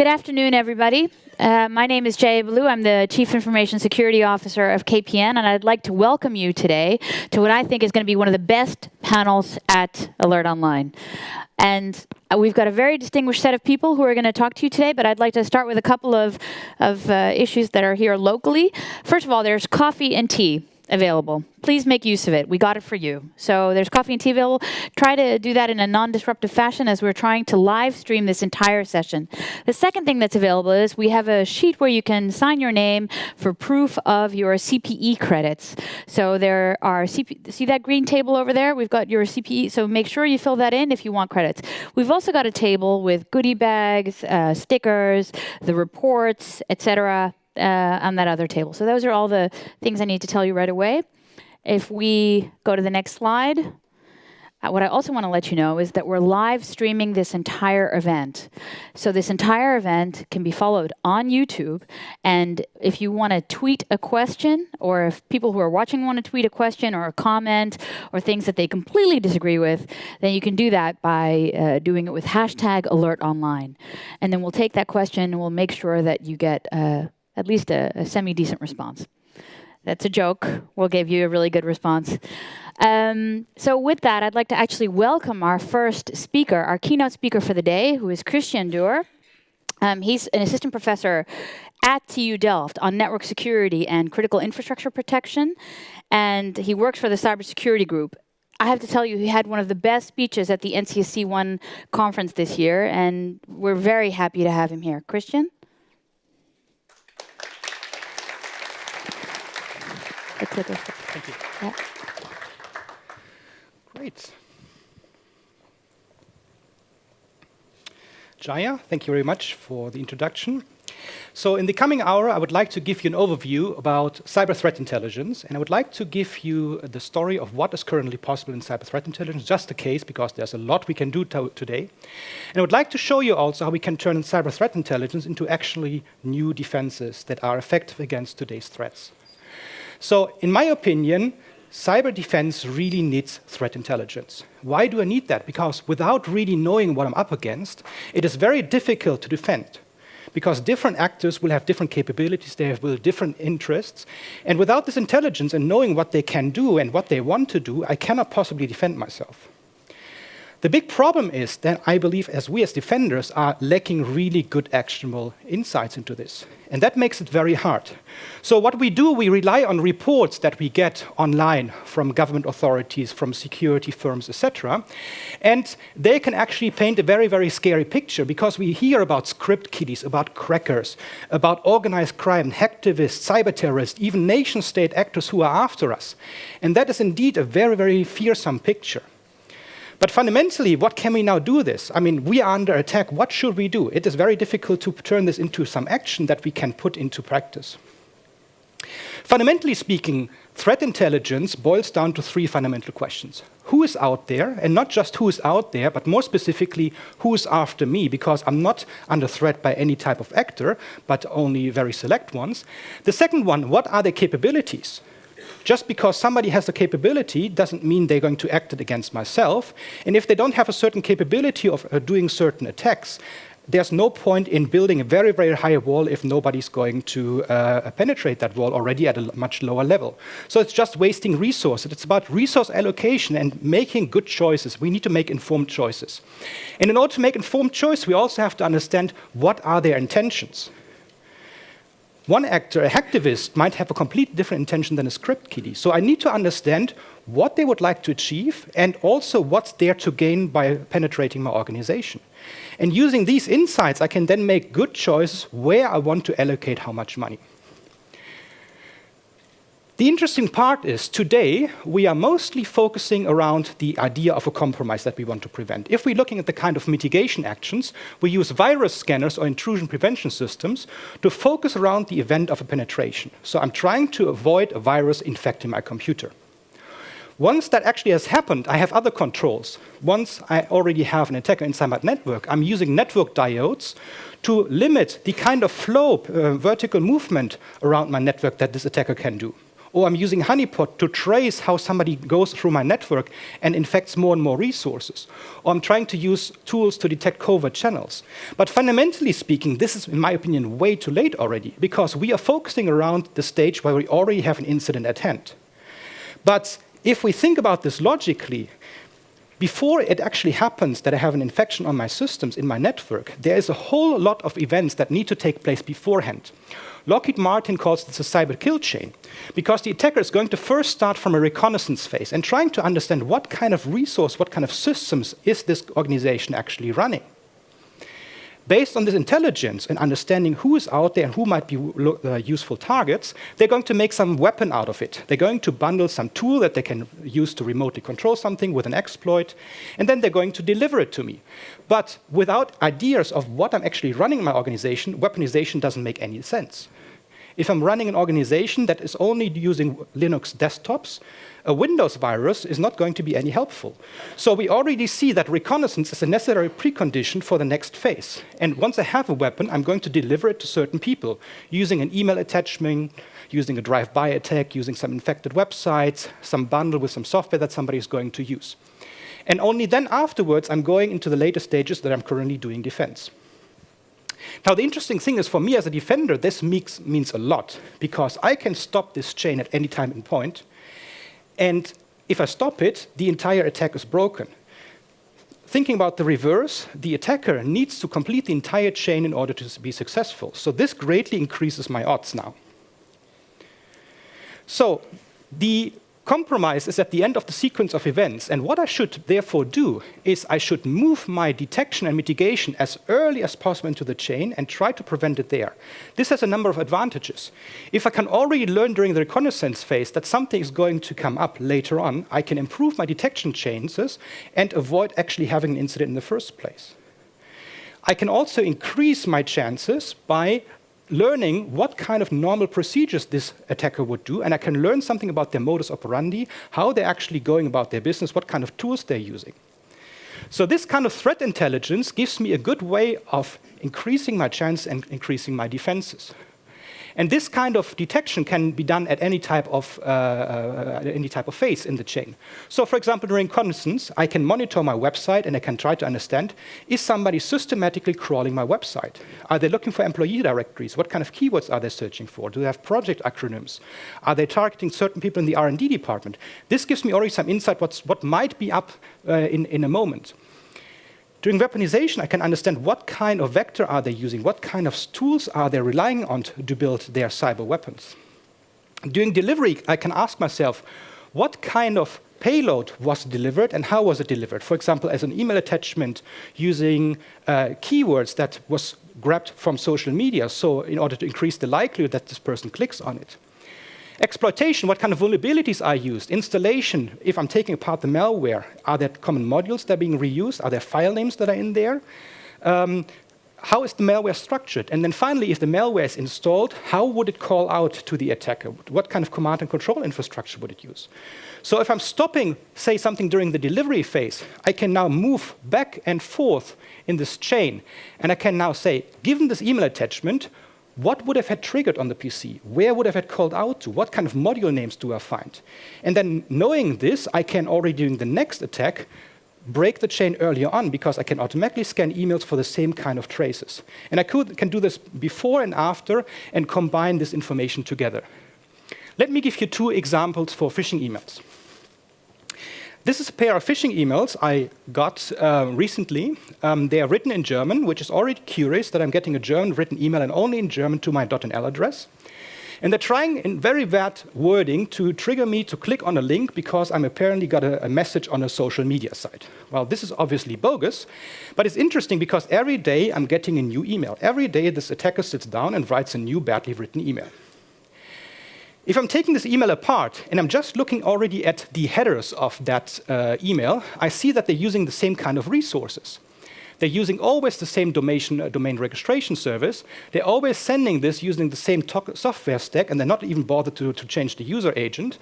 Good afternoon, everybody. My name is Jaya Baloo. I'm the Chief Information Security Officer of KPN, and I'd like to welcome you today to what I think is going to be one of the best panels at Alert Online. And we've got a very distinguished set of people who are going to talk to you today, but I'd like to start with a couple of issues that are here locally. First of all, there's coffee and tea available. Please make use of it. We got it for you. So there's coffee and tea available. Try to do that in a non-disruptive fashion as we're trying to live stream this entire session. The second thing that's available is we have a sheet where you can sign your name for proof of your CPE credits. So there are, see that green table over there? We've got your CPE, so make sure you fill that in if you want credits. We've also got a table with goodie bags, stickers, the reports, etc. On that other table. So those are all the things I need to tell you right away. If we go to the next slide, what I also want to let you know is that we're live streaming this entire event. So this entire event can be followed on YouTube. And if you want to tweet a question, or if people who are watching want to tweet a question or a comment or things that they completely disagree with, then you can do that by doing it with #AlertOnline. And then we'll take that question and we'll make sure that you get at least a semi-decent response. That's a joke. We'll give you a really good response. So with that, I'd like to actually welcome our first speaker, our keynote speaker for the day, who is Doerr. He's an assistant professor at TU Delft on network security and critical infrastructure protection, and he works for the cybersecurity group. I have to tell you, he had one of the best speeches at the NCSC 1 conference this year, and we're very happy to have him here. Christian? Thank you. Yeah. Great. Jaya, thank you very much for the introduction. So in the coming hour, I would like to give you an overview about cyber threat intelligence, and I would like to give you the story of what is currently possible in cyber threat intelligence, just a case, because there's a lot we can do today. And I would like to show you also how we can turn cyber threat intelligence into actually new defenses that are effective against today's threats. So, in my opinion, cyber defense really needs threat intelligence. Why do I need that? Because without really knowing what I'm up against, it is very difficult to defend. Because different actors will have different capabilities, they will have different interests. And without this intelligence and knowing what they can do and what they want to do, I cannot possibly defend myself. The big problem is that I believe as we as defenders are lacking really good actionable insights into this. And that makes it very hard. So what we do, we rely on reports that we get online from government authorities, from security firms, etc. And they can actually paint a very, very scary picture because we hear about script kiddies, about crackers, about organized crime, hacktivists, cyber terrorists, even nation-state actors who are after us. And that is indeed a very, very fearsome picture. But fundamentally, what can we now do this? I mean, we are under attack. What should we do? It is very difficult to turn this into some action that we can put into practice. Fundamentally speaking, threat intelligence boils down to 3 fundamental questions. Who is out there? And not just who is out there, but more specifically, who is after me? Because I'm not under threat by any type of actor, but only very select ones. The second one, what are their capabilities? Just because somebody has the capability doesn't mean they're going to act it against myself. And if they don't have a certain capability of doing certain attacks, there's no point in building a very, very high wall if nobody's going to penetrate that wall already at a much lower level. So it's just wasting resources. It's about resource allocation and making good choices. We need to make informed choices. And in order to make informed choice, we also have to understand what are their intentions. One actor, a hacktivist, might have a completely different intention than a script kiddie. So I need to understand what they would like to achieve and also what's there to gain by penetrating my organization. And using these insights, I can then make good choices where I want to allocate how much money. The interesting part is today we are mostly focusing around the idea of a compromise that we want to prevent. If we're looking at the kind of mitigation actions, we use virus scanners or intrusion prevention systems to focus around the event of a penetration. So I'm trying to avoid a virus infecting my computer. Once that actually has happened, I have other controls. Once I already have an attacker inside my network, I'm using network diodes to limit the kind of flow, vertical movement around my network that this attacker can do. Or I'm using honeypot to trace how somebody goes through my network and infects more and more resources. Or I'm trying to use tools to detect covert channels. But fundamentally speaking, this is, in my opinion, way too late already, because we are focusing around the stage where we already have an incident at hand. But if we think about this logically, before it actually happens that I have an infection on my systems, in my network, there is a whole lot of events that need to take place beforehand. Lockheed Martin calls this a cyber kill chain, because the attacker is going to first start from a reconnaissance phase and trying to understand what kind of resource, what kind of systems is this organization actually running. Based on this intelligence and understanding who is out there and who might be useful targets, they're going to make some weapon out of it. They're going to bundle some tool that they can use to remotely control something with an exploit, and then they're going to deliver it to me. But without ideas of what I'm actually running in my organization, weaponization doesn't make any sense. If I'm running an organization that is only using Linux desktops, a Windows virus is not going to be any helpful. So we already see that reconnaissance is a necessary precondition for the next phase. And once I have a weapon, I'm going to deliver it to certain people, using an email attachment, using a drive-by attack, using some infected websites, some bundle with some software that somebody is going to use. And only then afterwards, I'm going into the later stages that I'm currently doing defense. Now, the interesting thing is, for me as a defender, this means a lot, because I can stop this chain at any time and point. And if I stop it, the entire attack is broken. Thinking about the reverse, the attacker needs to complete the entire chain in order to be successful. So this greatly increases my odds now. So the compromise is at the end of the sequence of events, and what I should therefore do is I should move my detection and mitigation as early as possible into the chain and try to prevent it there. This has a number of advantages. If I can already learn during the reconnaissance phase that something is going to come up later on, I can improve my detection chances and avoid actually having an incident in the first place. I can also increase my chances by learning what kind of normal procedures this attacker would do, and I can learn something about their modus operandi, how they're actually going about their business, what kind of tools they're using. So this kind of threat intelligence gives me a good way of increasing my chance and increasing my defenses. And this kind of detection can be done at any type of phase in the chain. So for example, during reconnaissance, I can monitor my website and I can try to understand, is somebody systematically crawling my website? Are they looking for employee directories? What kind of keywords are they searching for? Do they have project acronyms? Are they targeting certain people in the R&D department? This gives me already some insight what might be up in a moment. During weaponization, I can understand what kind of vector are they using, what kind of tools are they relying on to build their cyber weapons. During delivery, I can ask myself, what kind of payload was delivered and how was it delivered? For example, as an email attachment using keywords that was grabbed from social media, so in order to increase the likelihood that this person clicks on it. Exploitation, what kind of vulnerabilities are used? Installation, if I'm taking apart the malware, are there common modules that are being reused? Are there file names that are in there? How is the malware structured? And then finally, if the malware is installed, how would it call out to the attacker? What kind of command and control infrastructure would it use? So if I'm stopping, say, something during the delivery phase, I can now move back and forth in this chain. And I can now say, given this email attachment, what would have had triggered on the PC? Where would have had called out to? What kind of module names do I find? And then knowing this, I can already, during the next attack, break the chain earlier on, because I can automatically scan emails for the same kind of traces. And I can do this before and after and combine this information together. Let me give you two examples for phishing emails. This is a pair of phishing emails I got recently. They are written in German, which is already curious that I'm getting a German written email and only in German to my .nl address. And they're trying in very bad wording to trigger me to click on a link because I'm apparently got a message on a social media site. Well, this is obviously bogus, but it's interesting because every day I'm getting a new email. Every day this attacker sits down and writes a new badly written email. If I'm taking this email apart and I'm just looking already at the headers of that email, I see that they're using the same kind of resources. They're using always the same domain registration service. They're always sending this using the same software stack, and they're not even bothered to change the user agent.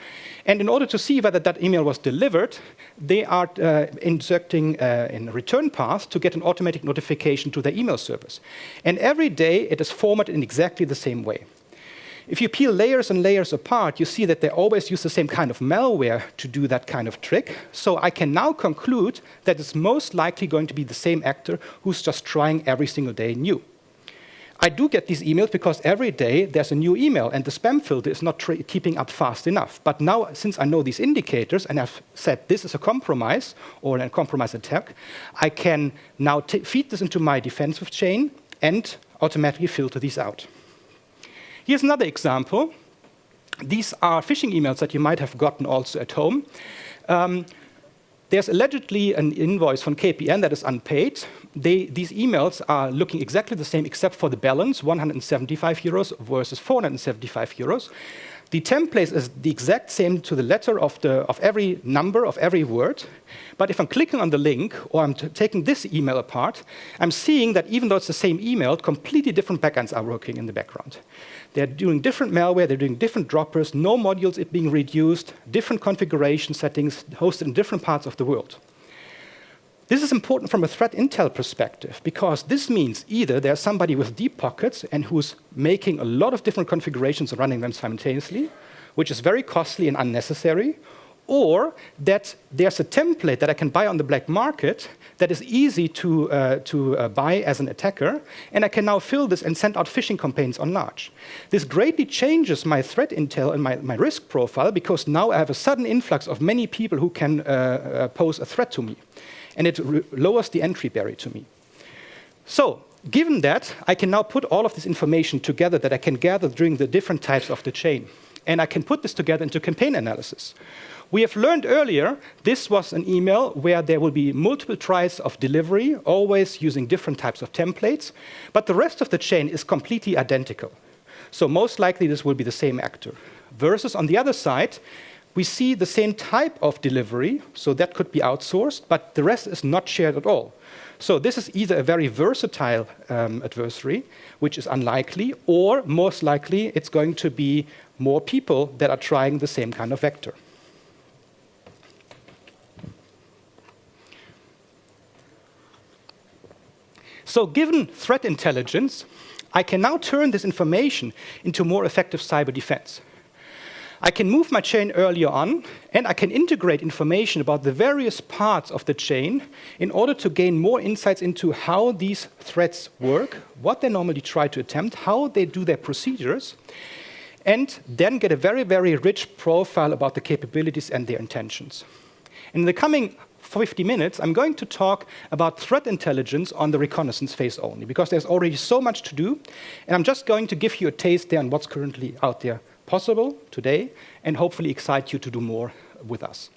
And in order to see whether that email was delivered, they are inserting in a return path to get an automatic notification to their email service. And every day it is formatted in exactly the same way. If you peel layers and layers apart, you see that they always use the same kind of malware to do that kind of trick. So I can now conclude that it's most likely going to be the same actor who's just trying every single day new. I do get these emails because every day there's a new email, and the spam filter is not keeping up fast enough. But now, since I know these indicators, and I've said this is a compromise or a compromise attack, I can now feed this into my defensive chain and automatically filter these out. Here's another example. These are phishing emails that you might have gotten also at home. There's allegedly an invoice from KPN that is unpaid. These emails are looking exactly the same except for the balance, 175 euros versus 475 euros. The template is the exact same to the letter of every number, of every word. But if I'm clicking on the link, or I'm taking this email apart, I'm seeing that even though it's the same email, completely different backends are working in the background. They're doing different malware, they're doing different droppers, no modules being reused, different configuration settings hosted in different parts of the world. This is important from a threat intel perspective, because this means either there's somebody with deep pockets and who's making a lot of different configurations and running them simultaneously, which is very costly and unnecessary, or that there's a template that I can buy on the black market that is easy to buy as an attacker, and I can now fill this and send out phishing campaigns on large. This greatly changes my threat intel and my risk profile, because now I have a sudden influx of many people who can pose a threat to me, and it lowers the entry barrier to me. So, given that, I can now put all of this information together that I can gather during the different types of the chain, and I can put this together into campaign analysis. We have learned earlier, this was an email where there will be multiple tries of delivery, always using different types of templates, but the rest of the chain is completely identical. So most likely this will be the same actor. Versus on the other side, we see the same type of delivery, so that could be outsourced, but the rest is not shared at all. So this is either a very versatile adversary, which is unlikely, or most likely it's going to be more people that are trying the same kind of vector. So given threat intelligence, I can now turn this information into more effective cyber defense. I can move my chain earlier on, and I can integrate information about the various parts of the chain in order to gain more insights into how these threats work, what they normally try to attempt, how they do their procedures, and then get a very, very rich profile about the capabilities and their intentions. In the coming 50 minutes, I'm going to talk about threat intelligence on the reconnaissance phase only, because there's already so much to do, and I'm just going to give you a taste there on what's currently out there possible today, and hopefully excite you to do more with us.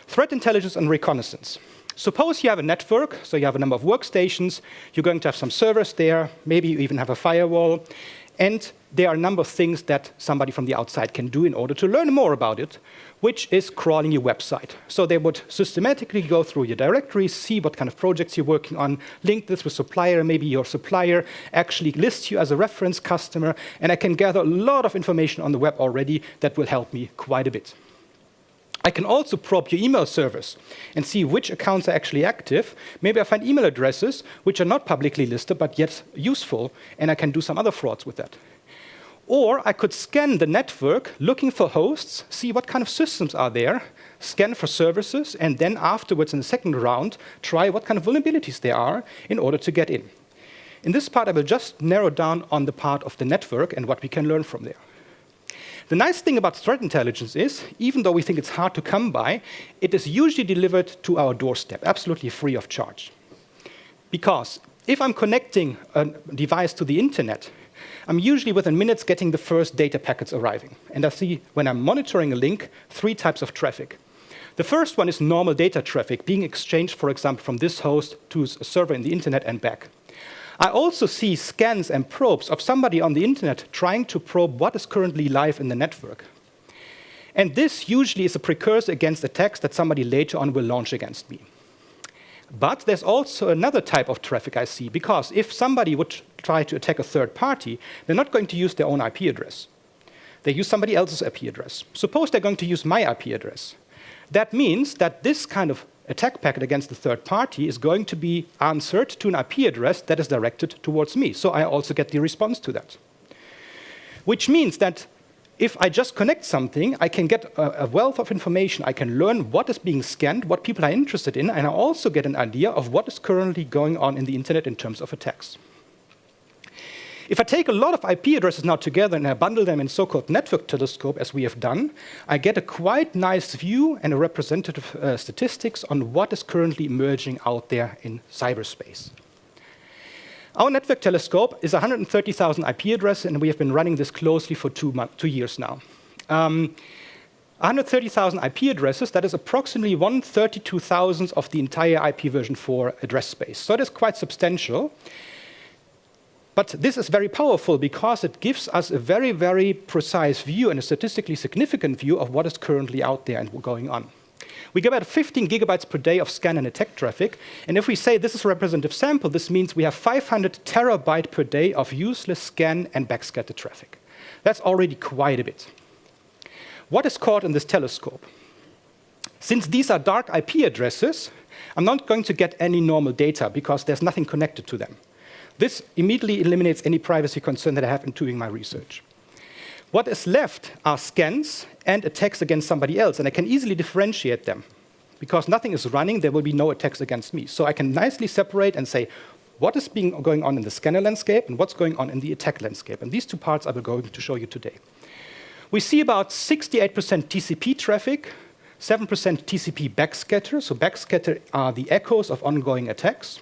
Threat intelligence and reconnaissance. Suppose you have a network, so you have a number of workstations, you're going to have some servers there, maybe you even have a firewall, and there are a number of things that somebody from the outside can do in order to learn more about it, which is crawling your website. So they would systematically go through your directories, see what kind of projects you're working on, link this with supplier, maybe your supplier actually lists you as a reference customer, and I can gather a lot of information on the web already that will help me quite a bit. I can also probe your email servers and see which accounts are actually active. Maybe I find email addresses which are not publicly listed but yet useful, and I can do some other frauds with that. Or I could scan the network, looking for hosts, see what kind of systems are there, scan for services, and then afterwards in the second round, try what kind of vulnerabilities there are in order to get in. In this part, I will just narrow down on the part of the network and what we can learn from there. The nice thing about threat intelligence is, even though we think it's hard to come by, it is usually delivered to our doorstep, absolutely free of charge. Because if I'm connecting a device to the internet, I'm usually within minutes getting the first data packets arriving. And I see, when I'm monitoring a link, 3 types of traffic. The first one is normal data traffic being exchanged, for example, from this host to a server in the internet and back. I also see scans and probes of somebody on the internet trying to probe what is currently live in the network. And this usually is a precursor against attacks that somebody later on will launch against me. But there's also another type of traffic I see, because if somebody would try to attack a third party, they're not going to use their own IP address. They use somebody else's IP address. Suppose they're going to use my IP address. That means that this kind of attack packet against the third party is going to be answered to an IP address that is directed towards me. So I also get the response to that. which means that if I just connect something, I can get a wealth of information. I can learn what is being scanned, what people are interested in, and I also get an idea of what is currently going on in the internet in terms of attacks. If I take a lot of IP addresses now together and I bundle them in so-called network telescope, as we have done, I get a quite nice view and a representative statistics on what is currently emerging out there in cyberspace. Our network telescope is 130,000 IP addresses, and we have been running this closely for 2 years now. 130,000 IP addresses, that is approximately 1/32,000 of the entire IP version 4 address space. So it is quite substantial. But this is very powerful because it gives us a very, very precise view and a statistically significant view of what is currently out there and going on. We get about 15 gigabytes per day of scan and attack traffic. And if we say this is a representative sample, this means we have 500 terabytes per day of useless scan and backscatter traffic. That's already quite a bit. What is caught in this telescope? Since these are dark IP addresses, I'm not going to get any normal data because there's nothing connected to them. This immediately eliminates any privacy concern that I have in doing my research. What is left are scans and attacks against somebody else, and I can easily differentiate them. Because nothing is running, there will be no attacks against me. So I can nicely separate and say, what is going on in the scanner landscape and what's going on in the attack landscape. And these two parts I will going to show you today. We see about 68% TCP traffic, 7% TCP backscatter. So backscatter are the echoes of ongoing attacks.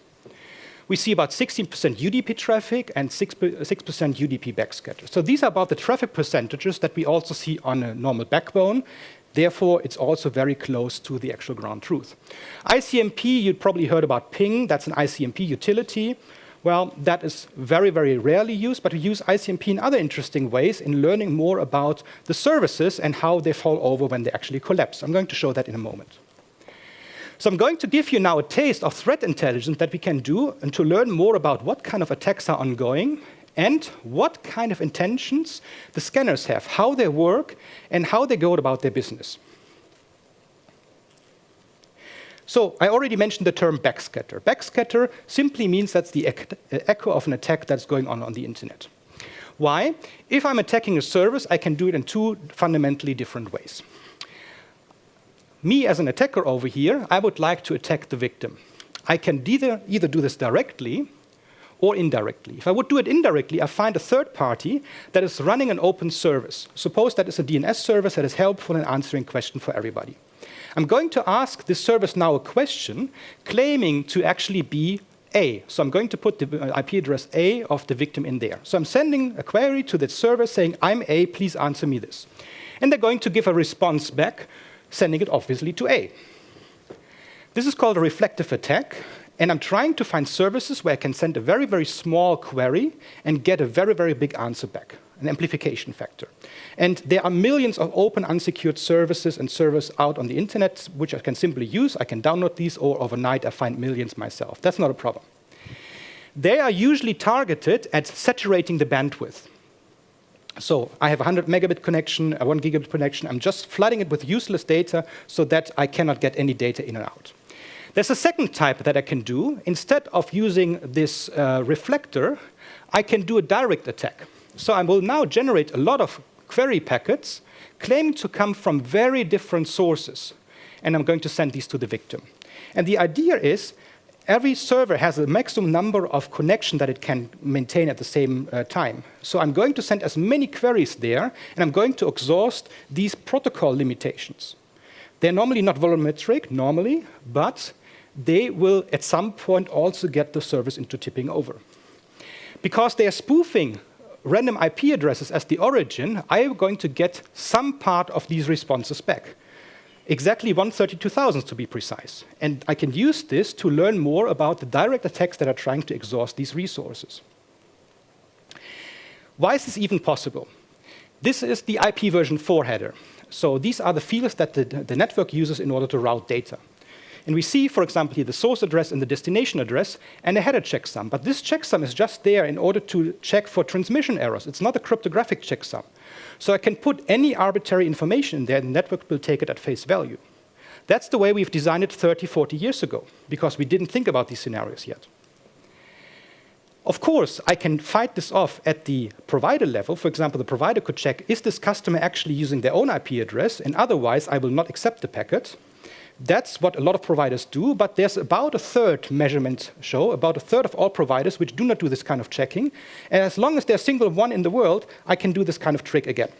We see about 16% UDP traffic and 6% UDP backscatter. So these are about the traffic percentages that we also see on a normal backbone. Therefore, it's also very close to the actual ground truth. ICMP, you'd probably heard about ping. That's an ICMP utility. Well, that is very, very rarely used, but we use ICMP in other interesting ways in learning more about the services and how they fall over when they actually collapse. I'm going to show that in a moment. So I'm going to give you now a taste of threat intelligence that we can do and to learn more about what kind of attacks are ongoing and what kind of intentions the scanners have, how they work, and how they go about their business. So I already mentioned the term backscatter. Backscatter simply means that's the echo of an attack that's going on the internet. Why? If I'm attacking a service, I can do it in two fundamentally different ways. Me as an attacker over here, I would like to attack the victim. I can either do this directly or indirectly. If I would do it indirectly, I find a third party that is running an open service. Suppose that is a DNS service that is helpful in answering questions for everybody. I'm going to ask this service now a question claiming to actually be A. So I'm going to put the IP address A of the victim in there. So I'm sending a query to that service saying, I'm A, please answer me this. And they're going to give a response back, sending it obviously to A. This is called a reflective attack, and I'm trying to find services where I can send a very, very small query and get a very, very big answer back, an amplification factor. And there are millions of open unsecured services and servers out on the internet, which I can simply use. I can download these, or overnight I find millions myself. That's not a problem. They are usually targeted at saturating the bandwidth. So I have a 100 megabit connection, a 1 gigabit connection. I'm just flooding it with useless data so that I cannot get any data in and out. There's a second type that I can do. Instead of using this reflector, I can do a direct attack. So I will now generate a lot of query packets claiming to come from very different sources. And I'm going to send these to the victim. And the idea is every server has a maximum number of connections that it can maintain at the same time. So I'm going to send as many queries there, and I'm going to exhaust these protocol limitations. They're normally not volumetric, but they will at some point also get the service into tipping over. Because they are spoofing random IP addresses as the origin, I am going to get some part of these responses back. Exactly 132,000 to be precise. And I can use this to learn more about the direct attacks that are trying to exhaust these resources. Why is this even possible? This is the IP version 4 header. So these are the fields that the network uses in order to route data. And we see, for example, here the source address and the destination address and a header checksum. But this checksum is just there in order to check for transmission errors. It's not a cryptographic checksum. So I can put any arbitrary information in there, and the network will take it at face value. That's the way we've designed it 30, 40 years ago, because we didn't think about these scenarios yet. Of course, I can fight this off at the provider level. For example, the provider could check, is this customer actually using their own IP address? And otherwise, I will not accept the packet. That's what a lot of providers do, but there's about a third measurements show, about a third of all providers which do not do this kind of checking. And as long as there's a single one in the world, I can do this kind of trick again.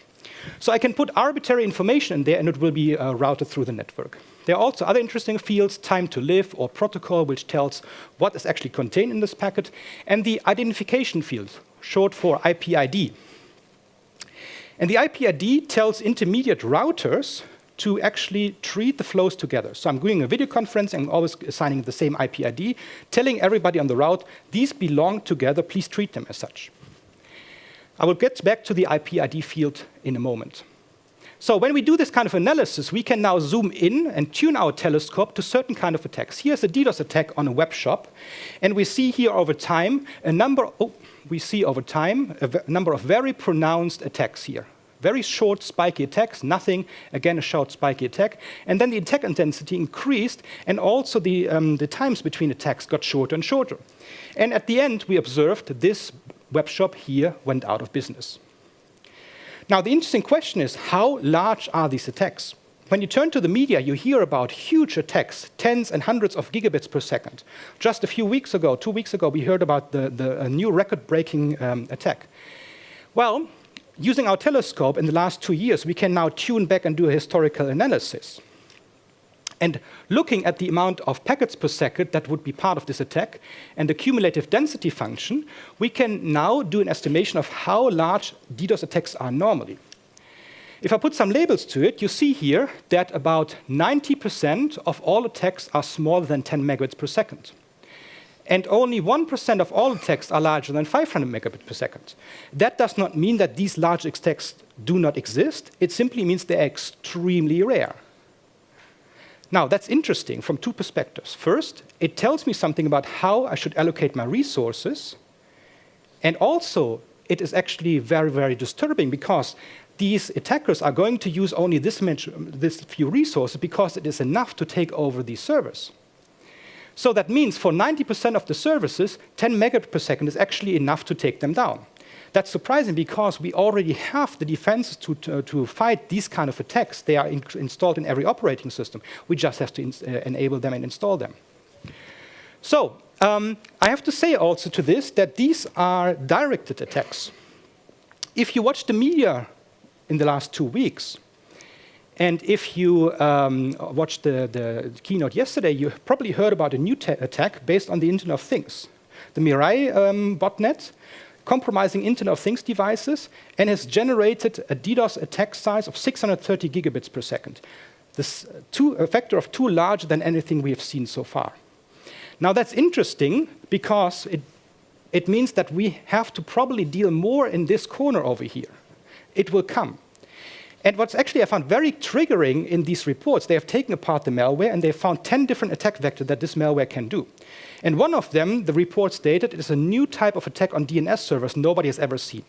So I can put arbitrary information in there and it will be routed through the network. There are also other interesting fields, time to live or protocol, which tells what is actually contained in this packet, and the identification field, short for IP ID. And the IP ID tells intermediate routers to actually treat the flows together. So I'm doing a video conference and I'm always assigning the same IP ID, telling everybody on the route, these belong together, please treat them as such. I will get back to the IP ID field in a moment. So when we do this kind of analysis, we can now zoom in and tune our telescope to certain kind of attacks. Here's a DDoS attack on a web shop, and we see here over time a number of very pronounced attacks here. Very short, spiky attacks, nothing, again, a short, spiky attack. And then the attack intensity increased, and also the times between attacks got shorter and shorter. And at the end, we observed this web shop here went out of business. Now, the interesting question is, how large are these attacks? When you turn to the media, you hear about huge attacks, tens and hundreds of gigabits per second. Just a few weeks ago, 2 weeks ago, we heard about a new record-breaking attack. Well, using our telescope in the last 2 years, we can now tune back and do a historical analysis. And looking at the amount of packets per second that would be part of this attack and the cumulative density function, we can now do an estimation of how large DDoS attacks are normally. If I put some labels to it, you see here that about 90% of all attacks are smaller than 10 megabits per second. And only 1% of all attacks are larger than 500 megabits per second. That does not mean that these large attacks do not exist. It simply means they're extremely rare. Now, that's interesting from two perspectives. First, it tells me something about how I should allocate my resources. And also, it is actually very, very disturbing because these attackers are going to use only this few resources because it is enough to take over these servers. So that means for 90% of the services, 10 megabits per second is actually enough to take them down. That's surprising because we already have the defenses to fight these kind of attacks. They are installed in every operating system. We just have to enable them and install them. So I have to say also to this that these are directed attacks. If you watch the media in the last 2 weeks, and if you watched the keynote yesterday, you probably heard about a new attack based on the Internet of Things. The Mirai botnet, compromising Internet of Things devices, and has generated a DDoS attack size of 630 gigabits per second. This a factor of 2 larger than anything we have seen so far. Now that's interesting because it means that we have to probably deal more in this corner over here. It will come. And what's actually I found very triggering in these reports, they have taken apart the malware and they have found 10 different attack vectors that this malware can do. And one of them, the report stated, it is a new type of attack on DNS servers nobody has ever seen.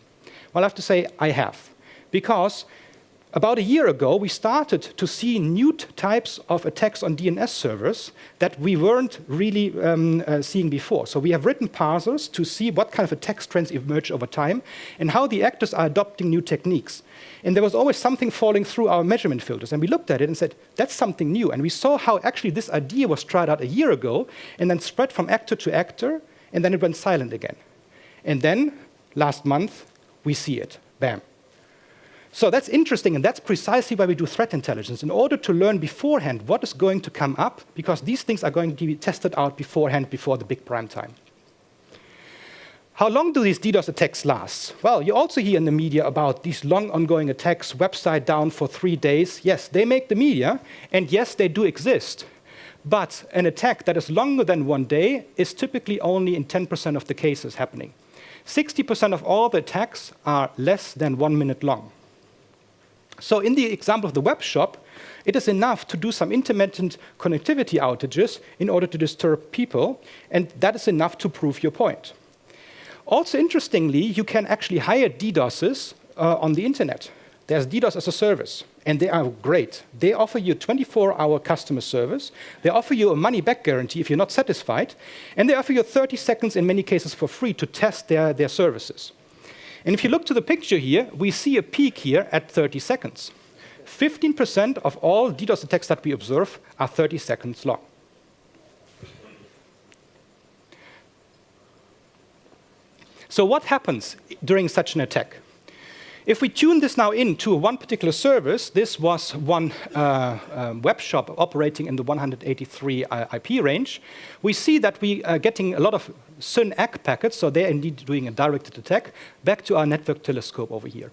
Well, I have to say I have. Because about a year ago, we started to see new types of attacks on DNS servers that we weren't really seeing before. So we have written parsers to see what kind of attack trends emerge over time and how the actors are adopting new techniques. And there was always something falling through our measurement filters. And we looked at it and said, that's something new. And we saw how actually this idea was tried out a year ago and then spread from actor to actor, and then it went silent again. And then, last month, we see it. Bam. So that's interesting, and that's precisely why we do threat intelligence, in order to learn beforehand what is going to come up, because these things are going to be tested out beforehand, before the big prime time. How long do these DDoS attacks last? Well, you also hear in the media about these long ongoing attacks, website down for 3 days. Yes, they make the media, and yes, they do exist. But an attack that is longer than 1 day is typically only in 10% of the cases happening. 60% of all the attacks are less than 1 minute long. So in the example of the web shop, it is enough to do some intermittent connectivity outages in order to disturb people, and that is enough to prove your point. Also, interestingly, you can actually hire DDoSes on the internet. There's DDoS as a service. and they are great. They offer you 24-hour customer service. They offer you a money-back guarantee if you're not satisfied, and they offer you 30 seconds in many cases for free to test their services. And if you look to the picture here, we see a peak here at 30 seconds. 15% of all DDoS attacks that we observe are 30 seconds long. So what happens during such an attack? If we tune this now into one particular service, this was one web shop operating in the 183 IP range, we see that we are getting a lot of SYN-ACK packets, so they're indeed doing a directed attack, back to our network telescope over here.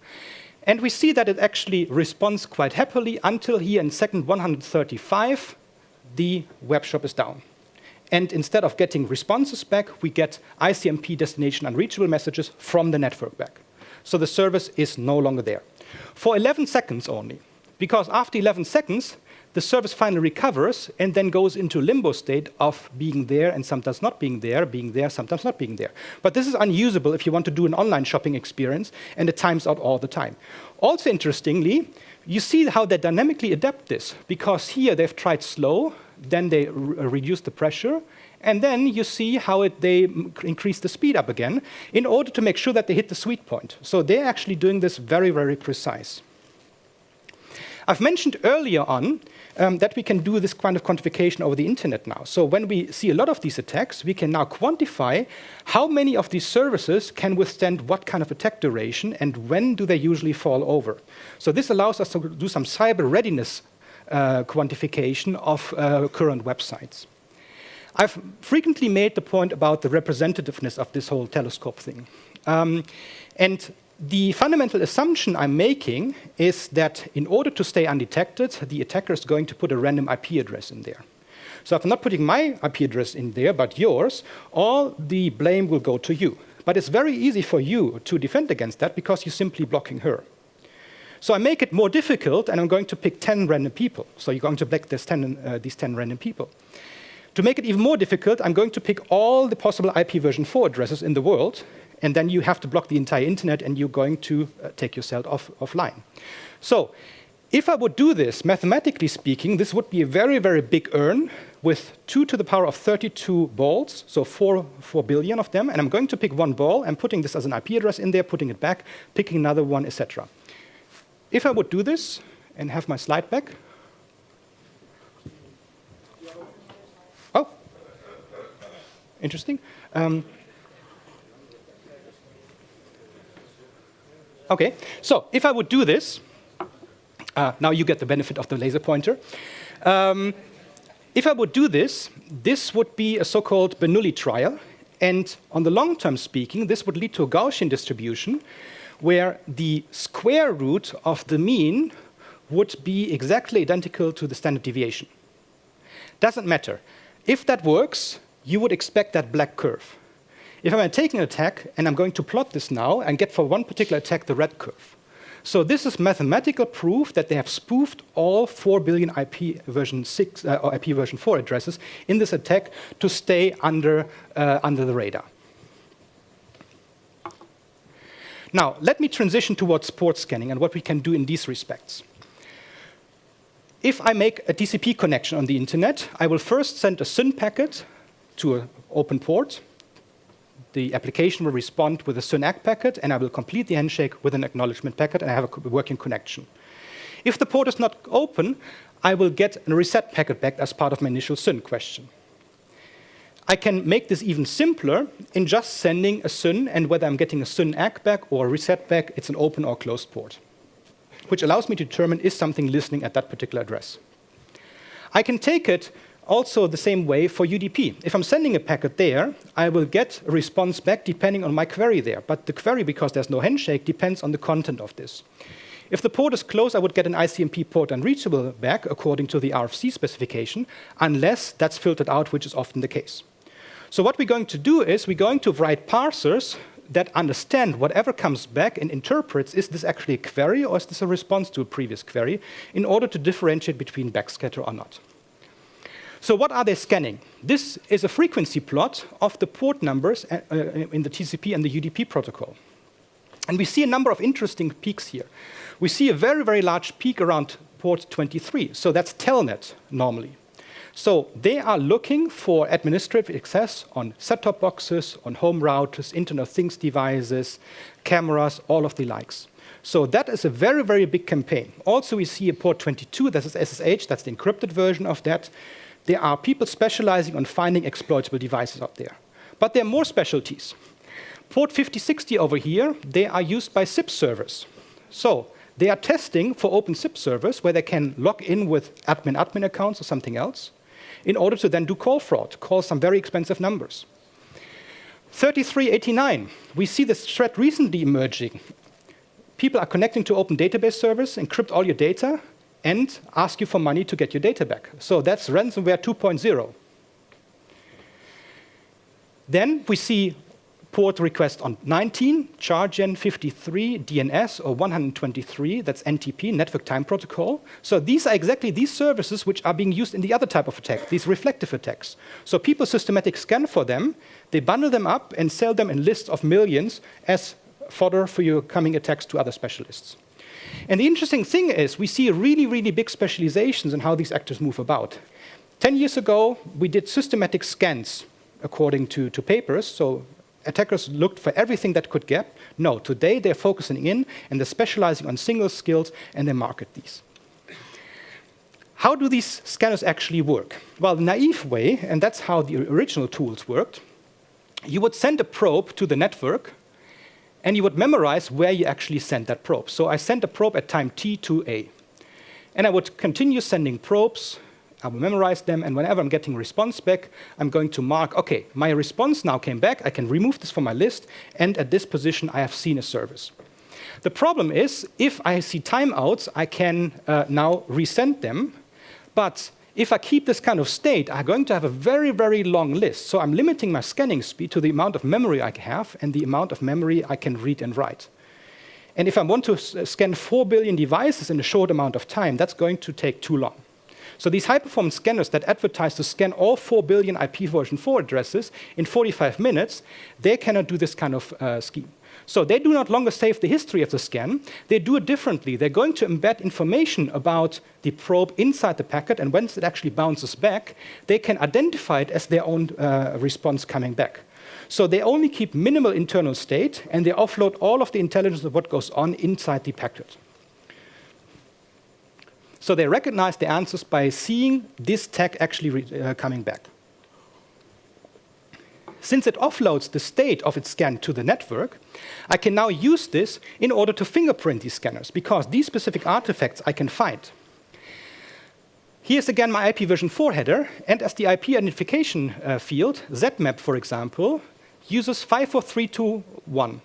And we see that it actually responds quite happily until here in second 135, the web shop is down. And instead of getting responses back, we get ICMP destination unreachable messages from the network back. So the service is no longer there. For 11 seconds only, because after 11 seconds, the service finally recovers and then goes into limbo state of being there and sometimes not being there, sometimes not being there. But this is unusable if you want to do an online shopping experience, and it times out all the time. Also interestingly, you see how they dynamically adapt this, because here they've tried slow, then they reduce the pressure, and then you see how they increase the speed up again in order to make sure that they hit the sweet point. So they're actually doing this very, very precise. I've mentioned earlier on that we can do this kind of quantification over the internet now. So when we see a lot of these attacks, we can now quantify how many of these services can withstand what kind of attack duration and when do they usually fall over. So this allows us to do some cyber readiness quantification of current websites. I've frequently made the point about the representativeness of this whole telescope thing. And the fundamental assumption I'm making is that in order to stay undetected, the attacker is going to put a random IP address in there. So if I'm not putting my IP address in there, but yours, all the blame will go to you. But it's very easy for you to defend against that because you're simply blocking her. So I make it more difficult, and I'm going to pick 10 random people. So you're going to block these 10 random people. To make it even more difficult, I'm going to pick all the possible IP version 4 addresses in the world, and then you have to block the entire internet, and you're going to take yourself offline. So if I would do this, mathematically speaking, this would be a very, very big urn with 2 to the power of 32 balls, so 4 billion of them, and I'm going to pick one ball, and putting this as an IP address in there, putting it back, picking another one, etc. If I would do this and have my slide back. Oh, interesting. Okay, so if I would do this, now you get the benefit of the laser pointer. If I would do this, this would be a so-called Bernoulli trial. And on the long term speaking, this would lead to a Gaussian distribution where the square root of the mean would be exactly identical to the standard deviation. Doesn't matter. If that works, you would expect that black curve. If I'm taking an attack and I'm going to plot this now and get for one particular attack the red curve. So this is mathematical proof that they have spoofed all 4 billion IP version 6 or IP version 4 addresses in this attack to stay under the radar. Now, let me transition towards port scanning and what we can do in these respects. If I make a TCP connection on the internet, I will first send a SYN packet to an open port. The application will respond with a SYN-ACK packet, and I will complete the handshake with an acknowledgement packet, and I have a working connection. If the port is not open, I will get a reset packet back as part of my initial SYN question. I can make this even simpler in just sending a SYN, and whether I'm getting a SYN-ACK back or a reset back, it's an open or closed port, which allows me to determine is something listening at that particular address. I can take it also the same way for UDP. If I'm sending a packet there, I will get a response back depending on my query there. But the query, because there's no handshake, depends on the content of this. If the port is closed, I would get an ICMP port unreachable back according to the RFC specification, unless that's filtered out, which is often the case. So what we're going to do is we're going to write parsers that understand whatever comes back and interprets, is this actually a query or is this a response to a previous query, in order to differentiate between backscatter or not. So what are they scanning? This is a frequency plot of the port numbers in the TCP and the UDP protocol. And we see a number of interesting peaks here. We see a very, very large peak around port 23. So that's Telnet normally. So they are looking for administrative access on set-top boxes, on home routers, Internet of Things devices, cameras, all of the likes. So that is a very, very big campaign. Also, we see a port 22, that is SSH, that's the encrypted version of that. There are people specializing on finding exploitable devices out there. But there are more specialties. Port 5060 over here, they are used by SIP servers. So they are testing for open SIP servers where they can log in with admin accounts or something else in order to then do call fraud, call some very expensive numbers. 3389, we see this threat recently emerging. People are connecting to open database servers, encrypt all your data, and ask you for money to get your data back. So that's ransomware 2.0. Then we see port request on 19, chargen 53, DNS, or 123, that's NTP, Network Time Protocol. So these are exactly these services which are being used in the other type of attack, these reflective attacks. So people systematic scan for them, they bundle them up and sell them in lists of millions as fodder for your coming attacks to other specialists. And the interesting thing is we see really, really big specializations in how these actors move about. 10 years ago, we did systematic scans according to papers. So attackers looked for everything that could get. No, today they're focusing in and they're specializing on single skills and they market these. How do these scanners actually work? Well, the naive way, and that's how the original tools worked, you would send a probe to the network and you would memorize where you actually sent that probe. So I sent a probe at time t to A. And I would continue sending probes. I will memorize them, and whenever I'm getting a response back, I'm going to mark, OK, my response now came back. I can remove this from my list, and at this position, I have seen a service. The problem is, if I see timeouts, I can now resend them. But if I keep this kind of state, I'm going to have a very, very long list. So I'm limiting my scanning speed to the amount of memory I have and the amount of memory I can read and write. And if I want to scan 4 billion devices in a short amount of time, that's going to take too long. So these high-performance scanners that advertise to scan all 4 billion IP version 4 addresses in 45 minutes, they cannot do this kind of scheme. So they do not longer save the history of the scan. They do it differently. They're going to embed information about the probe inside the packet, and once it actually bounces back, they can identify it as their own response coming back. So they only keep minimal internal state, and they offload all of the intelligence of what goes on inside the packet. So they recognize the answers by seeing this tag actually coming back. Since it offloads the state of its scan to the network, I can now use this in order to fingerprint these scanners, because these specific artifacts I can find. Here's again my IP version 4 header, and as the IP identification field, ZMap, for example, uses 54321.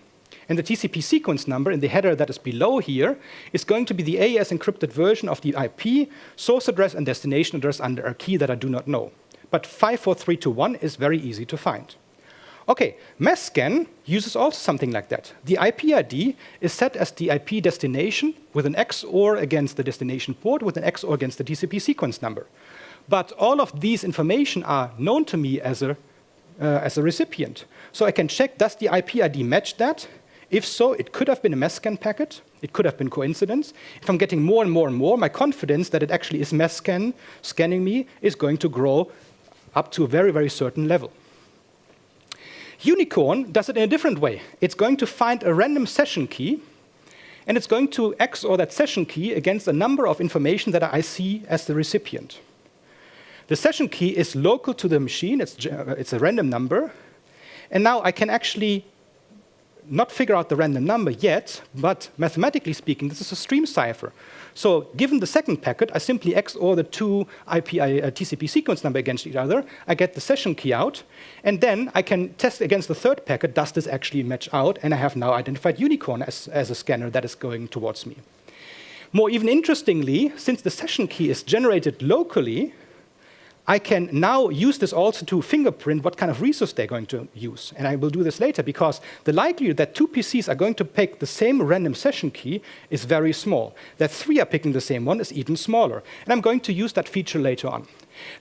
And the TCP sequence number in the header that is below here is going to be the AES encrypted version of the IP, source address, and destination address under a key that I do not know. But 54321 is very easy to find. OK, mass scan uses also something like that. The IP ID is set as the IP destination with an XOR against the destination port with an XOR against the TCP sequence number. But all of these information are known to me as a recipient. So I can check, does the IP ID match that? If so, it could have been a mass scan packet. It could have been coincidence. If I'm getting more and more and more, my confidence that it actually is mass scanning me is going to grow up to a very, very certain level. Unicorn does it in a different way. It's going to find a random session key, and it's going to XOR that session key against a number of information that I see as the recipient. The session key is local to the machine. It's a random number. And now I can actually not figure out the random number yet, but mathematically speaking, this is a stream cipher. So given the second packet, I simply XOR the two TCP sequence number against each other. I get the session key out, and then I can test against the third packet, does this actually match out? And I have now identified Unicorn as a scanner that is going towards me. More even interestingly, since the session key is generated locally, I can now use this also to fingerprint what kind of resource they're going to use. And I will do this later, because the likelihood that two PCs are going to pick the same random session key is very small. That three are picking the same one is even smaller. And I'm going to use that feature later on.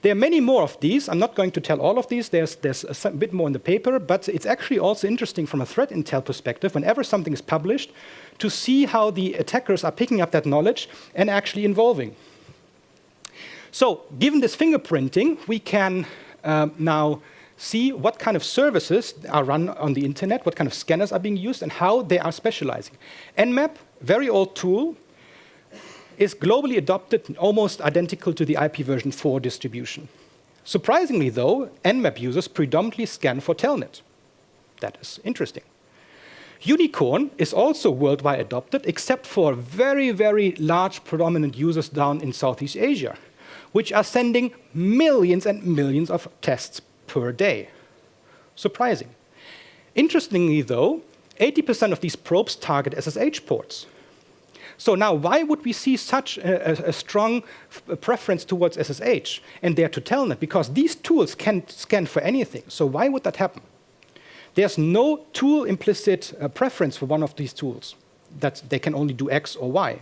There are many more of these. I'm not going to tell all of these. There's a bit more in the paper, but it's actually also interesting from a threat intel perspective, whenever something is published, to see how the attackers are picking up that knowledge and actually involving. So given this fingerprinting, we can now see what kind of services are run on the internet, what kind of scanners are being used, and how they are specializing. Nmap, very old tool, is globally adopted, almost identical to the IP version 4 distribution. Surprisingly, though, Nmap users predominantly scan for Telnet. That is interesting. Unicorn is also worldwide adopted, except for very, very large predominant users down in Southeast Asia, which are sending millions and millions of tests per day. Surprising. Interestingly, though, 80% of these probes target SSH ports. So now, why would we see such a strong preference towards SSH and dare to Telnet? Because these tools can scan for anything. So why would that happen? There's no tool implicit preference for one of these tools, that they can only do X or Y.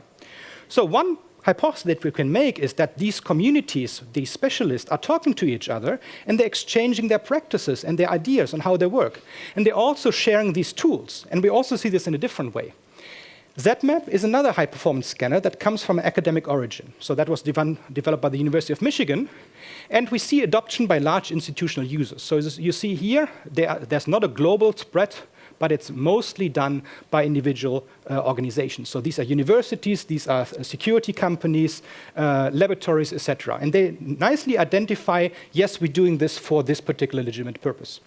So one hypothesis that we can make is that these communities, these specialists, are talking to each other, and they're exchanging their practices and their ideas on how they work. And they're also sharing these tools. And we also see this in a different way. ZMap is another high-performance scanner that comes from an academic origin. So that was developed by the University of Michigan. And we see adoption by large institutional users. So as you see here, there's not a global spread, but it's mostly done by individual organizations. So these are universities, these are security companies, laboratories, etc. And they nicely identify, yes, we're doing this for this particular legitimate purpose.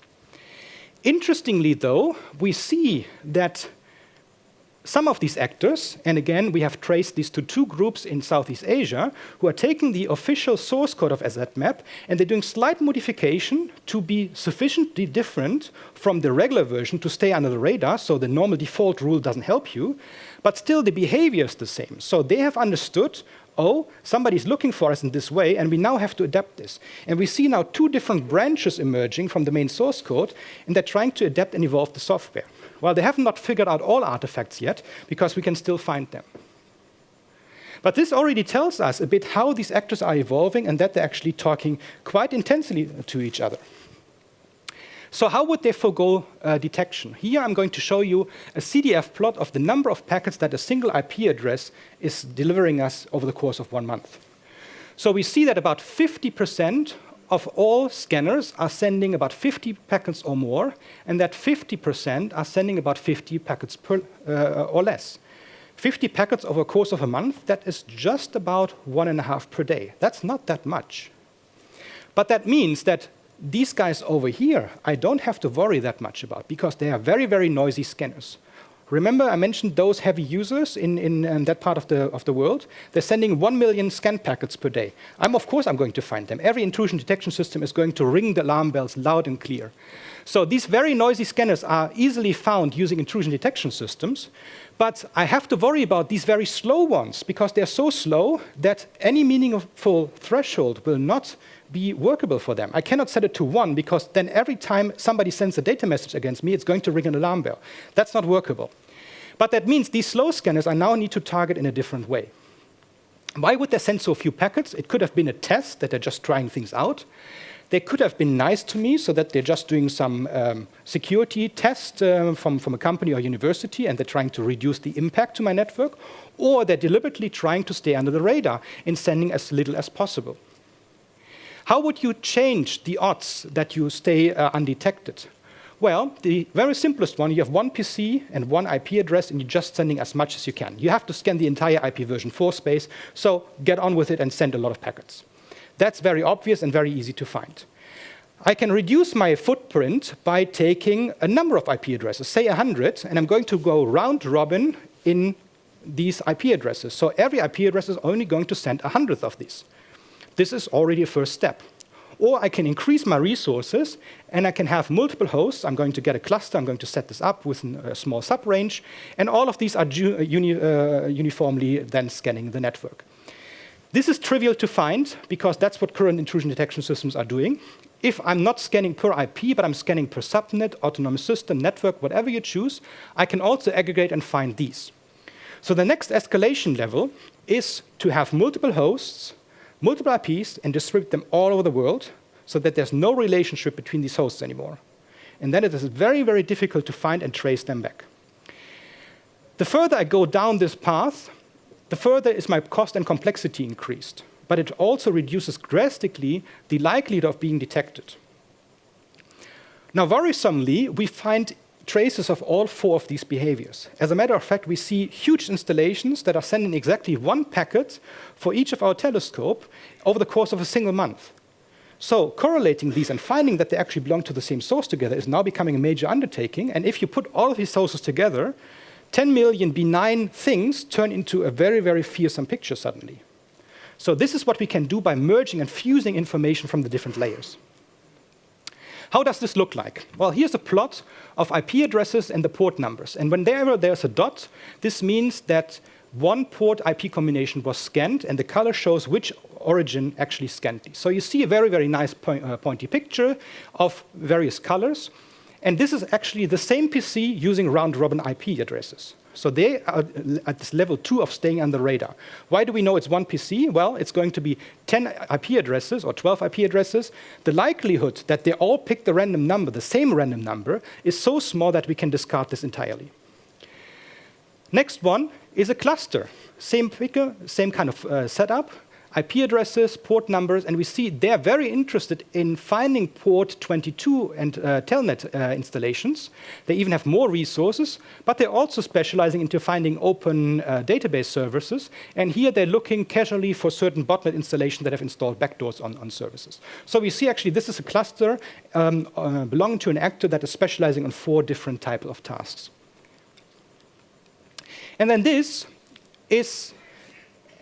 Interestingly, though, we see that some of these actors, and again, we have traced these to two groups in Southeast Asia, who are taking the official source code of ZMap, and they're doing slight modification to be sufficiently different from the regular version to stay under the radar, so the normal default rule doesn't help you, but still the behavior is the same. So they have understood, oh, somebody's looking for us in this way, and we now have to adapt this. And we see now two different branches emerging from the main source code, and they're trying to adapt and evolve the software. Well, they have not figured out all artifacts yet, because we can still find them. But this already tells us a bit how these actors are evolving and that they're actually talking quite intensely to each other. So how would they forgo detection? Here I'm going to show you a CDF plot of the number of packets that a single IP address is delivering us over the course of 1 month. So we see that about 50% of all scanners are sending about 50 packets or more, and that 50% are sending about 50 packets per, or less. 50 packets over a course of a month, that is just about 1.5 per day. That's not that much. But that means that these guys over here, I don't have to worry that much about, because they are very, very noisy scanners. Remember, I mentioned those heavy users in that part of the world. They're sending 1 million scan packets per day. Of course I'm going to find them. Every intrusion detection system is going to ring the alarm bells loud and clear. So these very noisy scanners are easily found using intrusion detection systems. But I have to worry about these very slow ones, because they're so slow that any meaningful threshold will not be workable for them. I cannot set it to 1, because then every time somebody sends a data message against me, it's going to ring an alarm bell. That's not workable. But that means these slow scanners I now need to target in a different way. Why would they send so few packets? It could have been a test that they're just trying things out. They could have been nice to me, so that they're just doing some security test from a company or university, and they're trying to reduce the impact to my network. Or they're deliberately trying to stay under the radar in sending as little as possible. How would you change the odds that you stay undetected? Well, the very simplest one, you have one PC and one IP address, and you're just sending as much as you can. You have to scan the entire IP version 4 space, so get on with it and send a lot of packets. That's very obvious and very easy to find. I can reduce my footprint by taking a number of IP addresses, say 100, and I'm going to go round robin in these IP addresses. So every IP address is only going to send 100th of these. This is already a first step. Or I can increase my resources, and I can have multiple hosts. I'm going to get a cluster. I'm going to set this up with a small sub-range. And all of these are uniformly then scanning the network. This is trivial to find, because that's what current intrusion detection systems are doing. If I'm not scanning per IP, but I'm scanning per subnet, autonomous system, network, whatever you choose, I can also aggregate and find these. So the next escalation level is to have multiple hosts multiple IPs and distribute them all over the world so that there's no relationship between these hosts anymore. And then it is very, very difficult to find and trace them back. The further I go down this path, the further is my cost and complexity increased. But it also reduces drastically the likelihood of being detected. Now, worrisomely, we find traces of all 4 of these behaviors. As a matter of fact, we see huge installations that are sending exactly 1 packet for each of our telescope over the course of a single month. So correlating these and finding that they actually belong to the same source together is now becoming a major undertaking. And if you put all of these sources together, 10 million benign things turn into a very, very fearsome picture suddenly. So this is what we can do by merging and fusing information from the different layers. How does this look like? Well, here's a plot of IP addresses and the port numbers. And whenever there's a dot, this means that one port IP combination was scanned, and the color shows which origin actually scanned these. So you see a very, very nice pointy picture of various colors. And this is actually the same PC using round-robin IP addresses. So they are at this level 2 of staying on the radar. Why do we know it's one PC? Well, it's going to be 10 IP addresses or 12 IP addresses. The likelihood that they all pick the random number, the same random number, is so small that we can discard this entirely. Next one is a cluster. Same figure, same kind of setup. IP addresses, port numbers, and we see they're very interested in finding port 22 and telnet installations. They even have more resources, but they're also specializing into finding open database services. And here they're looking casually for certain botnet installations that have installed backdoors on services. So we see actually this is a cluster belonging to an actor that is specializing on 4 different types of tasks. And then this is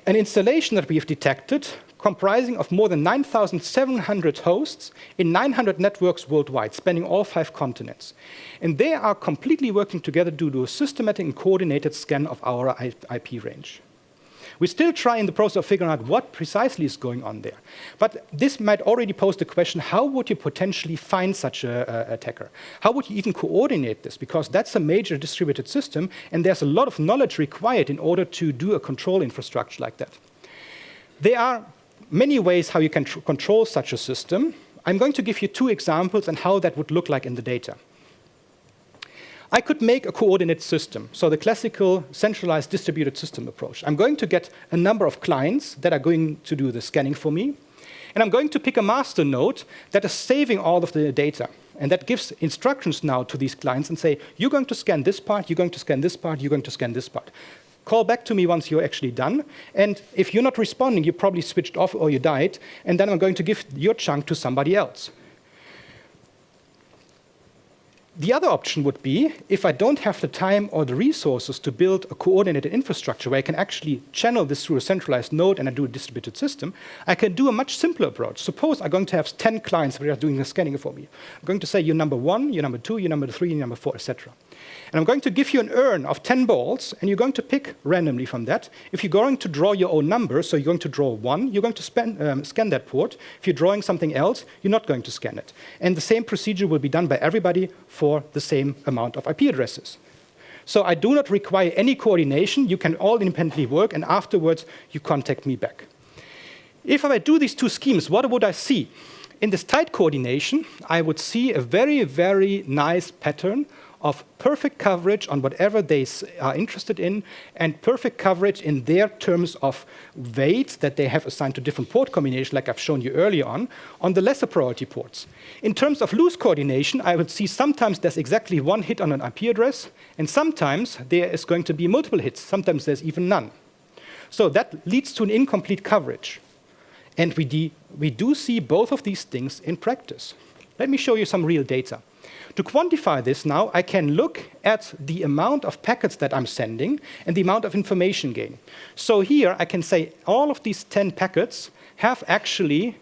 an installation that we have detected comprising of more than 9,700 hosts in 900 networks worldwide, spanning all 5 continents. And they are completely working together to do a systematic and coordinated scan of our IP range. We still try in the process of figuring out what precisely is going on there. But this might already pose the question, how would you potentially find such an attacker? How would you even coordinate this? Because that's a major distributed system, and there's a lot of knowledge required in order to do a control infrastructure like that. There are many ways how you can control such a system. I'm going to give you 2 examples on how that would look like in the data. I could make a coordinate system, so the classical centralized distributed system approach. I'm going to get a number of clients that are going to do the scanning for me, and I'm going to pick a master node that is saving all of the data, and that gives instructions now to these clients and say, you're going to scan this part, you're going to scan this part, you're going to scan this part. Call back to me once you're actually done, and if you're not responding, you probably switched off or you died, and then I'm going to give your chunk to somebody else. The other option would be, if I don't have the time or the resources to build a coordinated infrastructure where I can actually channel this through a centralized node and I do a distributed system, I can do a much simpler approach. Suppose I'm going to have 10 clients that are doing the scanning for me. I'm going to say, you're number 1, you're number 2, you're number 3, you're number 4, etc. And I'm going to give you an urn of 10 balls, and you're going to pick randomly from that. If you're going to draw your own number, so you're going to draw 1, you're going to scan that port. If you're drawing something else, you're not going to scan it. And the same procedure will be done by everybody for the same amount of IP addresses. So I do not require any coordination. You can all independently work, and afterwards, you contact me back. If I do these 2 schemes, what would I see? In this tight coordination, I would see a very, very nice pattern of perfect coverage on whatever they are interested in, and perfect coverage in their terms of weight that they have assigned to different port combinations, like I've shown you earlier on the lesser priority ports. In terms of loose coordination, I would see sometimes there's exactly 1 hit on an IP address, and sometimes there is going to be multiple hits. Sometimes there's even none. So that leads to an incomplete coverage. And we do see both of these things in practice. Let me show you some real data. To quantify this now, I can look at the amount of packets that I'm sending and the amount of information gain. So here I can say all of these 10 packets have actually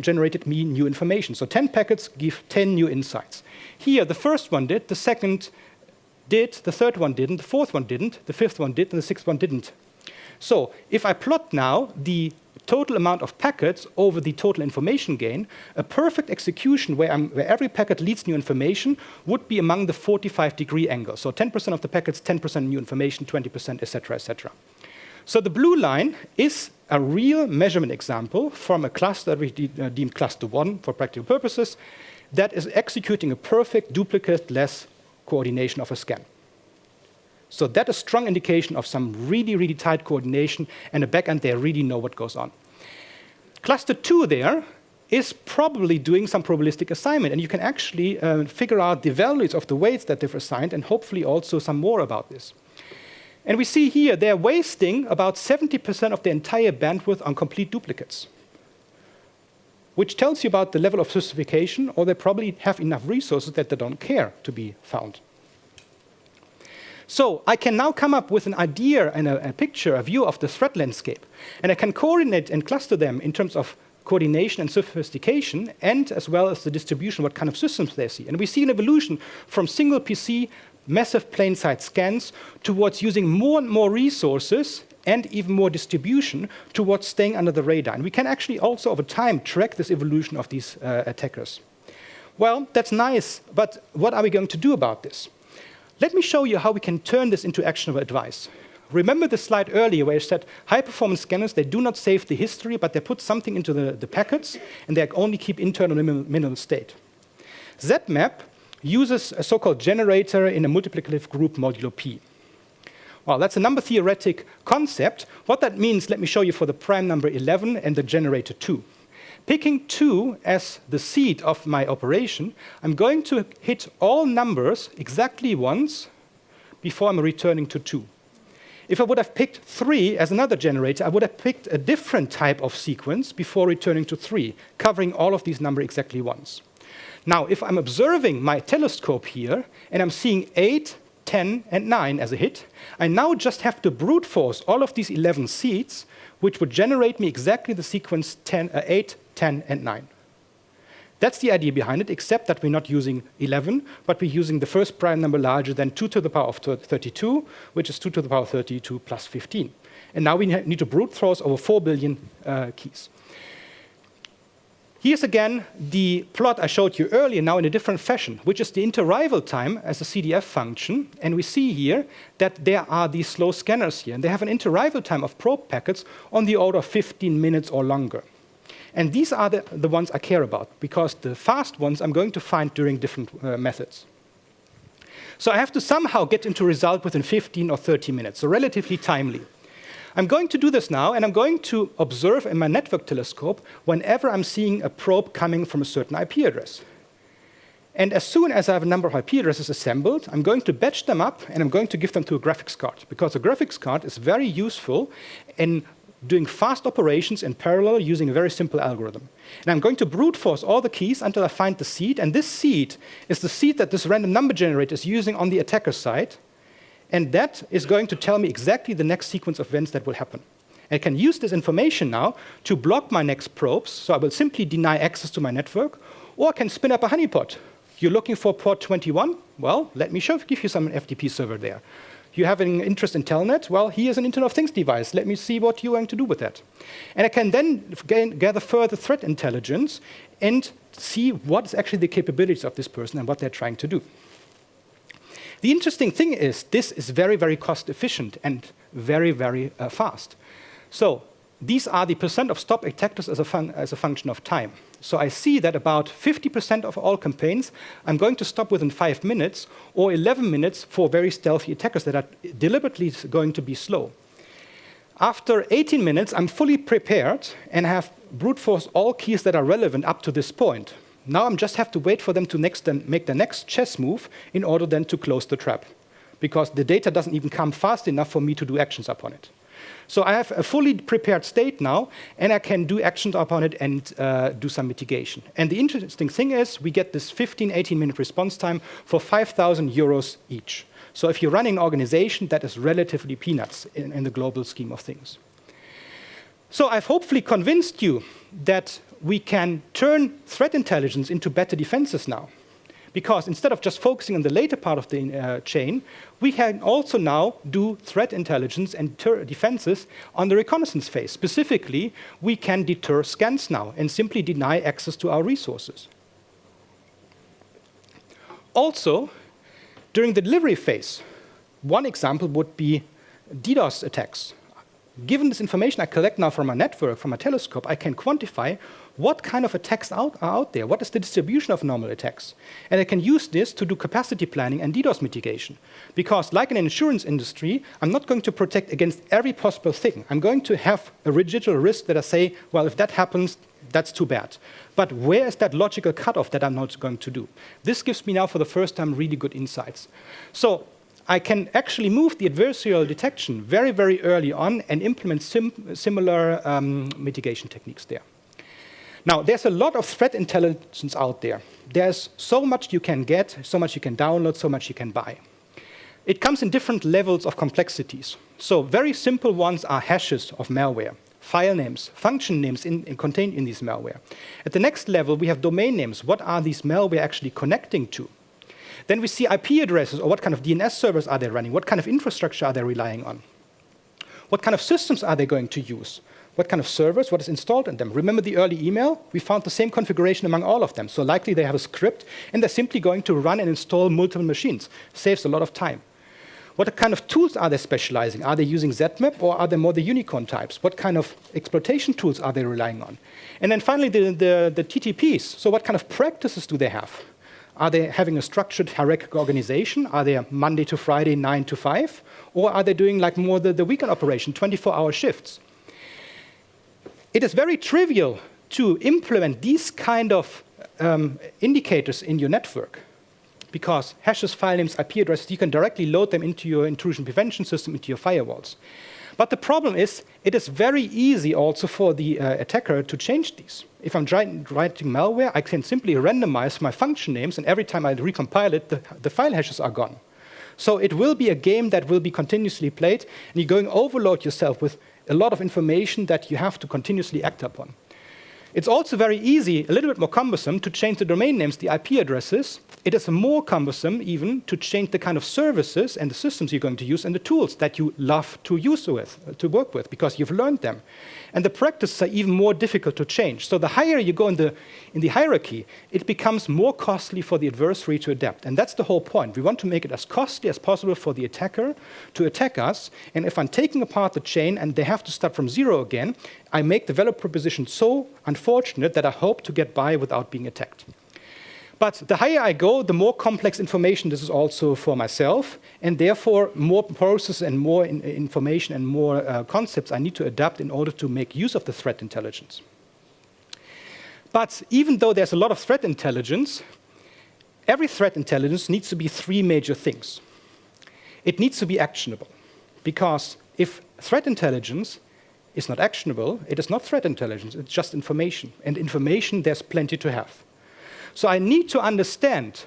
generated me new information. So 10 packets give 10 new insights. Here the first one did, the second did, the third one didn't, the fourth one didn't, the fifth one did, and the sixth one didn't. So if I plot now the total amount of packets over the total information gain, a perfect execution where every packet leads new information would be among the 45-degree angle. So 10% of the packets, 10% new information, 20%, etc., etc. So the blue line is a real measurement example from a cluster that we deem cluster 1 for practical purposes that is executing a perfect duplicate-less coordination of a scan. So that is a strong indication of some really, really tight coordination, and the backend, they really know what goes on. Cluster 2 there is probably doing some probabilistic assignment, and you can actually figure out the values of the weights that they've assigned, and hopefully also some more about this. And we see here they're wasting about 70% of the entire bandwidth on complete duplicates, which tells you about the level of sophistication, or they probably have enough resources that they don't care to be found. So I can now come up with an idea and a picture, a view of the threat landscape, and I can coordinate and cluster them in terms of coordination and sophistication, and as well as the distribution, what kind of systems they see. And we see an evolution from single PC, massive plain sight scans, towards using more and more resources and even more distribution towards staying under the radar. And we can actually also, over time, track this evolution of these attackers. Well, that's nice, but what are we going to do about this? Let me show you how we can turn this into actionable advice. Remember the slide earlier where I said high-performance scanners, they do not save the history, but they put something into the packets, and they only keep internal minimal state. ZMap uses a so-called generator in a multiplicative group modulo P. Well, that's a number theoretic concept. What that means, let me show you for the prime number 11 and the generator 2. Picking 2 as the seed of my operation, I'm going to hit all numbers exactly once before I'm returning to 2. If I would have picked 3 as another generator, I would have picked a different type of sequence before returning to 3, covering all of these numbers exactly once. Now, if I'm observing my telescope here, and I'm seeing 8, 10, and 9 as a hit, I now just have to brute force all of these 11 seeds, which would generate me exactly the sequence 8, 10, and 9. That's the idea behind it, except that we're not using 11, but we're using the first prime number larger than 2 to the power of 32, which is 2 to the power of 32 plus 15. And now we need to brute force over 4 billion keys. Here's again the plot I showed you earlier, now in a different fashion, which is the interarrival time as a CDF function. And we see here that there are these slow scanners here, and they have an interarrival time of probe packets on the order of 15 minutes or longer. And these are the ones I care about, because the fast ones I'm going to find during different methods. So I have to somehow get into a result within 15 or 30 minutes, so relatively timely. I'm going to do this now, and I'm going to observe in my network telescope whenever I'm seeing a probe coming from a certain IP address. And as soon as I have a number of IP addresses assembled, I'm going to batch them up, and I'm going to give them to a graphics card, because a graphics card is very useful in doing fast operations in parallel using a very simple algorithm. And I'm going to brute force all the keys until I find the seed, and this seed is the seed that this random number generator is using on the attacker side, and that is going to tell me exactly the next sequence of events that will happen. I can use this information now to block my next probes, so I will simply deny access to my network, or I can spin up a honeypot. You're looking for port 21? Well, let me give you some FTP server there. You have an interest in Telnet? Well, here's an Internet of Things device. Let me see what you're going to do with that. And I can then gather further threat intelligence and see what is actually the capabilities of this person and what they're trying to do. The interesting thing is this is very, very cost efficient and very, very fast. So these are the percent of stop attackers as a function of time. So I see that about 50% of all campaigns I'm going to stop within 5 minutes, or 11 minutes for very stealthy attackers that are deliberately going to be slow. After 18 minutes, I'm fully prepared and have brute force all keys that are relevant up to this point. Now I just have to wait for them to make the next chess move in order then to close the trap, because the data doesn't even come fast enough for me to do actions upon it. So I have a fully prepared state now, and I can do actions upon it and do some mitigation. And the interesting thing is we get this 15, 18-minute response time for 5,000 euros each. So if you're running an organization, that is relatively peanuts in the global scheme of things. So I've hopefully convinced you that we can turn threat intelligence into better defenses now. Because instead of just focusing on the later part of the chain, we can also now do threat intelligence and defenses on the reconnaissance phase. Specifically, we can deter scans now and simply deny access to our resources. Also, during the delivery phase, one example would be DDoS attacks. given this information I collect now from my network, from my telescope, I can quantify what kind of attacks are out there, what is the distribution of normal attacks. And I can use this to do capacity planning and DDoS mitigation. Because like in the insurance industry, I'm not going to protect against every possible thing. I'm going to have a residual risk that I say, well, if that happens, that's too bad. But where is that logical cutoff that I'm not going to do? This gives me now for the first time really good insights. So I can actually move the adversarial detection very, very early on and implement similar mitigation techniques there. Now, there's a lot of threat intelligence out there. There's so much you can get, so much you can download, so much you can buy. It comes in different levels of complexities. So very simple ones are hashes of malware, file names, function names contained in these malware. At the next level, we have domain names. What are these malware actually connecting to? Then we see IP addresses, or what kind of DNS servers are they running? What kind of infrastructure are they relying on? What kind of systems are they going to use? What kind of servers, what is installed in them? Remember the early email? We found the same configuration among all of them. So likely they have a script, and they're simply going to run and install multiple machines. Saves a lot of time. What kind of tools are they specializing? Are they using ZMAP, or are they more the unicorn types? What kind of exploitation tools are they relying on? And then finally, the TTPs. So what kind of practices do they have? Are they having a structured hierarchical organization? Are they Monday to Friday, 9 to 5? Or are they doing like more the weekend operation, 24-hour shifts? It is very trivial to implement these kind of indicators in your network, because hashes, file names, IP addresses, you can directly load them into your intrusion prevention system, into your firewalls. But the problem is, it is very easy also for the attacker to change these. If I'm writing malware, I can simply randomize my function names, and every time I recompile it, the file hashes are gone. So it will be a game that will be continuously played, and you're going to overload yourself with a lot of information that you have to continuously act upon. It's also very easy, a little bit more cumbersome, to change the domain names, the IP addresses. It is more cumbersome even to change the kind of services and the systems you're going to use and the tools that you love to work with, because you've learned them. And the practices are even more difficult to change. So the higher you go in the hierarchy, it becomes more costly for the adversary to adapt. And that's the whole point. We want to make it as costly as possible for the attacker to attack us. And if I'm taking apart the chain and they have to start from zero again, I make the value proposition so unfortunate that I hope to get by without being attacked. But the higher I go, the more complex information this is also for myself, and therefore more processes and more information and more concepts I need to adapt in order to make use of the threat intelligence. But even though there's a lot of threat intelligence, every threat intelligence needs to be three major things. It needs to be actionable, because if threat intelligence is not actionable, it is not threat intelligence, it's just information. And information, there's plenty to have. So I need to understand,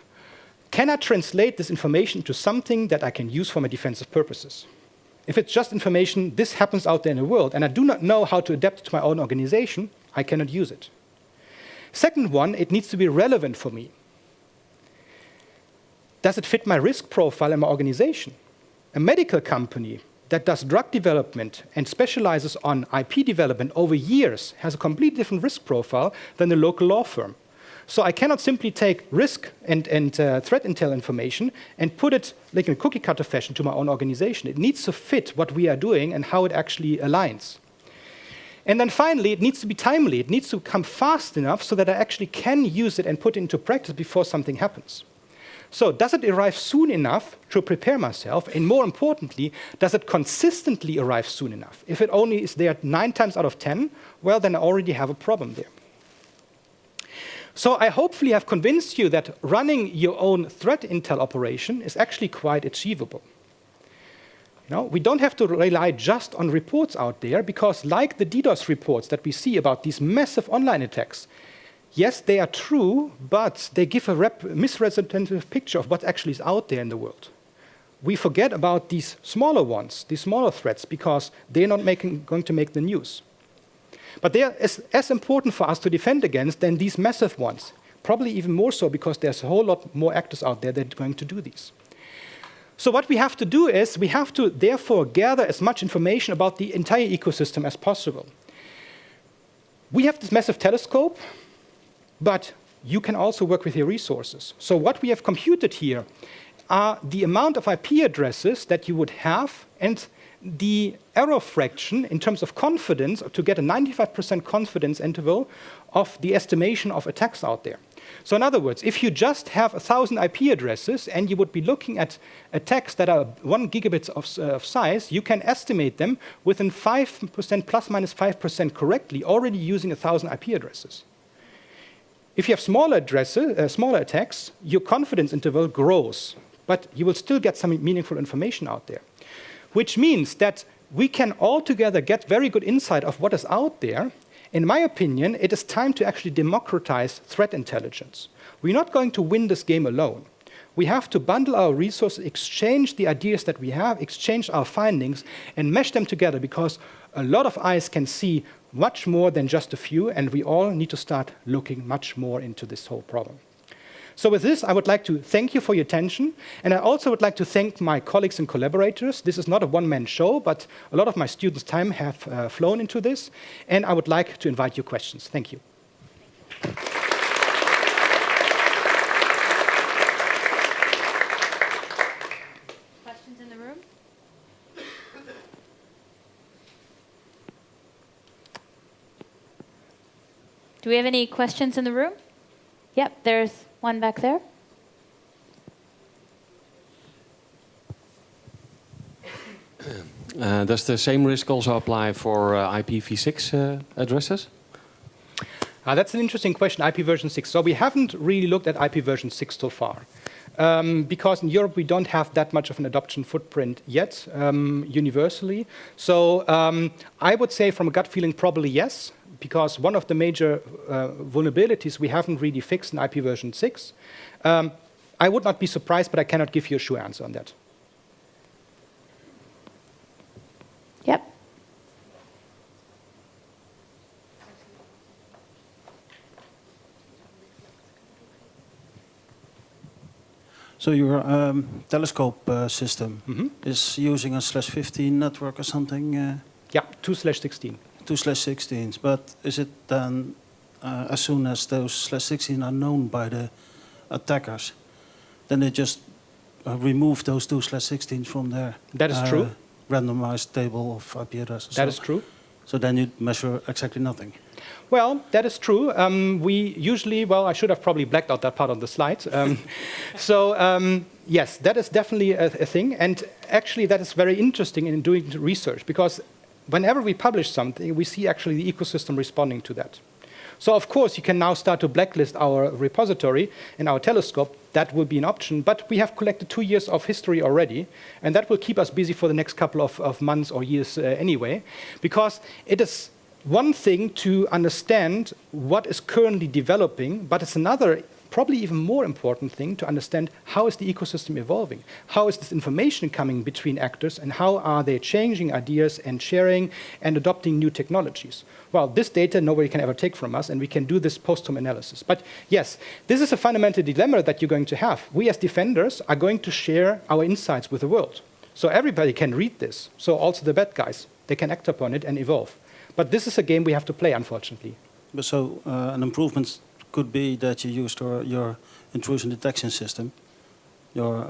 can I translate this information to something that I can use for my defensive purposes? If it's just information, this happens out there in the world, and I do not know how to adapt it to my own organization, I cannot use it. Second one, it needs to be relevant for me. Does it fit my risk profile in my organization? A medical company that does drug development and specializes on IP development over years has a completely different risk profile than the local law firm. So I cannot simply take risk and threat intel information and put it like in a cookie cutter fashion to my own organization. It needs to fit what we are doing and how it actually aligns. And then finally, it needs to be timely. It needs to come fast enough so that I actually can use it and put it into practice before something happens. So does it arrive soon enough to prepare myself? And more importantly, does it consistently arrive soon enough? If it only is there 9 times out of 10, well, then I already have a problem there. So I hopefully have convinced you that running your own threat intel operation is actually quite achievable. We don't have to rely just on reports out there, because like the DDoS reports that we see about these massive online attacks, yes, they are true, but they give a misrepresentative picture of what actually is out there in the world. We forget about these smaller ones, these smaller threats, because they're not going to make the news. But they are as important for us to defend against than these massive ones. Probably even more so, because there's a whole lot more actors out there that are going to do these. So what we have to do is we have to therefore gather as much information about the entire ecosystem as possible. We have this massive telescope, but you can also work with your resources. So what we have computed here are the amount of IP addresses that you would have and the error fraction in terms of confidence, to get a 95% confidence interval of the estimation of attacks out there. So in other words, if you just have 1,000 IP addresses and you would be looking at attacks that are 1 gigabit of size, you can estimate them within 5%, plus minus 5% correctly, already using 1,000 IP addresses. If you have smaller attacks, your confidence interval grows, but you will still get some meaningful information out there. Which means that we can altogether get very good insight of what is out there. In my opinion, it is time to actually democratize threat intelligence. We're not going to win this game alone. We have to bundle our resources, exchange the ideas that we have, exchange our findings, and mesh them together, because a lot of eyes can see much more than just a few, and we all need to start looking much more into this whole problem. So with this, I would like to thank you for your attention, and I also would like to thank my colleagues and collaborators. This is not a one-man show, but a lot of my students' time have flown into this, and I would like to invite your questions. Thank you. Questions in the room? Do we have any questions in the room? Yep, there's one back there. Does the same risk also apply for IPv6 addresses? That's an interesting question, IP version 6. So we haven't really looked at IP version 6 so far. Because in Europe, we don't have that much of an adoption footprint yet, universally. So I would say from a gut feeling, probably yes, because one of the major vulnerabilities we haven't really fixed in IP version 6. I would not be surprised, but I cannot give you a sure answer on that. Yep. So your telescope system is using a /15 network or something? Yeah, 2/16. 2/16s, but is it then, as soon as those /16 are known by the attackers, then they just remove those 2/16s from their That is true. randomized table of IP addresses? That is true. So then you measure exactly nothing? Well, that is true. We usually, well, I should have probably blacked out that part on the slide. Yes, that is definitely a thing. And actually, that is very interesting in doing research, because whenever we publish something, we see actually the ecosystem responding to that. So of course, you can now start to blacklist our repository and our telescope. That will be an option. But we have collected 2 years of history already, and that will keep us busy for the next couple of months or years anyway, because it is one thing to understand what is currently developing, but it's another, probably even more important thing to understand how is the ecosystem evolving? How is this information coming between actors, and how are they changing ideas and sharing and adopting new technologies? Well, this data nobody can ever take from us, and we can do this post-tom analysis. But yes, this is a fundamental dilemma that you're going to have. We as defenders are going to share our insights with the world. So everybody can read this. So also the bad guys, they can act upon it and evolve. But this is a game we have to play, unfortunately. But so an improvement could be that you used your intrusion detection system, your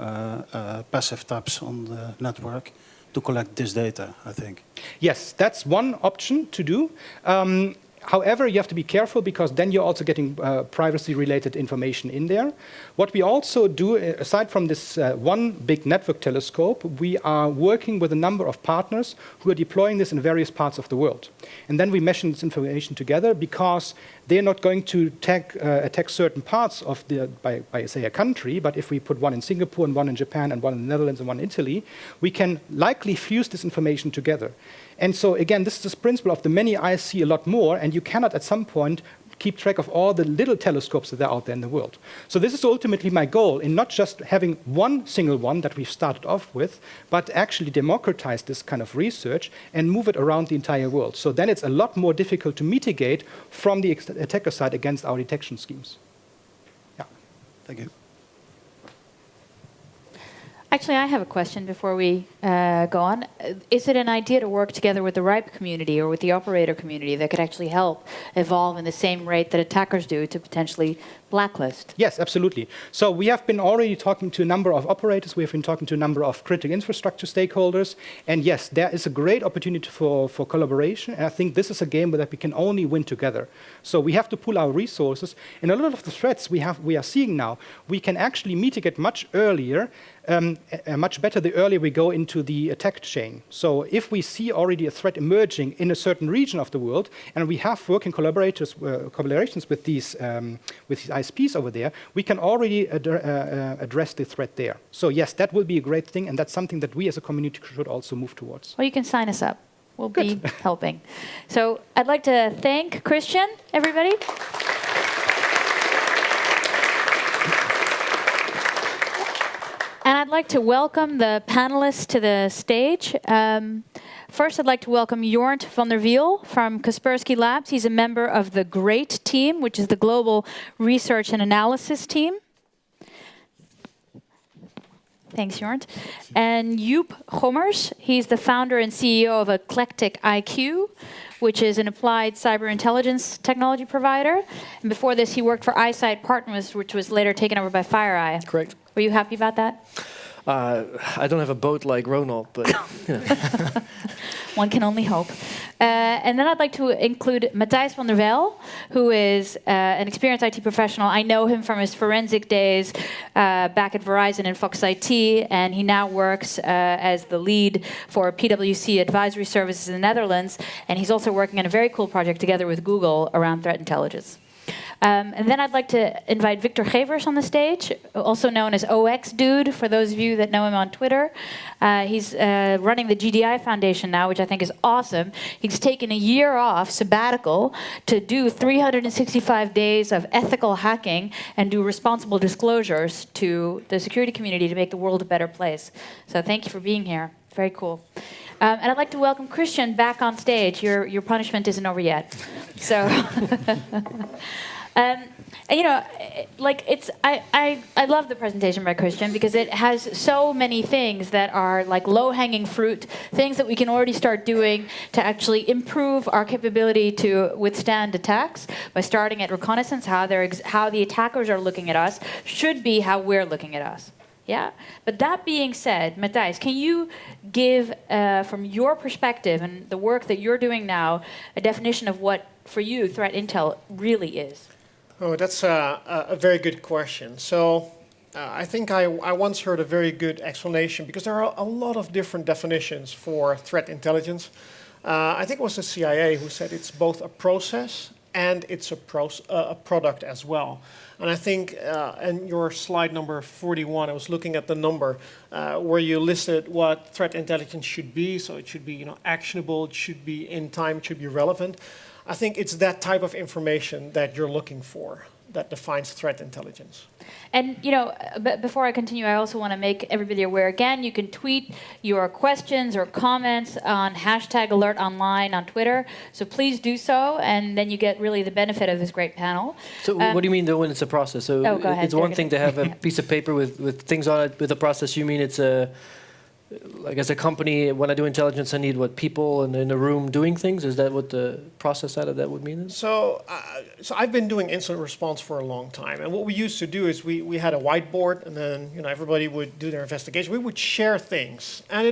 passive taps on the network, to collect this data, I think. Yes, that's one option to do. However, you have to be careful, because then you're also getting privacy-related information in there. What we also do, aside from this one big network telescope, we are working with a number of partners who are deploying this in various parts of the world. And then we mesh this information together, because they're not going to attack certain parts of by say, a country, but if we put one in Singapore and one in Japan and one in the Netherlands and one in Italy, we can likely fuse this information together. And so again, this is this principle of the many eyes see a lot more, and you cannot at some point keep track of all the little telescopes that are out there in the world. So this is ultimately my goal, in not just having one single one that we've started off with, but actually democratize this kind of research and move it around the entire world. So then it's a lot more difficult to mitigate from the attacker side against our detection schemes. Yeah. Thank you. Actually, I have a question before we go on. Is it an idea to work together with the RIPE community or with the operator community that could actually help evolve in the same rate that attackers do to potentially blacklist. Yes, absolutely. So we have been already talking to a number of operators. We have been talking to a number of critical infrastructure stakeholders. And yes, there is a great opportunity for collaboration. And I think this is a game that we can only win together. So we have to pool our resources. And a lot of the threats we are seeing now, we can actually mitigate much earlier, much better the earlier we go into the attack chain. So if we see already a threat emerging in a certain region of the world, and we have working collaborations with these ISPs over there, we can already address the threat there. So yes, that will be a great thing, and that's something that we as a community should also move towards. Well, you can sign us up. We'll Good. be helping. So I'd like to thank Christian, everybody. And I'd like to welcome the panelists to the stage. First, I'd like to welcome Jornt van der Wiel from Kaspersky Labs. He's a member of the GREAT team, which is the Global Research and Analysis team. Thanks, Jornt. And Joep Gommers, he's the founder and CEO of EclecticIQ, which is an applied cyber intelligence technology provider. And before this, he worked for Eyesight Partners, which was later taken over by FireEye. Correct. Were you happy about that? I don't have a boat like Ronald, but you know. One can only hope. And then I'd like to include Matthijs van der Wel, who is an experienced IT professional. I know him from his forensic days back at Verizon and Fox IT, and he now works as the lead for PwC Advisory Services in the Netherlands, and he's also working on a very cool project together with Google around threat intelligence. And then I'd like to invite Victor Gevers on the stage, also known as OX Dude, for those of you that know him on Twitter. He's running the GDI Foundation now, which I think is awesome. He's taken a year off, sabbatical, to do 365 days of ethical hacking and do responsible disclosures to the security community to make the world a better place. So thank you for being here. Very cool. And I'd like to welcome Christian back on stage. Your punishment isn't over yet. So... And you know, like I love the presentation by Christian because it has so many things that are like low-hanging fruit, things that we can already start doing to actually improve our capability to withstand attacks by starting at reconnaissance, how the attackers are looking at us should be how we're looking at us. Yeah, but that being said, Matthijs, can you give, from your perspective and the work that you're doing now, a definition of what, for you, threat intel really is? Oh, that's a very good question. So I think I once heard a very good explanation because there are a lot of different definitions for threat intelligence. I think it was the CIA who said it's both a process and it's a product as well. And I think in your slide number 41, I was looking at the number where you listed what threat intelligence should be. So it should be, actionable, it should be in time, it should be relevant. I think it's that type of information that you're looking for that defines threat intelligence. And, before I continue, I also want to make everybody aware again, you can tweet your questions or comments on #AlertOnline on Twitter. So please do so, and then you get really the benefit of this great panel. So what do you mean, though, when it's a process? So go ahead, it's one thing to have a piece of paper with things on it. With a process, you mean it's a... Like as a company, when I do intelligence, I need people in a room doing things. Is that what the process side of that would mean? So I've been doing incident response for a long time, and what we used to do is we had a whiteboard, and then everybody would do their investigation. We would share things, and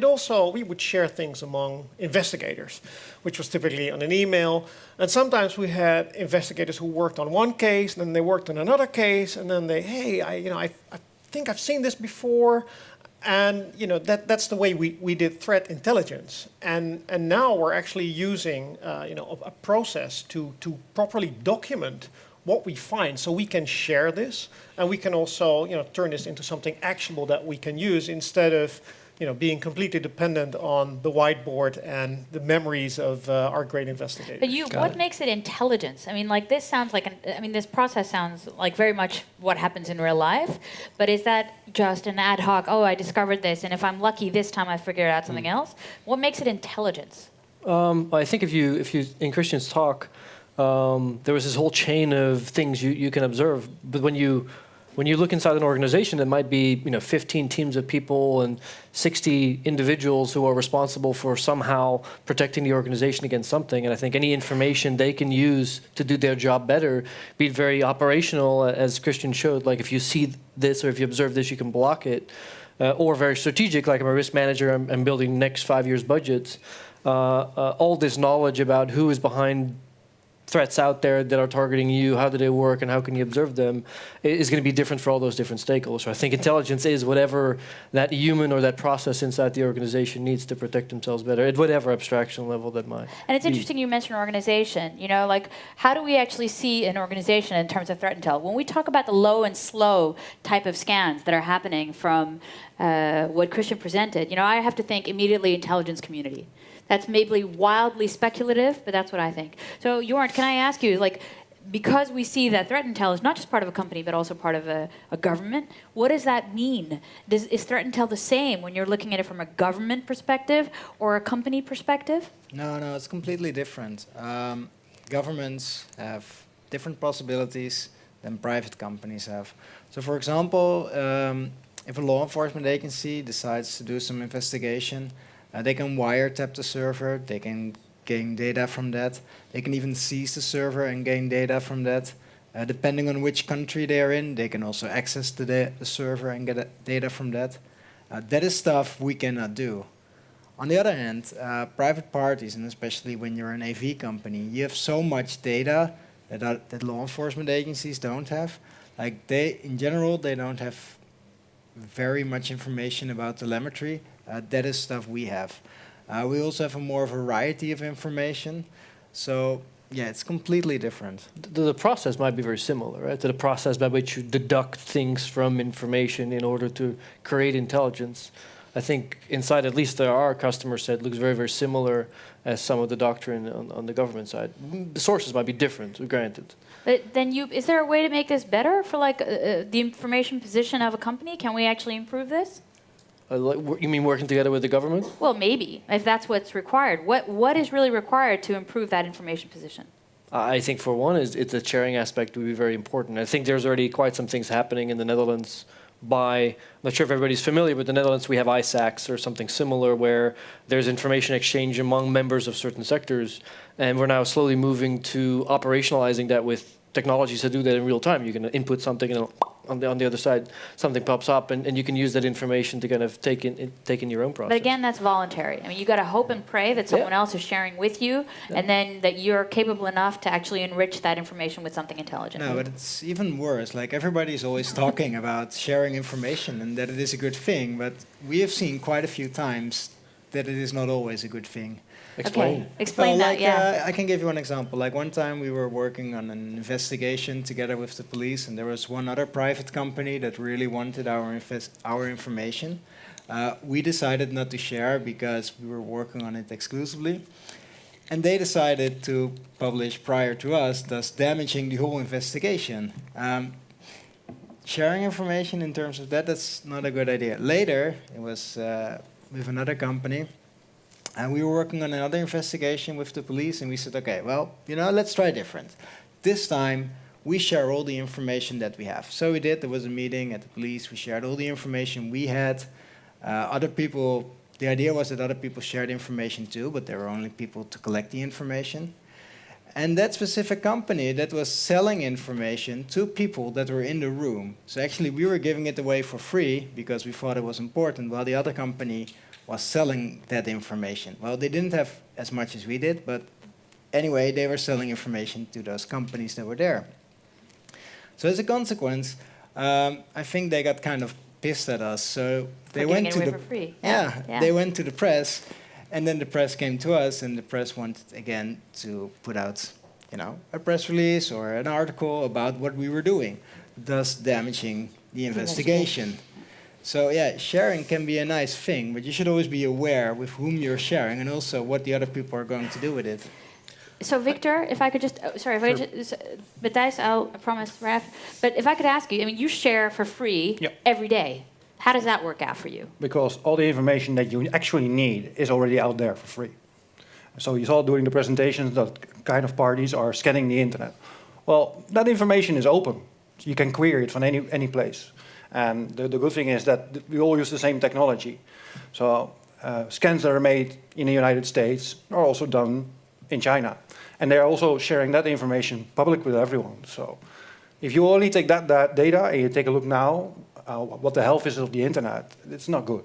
we would share things among investigators, which was typically on an email. And sometimes we had investigators who worked on one case, and then they worked on another case, and then I think I've seen this before. And that's the way we did threat intelligence, and now we're actually using a process to properly document what we find, so we can share this, and we can also turn this into something actionable that we can use instead of being completely dependent on the whiteboard and the memories of our great investigators. But what makes it intelligence? I mean, like this sounds like this process sounds like very much what happens in real life. But is that just an ad hoc? Oh, I discovered this, and if I'm lucky this time, I figured out something else. What makes it intelligence? I think if you in Christian's talk, there was this whole chain of things you can observe. But when you when you look inside an organization, there might be 15 teams of people and 60 individuals who are responsible for somehow protecting the organization against something. And I think any information they can use to do their job better, be it very operational, as Christian showed, like if you see this or if you observe this, you can block it, or very strategic, like I'm a risk manager, I'm building next 5 years budgets. All this knowledge about who is behind threats out there that are targeting you, how do they work, and how can you observe them, is going to be different for all those different stakeholders. So I think intelligence is whatever that human or that process inside the organization needs to protect themselves better at whatever abstraction level that might. And it's interesting you mentioned organization. Like how do we actually see an organization in terms of threat intel? When we talk about the low and slow type of scans that are happening from what Christian presented, I have to think immediately intelligence community. That's maybe wildly speculative, but that's what I think. So, Jornt, can I ask you, because we see that threat intel is not just part of a company, but also part of a government, what does that mean? Is threat intel the same when you're looking at it from a government perspective or a company perspective? No, it's completely different. Governments have different possibilities than private companies have. So, for example, if a law enforcement agency decides to do some investigation, they can wiretap the server, they can gain data from that. They can even seize the server and gain data from that. Depending on which country they're in, they can also access the server and get data from that. That is stuff we cannot do. On the other hand, private parties, and especially when you're an AV company, you have so much data that law enforcement agencies don't have. In general, they don't have very much information about telemetry. That is stuff we have. We also have a more variety of information. So, yeah, it's completely different. The process might be very similar, right? To the process by which you deduct things from information in order to create intelligence. I think inside at least our customer set looks very, very similar as some of the doctrine on the government side. The sources might be different, granted. But then is there a way to make this better for the information position of a company? Can we actually improve this? You mean working together with the government? Well, maybe, if that's what's required. What is really required to improve that information position? I think for one, it's the sharing aspect would be very important. I think there's already quite some things happening in the Netherlands I'm not sure if everybody's familiar with the Netherlands, we have ISACs or something similar where there's information exchange among members of certain sectors. And we're now slowly moving to operationalizing that with technologies to do that in real time. You can input something and on the other side, something pops up and you can use that information to kind of take in your own process. But again, that's voluntary. I mean, you got to hope and pray that someone else is sharing with you and then that you're capable enough to actually enrich that information with something intelligent. No, but it's even worse. Everybody's always talking about sharing information and that it is a good thing, but we have seen quite a few times that it is not always a good thing. Explain. Okay. Explain that, yeah. I can give you an example. One time we were working on an investigation together with the police, and there was one other private company that really wanted our information. We decided not to share because we were working on it exclusively. And they decided to publish prior to us, thus damaging the whole investigation. Sharing information in terms of that's not a good idea. Later, it was with another company. And we were working on another investigation with the police, and we said, okay, well, let's try different. This time, we share all the information that we have. So we did. There was a meeting at the police. We shared all the information we had. Other people, the idea was that other people shared information too, but there were only people to collect the information. And that specific company that was selling information to people that were in the room. So actually, we were giving it away for free because we thought it was important, while the other company was selling that information. Well, they didn't have as much as we did, but anyway, they were selling information to those companies that were there. So as a consequence, I think they got kind of pissed at us. So they went to for free. They went to the press, and then the press came to us, and the press wanted again to put out, a press release or an article about what we were doing, thus damaging the investigation. So sharing can be a nice thing, but you should always be aware with whom you're sharing and also what the other people are going to do with it. So Victor, if I could just, Matthijs, I promise, Raf, but if I could ask you, you share for free every day. How does that work out for you? Because all the information that you actually need is already out there for free. So you saw during the presentations that kind of parties are scanning the internet. Well, that information is open. So you can query it from any place. And the good thing is that we all use the same technology. So scans that are made in the United States are also done in China. And they're also sharing that information public with everyone. So if you only take that data and you take a look now, what the health is of the internet, it's not good.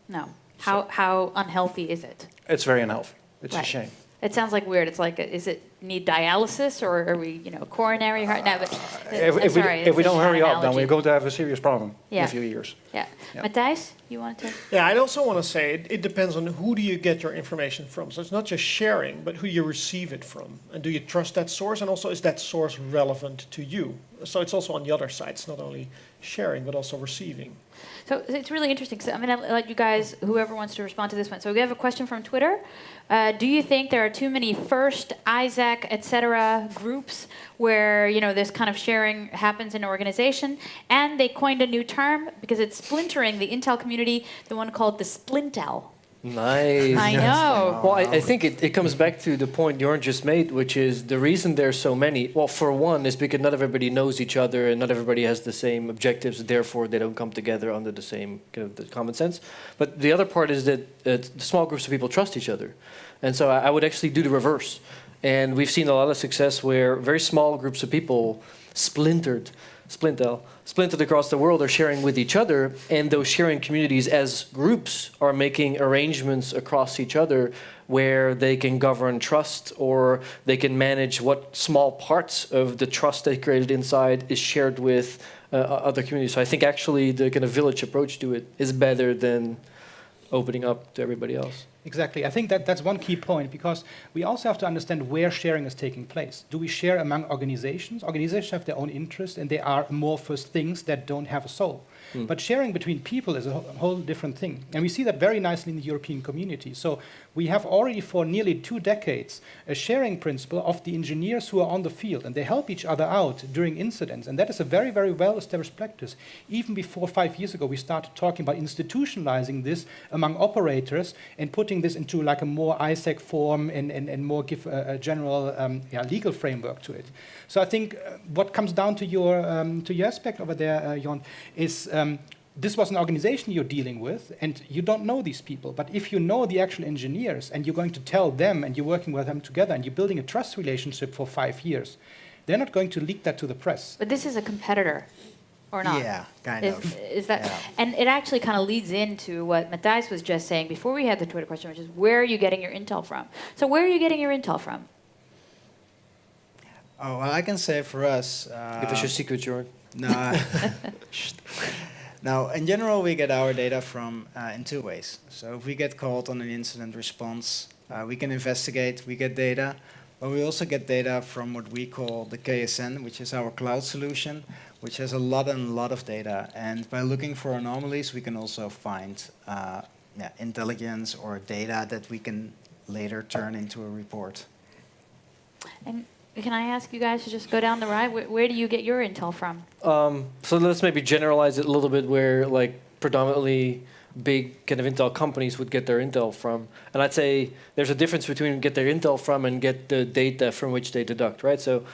No. How unhealthy is it? It's very unhealthy. It's Right. a shame. It sounds like weird. It's like, is it need dialysis or are we, coronary heart? No, but If we don't hurry up, then we're going. going to have a serious problem in Yeah. a few years. Yeah. Yeah. Matthijs, you wanted to? Yeah, I'd also want to say it depends on who do you get your information from. So it's not just sharing, but who you receive it from. And do you trust that source? And also, is that source relevant to you? So it's also on the other side. It's not only sharing, but also receiving. So it's really interesting. So I'm going to let you guys, whoever wants to respond to this one. So we have a question from Twitter. Do you think there are too many FIRST, ISAC, etc. groups where this kind of sharing happens in an organization? And they coined a new term because it's splintering the Intel community, the one called the Splintel. Nice. I know. Well, I think it comes back to the point Jornt just made, which is the reason there's so many. Well, for one, is because not everybody knows each other and not everybody has the same objectives. Therefore, they don't come together under the same kind of the common sense. But the other part is that small groups of people trust each other, and so I would actually do the reverse. And we've seen a lot of success where very small groups of people splintered across the world are sharing with each other, and those sharing communities as groups are making arrangements across each other where they can govern trust or they can manage what small parts of the trust they created inside is shared with other communities. So I think actually the kind of village approach to it is better than opening up to everybody else. Exactly. I think that's one key point, because we also have to understand where sharing is taking place. Do we share among organizations? Organizations have their own interests, and they are amorphous things that don't have a soul. But sharing between people is a whole different thing. And we see that very nicely in the European community. So we have already for nearly 2 decades a sharing principle of the engineers who are on the field, and they help each other out during incidents. And that is a very, very well-established practice. Even before 5 years ago, we started talking about institutionalizing this among operators and putting this into like a more ISAC form and more give a general legal framework to it. So I think what comes down to your aspect over there, Jornt, is this was an organization you're dealing with, and you don't know these people. But if you know the actual engineers, and you're going to tell them, and you're working with them together, and you're building a trust relationship for 5 years, they're not going to leak that to the press. But this is a competitor, or not? Yeah, kind of. Is that? Yeah. And it actually kind of leads into what Matthijs was just saying before we had the Twitter question, which is where are you getting your intel from? So where are you getting your intel from? Oh, well, I can say for us... Give us your secret, Jornt. No. Now, in general, we get our data from in 2 ways. So if we get called on an incident response, we can investigate, we get data, but we also get data from what we call the KSN, which is our cloud solution, which has a lot of data. And by looking for anomalies, we can also find intelligence or data that we can later turn into a report. And can I ask you guys to just go down the ride? Where do you get your intel from? So let's maybe generalize it a little bit where like predominantly big kind of intel companies would get their intel from. And I'd say there's a difference between get their intel from and get the data from which they deduct, right? So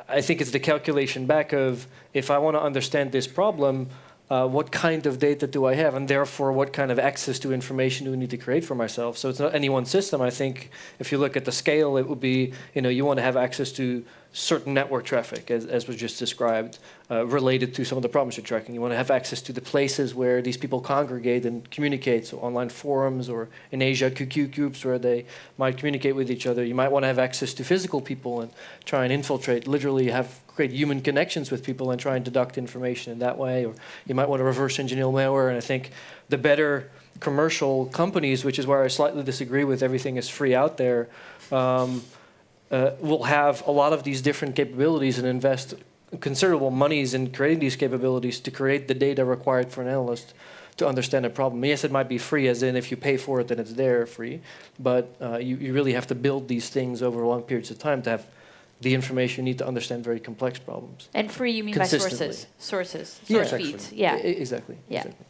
I think it's the calculation back of if I want to understand this problem, what kind of data do I have? And therefore, what kind of access to information do we need to create for myself? So it's not any one system. I think if you look at the scale, it would be, you want to have access to certain network traffic, as was just described, related to some of the problems you're tracking. You want to have access to the places where these people congregate and communicate, so online forums or in Asia, QQ groups where they might communicate with each other. You might want to have access to physical people and try and infiltrate, literally create human connections with people and try and deduct information in that way. Or you might want to reverse engineer malware. And I think the better commercial companies, which is where I slightly disagree with everything is free out there, will have a lot of these different capabilities and invest considerable monies in creating these capabilities to create the data required for an analyst to understand a problem. Yes, it might be free, as in if you pay for it, then it's there free. But you really have to build these things over long periods of time to have the information you need to understand very complex problems. And free, you mean by sources, source feeds. Yeah, exactly. Yeah. Exactly.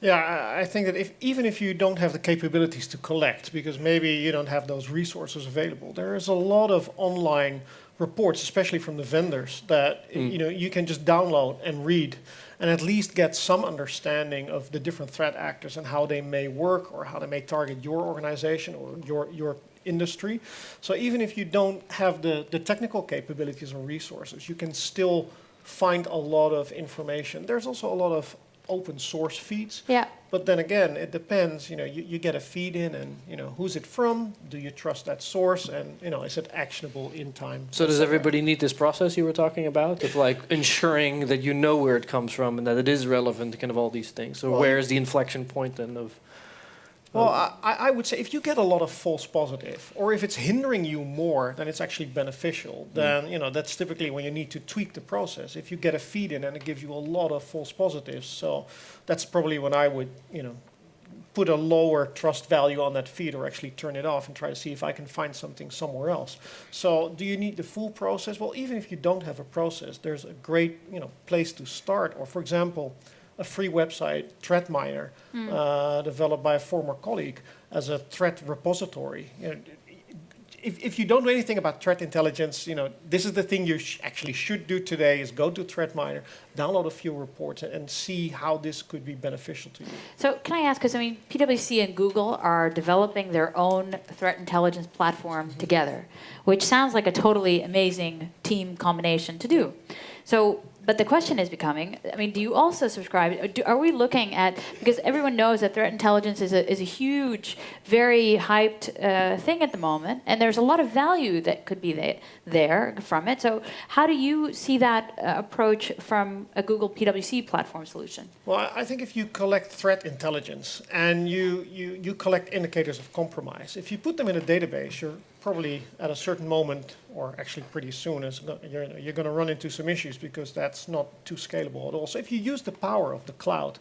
Yeah, I think that even if you don't have the capabilities to collect, because maybe you don't have those resources available, there is a lot of online reports, especially from the vendors, that you can just download and read, and at least get some understanding of the different threat actors and how they may work or how they may target your organization or your industry. So even if you don't have the technical capabilities or resources, you can still find a lot of information. There's also a lot of open source feeds. Yeah. But then again, it depends. You get a feed in, and who's it from? Do you trust that source? And is it actionable in time? So does everybody need this process you were talking about of like ensuring that you know where it comes from and that it is relevant to kind of all these things? So where is the inflection point then of? Well, I would say if you get a lot of false positive, or if it's hindering you more than it's actually beneficial, then that's typically when you need to tweak the process. If you get a feed in and it gives you a lot of false positives, so that's probably when I would put a lower trust value on that feed, or actually turn it off and try to see if I can find something somewhere else. So do you need the full process? Well, even if you don't have a process, there's a great place to start. Or for example, a free website, Threat Miner, developed by a former colleague as a threat repository. If you don't know anything about threat intelligence, this is the thing you actually should do today: is go to Threat Miner, download a few reports, and see how this could be beneficial to you. So can I ask, because PwC and Google are developing their own threat intelligence platform together, which sounds like a totally amazing team combination to do. So, but the question is becoming, do you also subscribe? Are we looking at, because everyone knows that threat intelligence is a huge, very hyped thing at the moment, and there's a lot of value that could be there from it. So how do you see that approach from a Google PwC platform solution? Well, I think if you collect threat intelligence and you collect indicators of compromise, if you put them in a database, you're probably at a certain moment, or actually pretty soon, you're going to run into some issues, because that's not too scalable at all. So if you use the power of the cloud,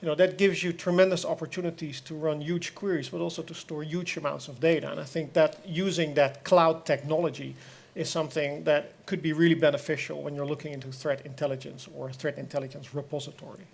that gives you tremendous opportunities to run huge queries, but also to store huge amounts of data. And I think that using that cloud technology is something that could be really beneficial when you're looking into threat intelligence or a threat intelligence repository.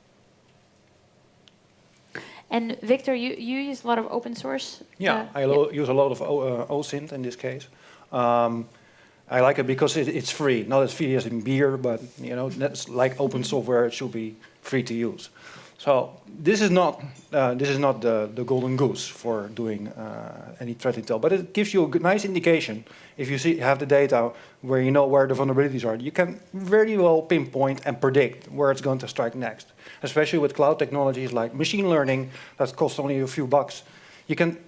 And Victor, you use a lot of open source? Yeah, I use a lot of OSINT in this case. I like it because it's free. Not as free as in beer, but that's like open software. It should be free to use. So this is not the golden goose for doing any threat intel, but it gives you a nice indication. If you have the data where you know where the vulnerabilities are, you can very well pinpoint and predict where it's going to strike next. Especially with cloud technologies like machine learning that costs only a few bucks. You can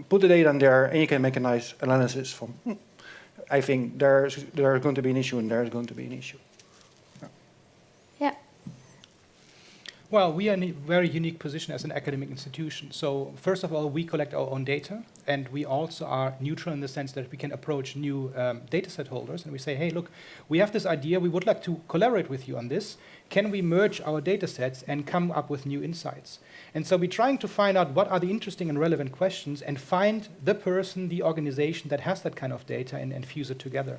put the data in there and you can make a nice analysis from, I think there's going to be an issue and there's going to be an issue. Yeah. Well, we are in a very unique position as an academic institution. So first of all, we collect our own data, and we also are neutral in the sense that we can approach new data set holders, and we say, hey, look, we have this idea, we would like to collaborate with you on this. Can we merge our data sets and come up with new insights? And so we're trying to find out what are the interesting and relevant questions and find the person, the organization that has that kind of data and fuse it together.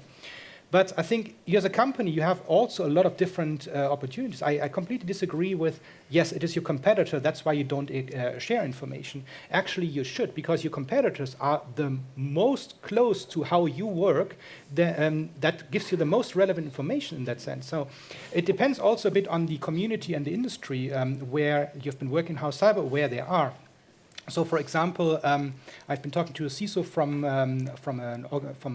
But I think you as a company, you have also a lot of different opportunities. I completely disagree with, yes, it is your competitor, that's why you don't share information. Actually, you should, because your competitors are the most close to how you work, that gives you the most relevant information in that sense. So it depends also a bit on the community and the industry where you've been working, how cyber aware they are. So, for example, I've been talking to a CISO from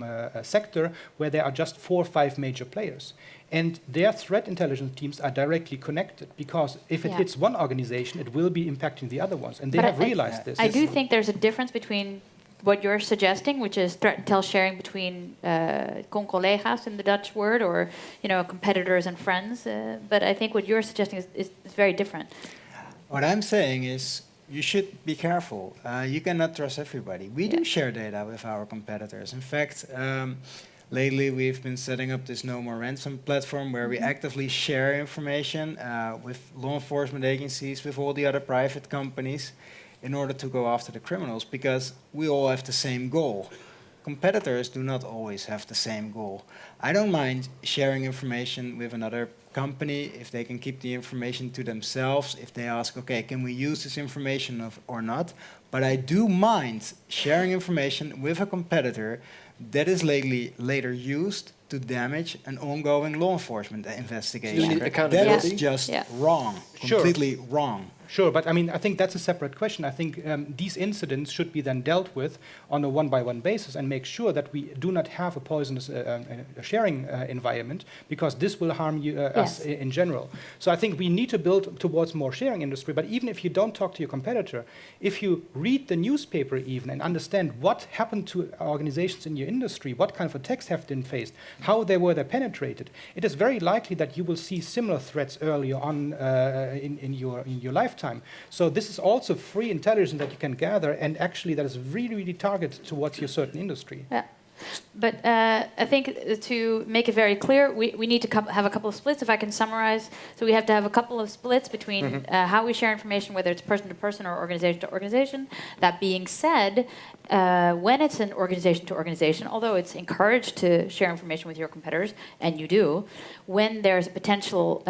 a sector where there are just 4 or 5 major players. And their threat intelligence teams are directly connected, because if it hits one organization, it will be impacting the other ones. And they have realized this. I do think there's a difference between what you're suggesting, which is threat intel sharing between con-collega's in the Dutch word, or competitors and friends. But I think what you're suggesting is very different. What I'm saying is, you should be careful. You cannot trust everybody. We do share data with our competitors. In fact, lately we've been setting up this No More Ransom platform where we actively share information with law enforcement agencies, with all the other private companies, in order to go after the criminals, because we all have the same goal: competitors do not always have the same goal. I don't mind sharing information with another company if they can keep the information to themselves, if they ask, okay, can we use this information or not? But I do mind sharing information with a competitor that is later used to damage an ongoing law enforcement investigation. You need That accountability. is just Yeah. wrong, Sure. completely wrong. Sure, but I mean, I think that's a separate question. I think these incidents should be then dealt with on a one-by-one basis and make sure that we do not have a poisonous sharing environment, because this will harm you, us in general. So I think we need to build towards more sharing industry, but even if you don't talk to your competitor, if you read the newspaper even and understand what happened to organizations in your industry, what kind of attacks have been faced, how they were penetrated, it is very likely that you will see similar threats earlier on in your lifetime. So this is also free intelligence that you can gather, and actually that is really, really targeted towards your certain industry. Yeah. But I think to make it very clear, we need to have a couple of splits, if I can summarize. So we have to have a couple of splits between how we share information, whether it's person to person or organization to organization. That being said, when it's an organization to organization, although it's encouraged to share information with your competitors, and you do, when there's a potential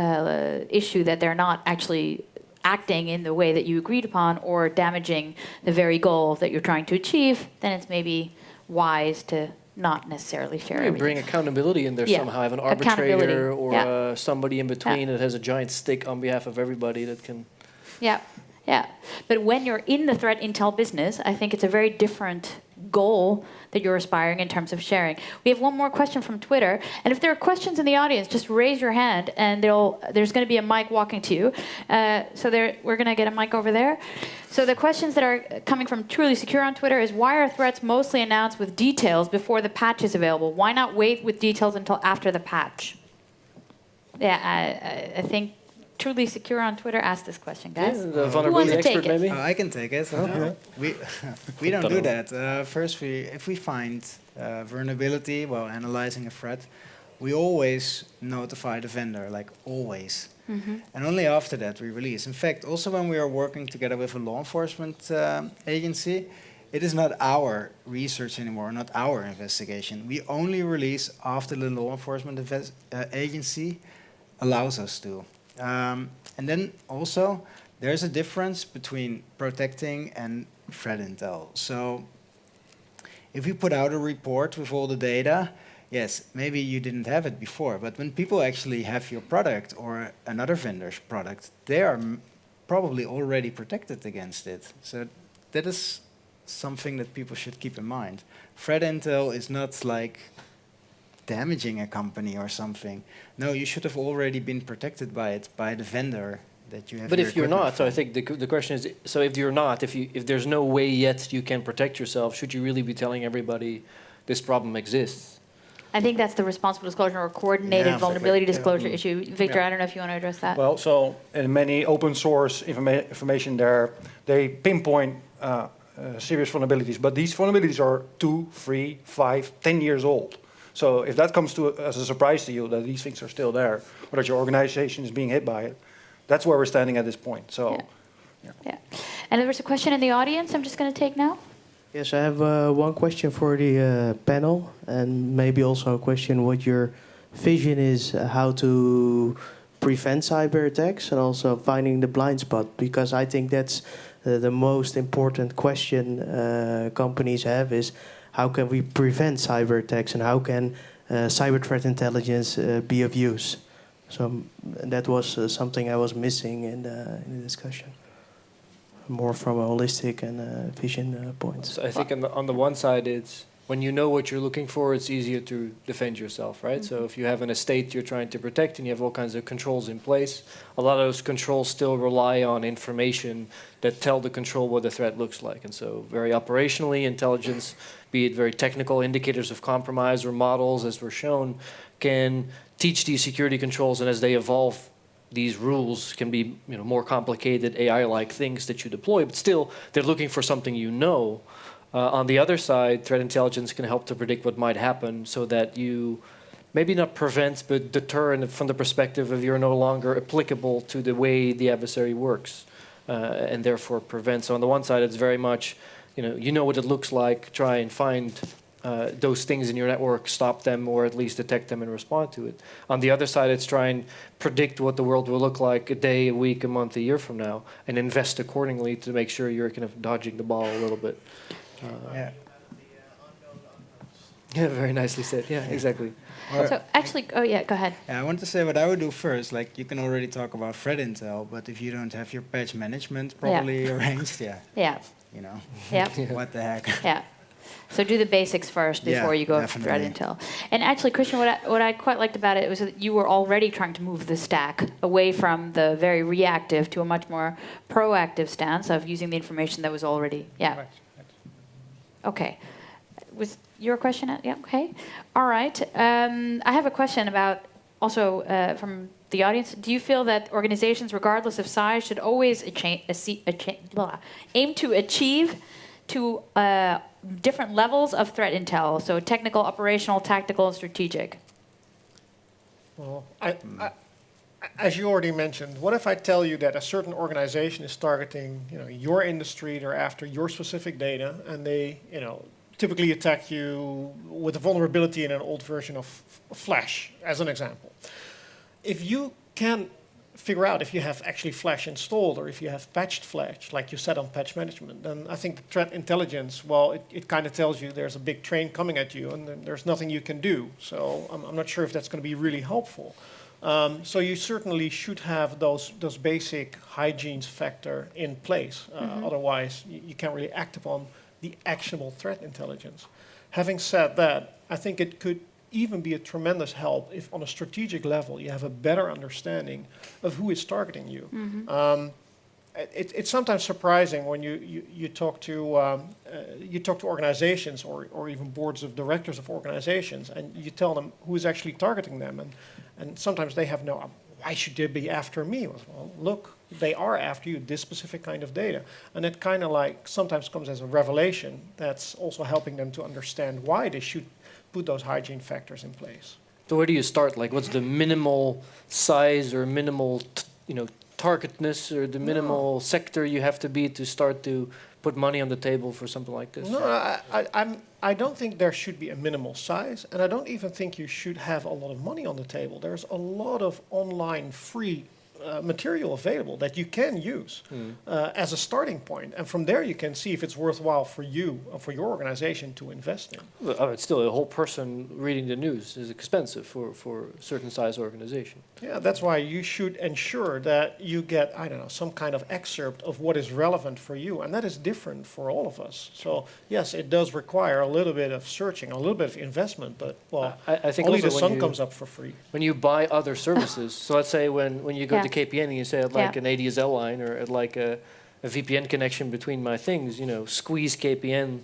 issue that they're not actually acting in the way that you agreed upon or damaging the very goal that you're trying to achieve, then it's maybe wise to not necessarily share Maybe everything. bring accountability in there Yeah. somehow. Have an Accountability, arbitrator or yeah. somebody in between that has a giant stick on behalf of everybody that can. Yeah, yeah. But when you're in the threat intel business, I think it's a very different goal that you're aspiring in terms of sharing. We have one more question from Twitter, and if there are questions in the audience, just raise your hand, and there's going to be a mic walking to you. We're going to get a mic over there. So the questions that are coming from Truly Secure on Twitter is, why are threats mostly announced with details before the patch is available? Why not wait with details until after the patch? Yeah, I think Truly Secure on Twitter asked this question, guys. Yeah, the Who wants vulnerability to take expert, it? maybe. I can take it. We don't do that. First, if we find vulnerability while analyzing a threat, we always notify the vendor, like always. And only after that we release. In fact, also when we are working together with a law enforcement agency, it is not our research anymore, not our investigation. We only release after the law enforcement agency allows us to. And then also, there's a difference between protecting and threat intel. So if you put out a report with all the data, yes, maybe you didn't have it before, but when people actually have your product or another vendor's product, they are probably already protected against it. So that is something that people should keep in mind. Threat intel is not like damaging a company or something. No, you should have already been protected by it, by the vendor that you have. But your if you're equipment not, so I from. think the question is, so if you're not, if there's no way yet you can protect yourself, should you really be telling everybody this problem exists? I think that's the responsible disclosure or coordinated Yeah, vulnerability exactly. disclosure issue. Victor, I don't know if you want to address that. Well, so in many open source information there, they pinpoint serious vulnerabilities, but these vulnerabilities are 2, 3, 5, 10 years old. So if that comes as a surprise to you that these things are still there, or that your organization is being hit by it, that's where we're standing at this point. So, Yeah. And there was a question in the audience I'm just going to take now. Yes, I have one question for the panel, and maybe also a question what your vision is, how to prevent cyber attacks, and also finding the blind spot, because I think that's the most important question companies have is, how can we prevent cyber attacks, and how can cyber threat intelligence be of use? So that was something I was missing in the discussion. More from a holistic and vision point. So I think on the one side, it's when you know what you're looking for, it's easier to defend yourself, right? So if you have an estate you're trying to protect and you have all kinds of controls in place, a lot of those controls still rely on information that tell the control what the threat looks like. And so very operationally, intelligence, be it very technical indicators of compromise or models, as were shown, can teach these security controls, and as they evolve, these rules can be more complicated AI-like things that you deploy, but still they're looking for something you know. On the other side, threat intelligence can help to predict what might happen so that you maybe not prevent, but deter from the perspective of you're no longer applicable to the way the adversary works, and therefore prevent. So on the one side, it's very much, you know what it looks like, try and find those things in your network, stop them, or at least detect them and respond to it. On the other side, it's try and predict what the world will look like a day, a week, a month, a year from now, and invest accordingly to make sure you're kind of dodging the ball a little bit. Yeah. Yeah, very nicely said. Yeah, exactly. So actually, oh yeah, go ahead. Yeah, I wanted to say what I would do first. Like, you can already talk about threat intel, but if you don't have your patch management properly arranged, Yeah. you know, Yep. what the heck? Yeah. So do the basics first before you go for threat intel. And actually, Christian, what I quite liked about it was that you were already trying to move the stack away from the very reactive to a much more proactive stance of using the information that was already, Right. Okay. Was your question? Yeah, okay. All right. I have a question about also from the audience. Do you feel that organizations, regardless of size, should always aim to achieve to different levels of threat intel? So technical, operational, tactical, and strategic. Well, as you already mentioned, what if I tell you that a certain organization is targeting, your industry, they're after your specific data, and they, typically attack you with a vulnerability in an old version of Flash, as an example. If you can figure out if you have actually Flash installed or if you have patched Flash, like you said on patch management, then I think the threat intelligence, well, it kind of tells you there's a big train coming at you and then there's nothing you can do. So I'm not sure if that's going to be really helpful. So you certainly should have those basic hygiene factor in place. Otherwise, you can't really act upon the actionable threat intelligence. Having said that, I think it could even be a tremendous help if on a strategic level you have a better understanding of who is targeting you. It's sometimes surprising when you talk to organizations or even boards of directors of organizations and you tell them who is actually targeting them, and sometimes they have no, why should they be after me? Well, look, they are after you, this specific kind of data. And it kind of like sometimes comes as a revelation that's also helping them to understand why they should put those hygiene factors in place. So where do you start? Like, what's the minimal size or minimal, targetness or the minimal sector you have to be to start to put money on the table for something like this? No, I don't think there should be a minimal size, and I don't even think you should have a lot of money on the table. There's a lot of online free material available that you can use as a starting point, and from there you can see if it's worthwhile for you or for your organization to invest in. Well, it's still a whole person reading the news is expensive for a certain size organization. Yeah, that's why you should ensure that you get, some kind of excerpt of what is relevant for you, and that is different for all of us. So yes, it does require a little bit of searching, a little bit of investment, but I think only the also sun comes up for free. When you buy other services, so let's say when you go to KPN and you say I'd like an ADSL line or I'd like a VPN connection between my things, squeeze KPN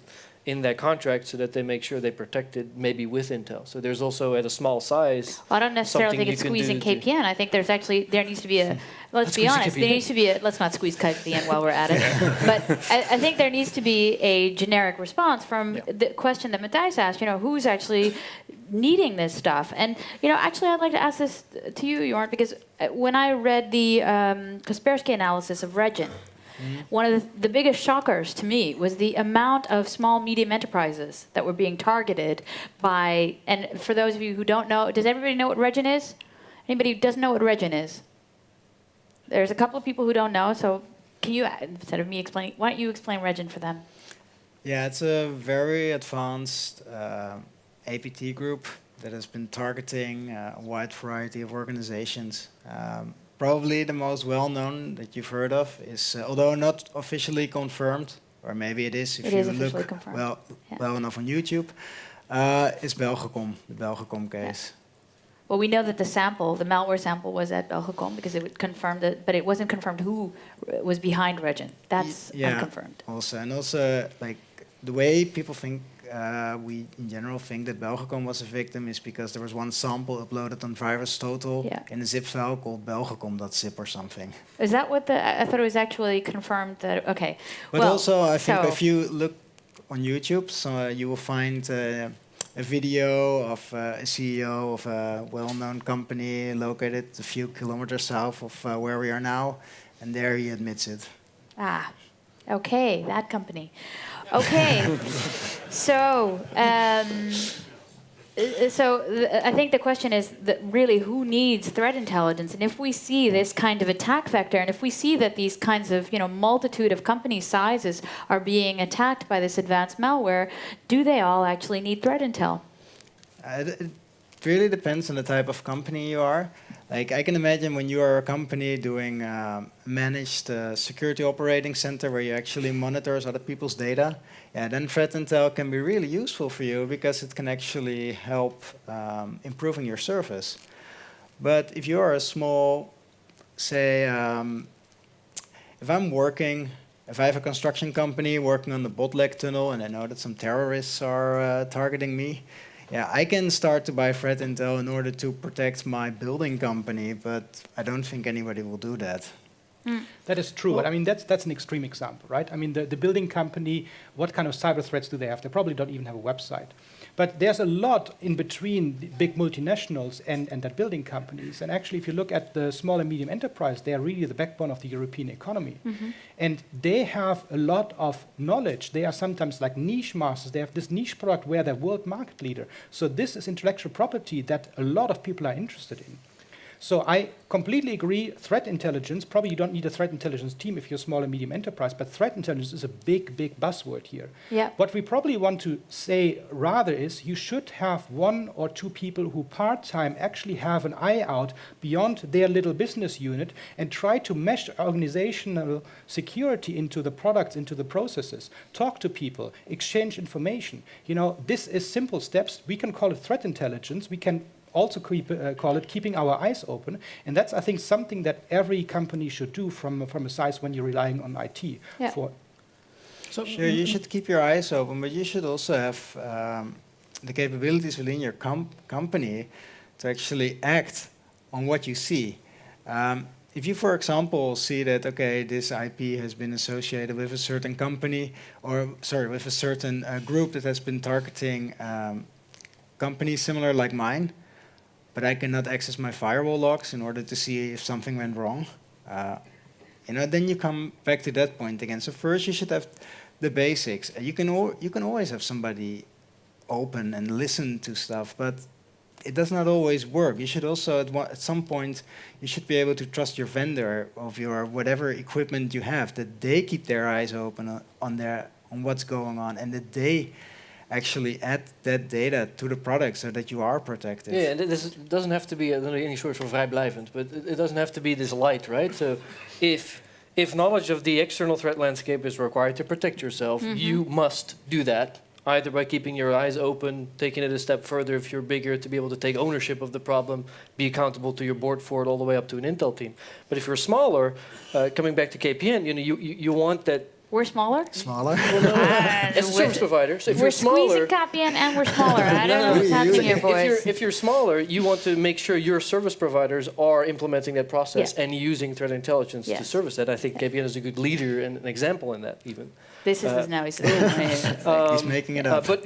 in that contract so that they make sure they protect it maybe with Intel. So there's also at a small size. Well, I don't necessarily think it's squeezing KPN. I think there needs to be a, let's be honest, there needs to be let's not squeeze KPN while we're at it. But I think there needs to be a generic response from the question that Matthijs asked, who's actually needing this stuff. And, actually I'd like to ask this to you, Jornt, because when I read the Kaspersky analysis of Regin, one of the biggest shockers to me was the amount of small, medium enterprises that were being targeted by, and for those of you who don't know, does everybody know what Regin is? Anybody who doesn't know what Regin is? There's a couple of people who don't know, so can you, instead of me explaining, why don't you explain Regin for them? Yeah, it's a very advanced APT group that has been targeting a wide variety of organizations. Probably the most well-known that you've heard of is, although not officially confirmed, or maybe it is if you look well enough on YouTube, is Belgacom, the Belgacom case. Well, we know that the malware sample was at Belgacom because it confirmed it, but it wasn't confirmed who was behind Regin. That's unconfirmed. Also, like the way people think, we in general think that Belgacom was a victim is because there was one sample uploaded on VirusTotal in a zip file called belgacom.zip or something. Is that what I thought it was actually confirmed that, okay. But also, I think if you look on YouTube, so you will find a video of a CEO of a well-known company located a few kilometers south of where we are now, and there he admits it. Okay, that company. Okay, so I think the question is that really who needs threat intelligence, and if we see this kind of attack vector, and if we see that these kinds of multitude of company sizes are being attacked by this advanced malware, do they all actually need threat intel? It really depends on the type of company you are. Like I can imagine when you are a company doing managed security operating center where you actually monitors other people's data, then threat intel can be really useful for you because it can actually help improving your service. But if you are a small, say, if I have a construction company working on the Botlek tunnel and I know that some terrorists are targeting me, I can start to buy threat intel in order to protect my building company, but I don't think anybody will do that. That is true. But I mean, that's an extreme example, right? I mean, the building company, what kind of cyber threats do they have? They probably don't even have a website. But there's a lot in between the big multinationals and that building companies. And actually, if you look at the small and medium enterprise, they are really the backbone of the European economy. And they have a lot of knowledge. They are sometimes like niche masters. They have this niche product where they're world market leader. So this is intellectual property that a lot of people are interested in. So I completely agree, threat intelligence, probably you don't need a threat intelligence team if you're a small and medium enterprise, but threat intelligence is a big, big buzzword here. Yeah. What we probably want to say rather is you should have 1 or 2 people who part-time actually have an eye out beyond their little business unit and try to mesh organizational security into the products, into the processes, talk to people, exchange information. This is simple steps. We can call it threat intelligence. We can also call it keeping our eyes open. And that's, I think, something that every company should do from a size when you're relying on IT. Yeah. Sure, you should keep your eyes open, but you should also have the capabilities within your company to actually act on what you see. If you, for example, see that, okay, this IP has been associated with a certain company, or, sorry, with a certain group that has been targeting companies similar like mine, but I cannot access my firewall logs in order to see if something went wrong. Then you come back to that point again. So first you should have the basics. You can always have somebody open and listen to stuff, but it does not always work. You should also, at some point, you should be able to trust your vendor of your whatever equipment you have, that they keep their eyes open on what's going on, and that they actually add that data to the product so that you are protected. Yeah, and this doesn't have to be any sort of vrijblijvend, but it doesn't have to be this light, right? So if knowledge of the external threat landscape is required to protect yourself, you must do that, either by keeping your eyes open, taking it a step further if you're bigger to be able to take ownership of the problem, be accountable to your board for it all the way up to an Intel team. But if you're smaller, coming back to KPN, you want that. We're smaller? Smaller? As a service provider. So if we're you're smaller, squeezing KPN and we're smaller. I don't know what's happening here, boys. if you're smaller, you want to make sure your service providers are implementing that process and using threat intelligence to service that. I think KPN is a good leader and an example in that even. This is now he's he's making it up. But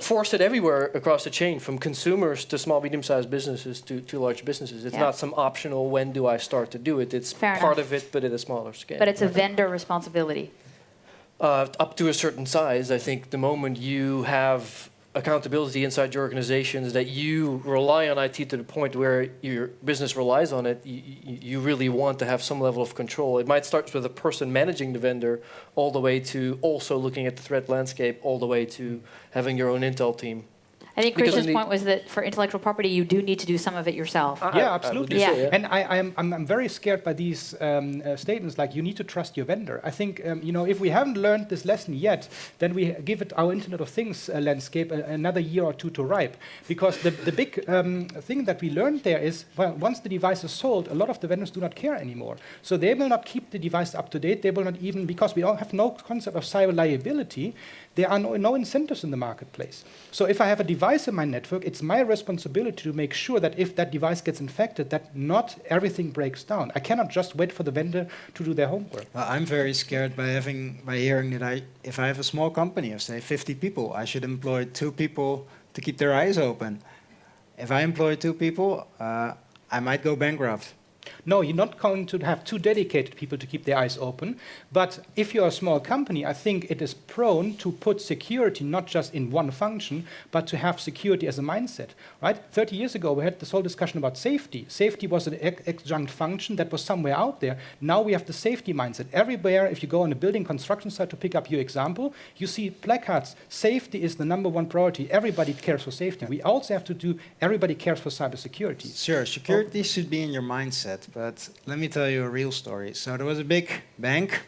force it everywhere across the chain, from consumers to small, medium-sized businesses to large businesses. It's not some optional, when do I start to do it? It's part of it, but at a smaller scale. But it's a vendor responsibility. Up to a certain size, I think the moment you have accountability inside your organizations, that you rely on IT to the point where your business relies on it, you really want to have some level of control. It might start with a person managing the vendor, all the way to also looking at the threat landscape, all the way to having your own Intel team. I think Christian's point was that for intellectual property, you do need to do some of it yourself. Yeah, absolutely. I would say, And I'm very scared by these statements like you need to trust your vendor. I think if we haven't learned this lesson yet, then we give it our Internet of Things landscape another year or two to ripe. Because the big thing that we learned there is, well, once the device is sold, a lot of the vendors do not care anymore. So they will not keep the device up to date. They will not even, because we have no concept of cyber liability, there are no incentives in the marketplace. So if I have a device in my network, it's my responsibility to make sure that if that device gets infected, that not everything breaks down. I cannot just wait for the vendor to do their homework. I'm very scared by hearing that if I have a small company of, say, 50 people, I should employ 2 people to keep their eyes open. If I employ 2 people, I might go bankrupt. No, you're not going to have two dedicated people to keep their eyes open. But if you're a small company, I think it is prone to put security not just in one function, but to have security as a mindset, right? 30 years ago, we had this whole discussion about safety. Safety was an adjunct function that was somewhere out there. Now we have the safety mindset. Everywhere, if you go on a building construction site, to pick up your example, you see placards. Safety is the #1 priority. Everybody cares for safety. We also have to do, everybody cares for cybersecurity. Sure, security should be in your mindset, but let me tell you a real story. So there was a big bank,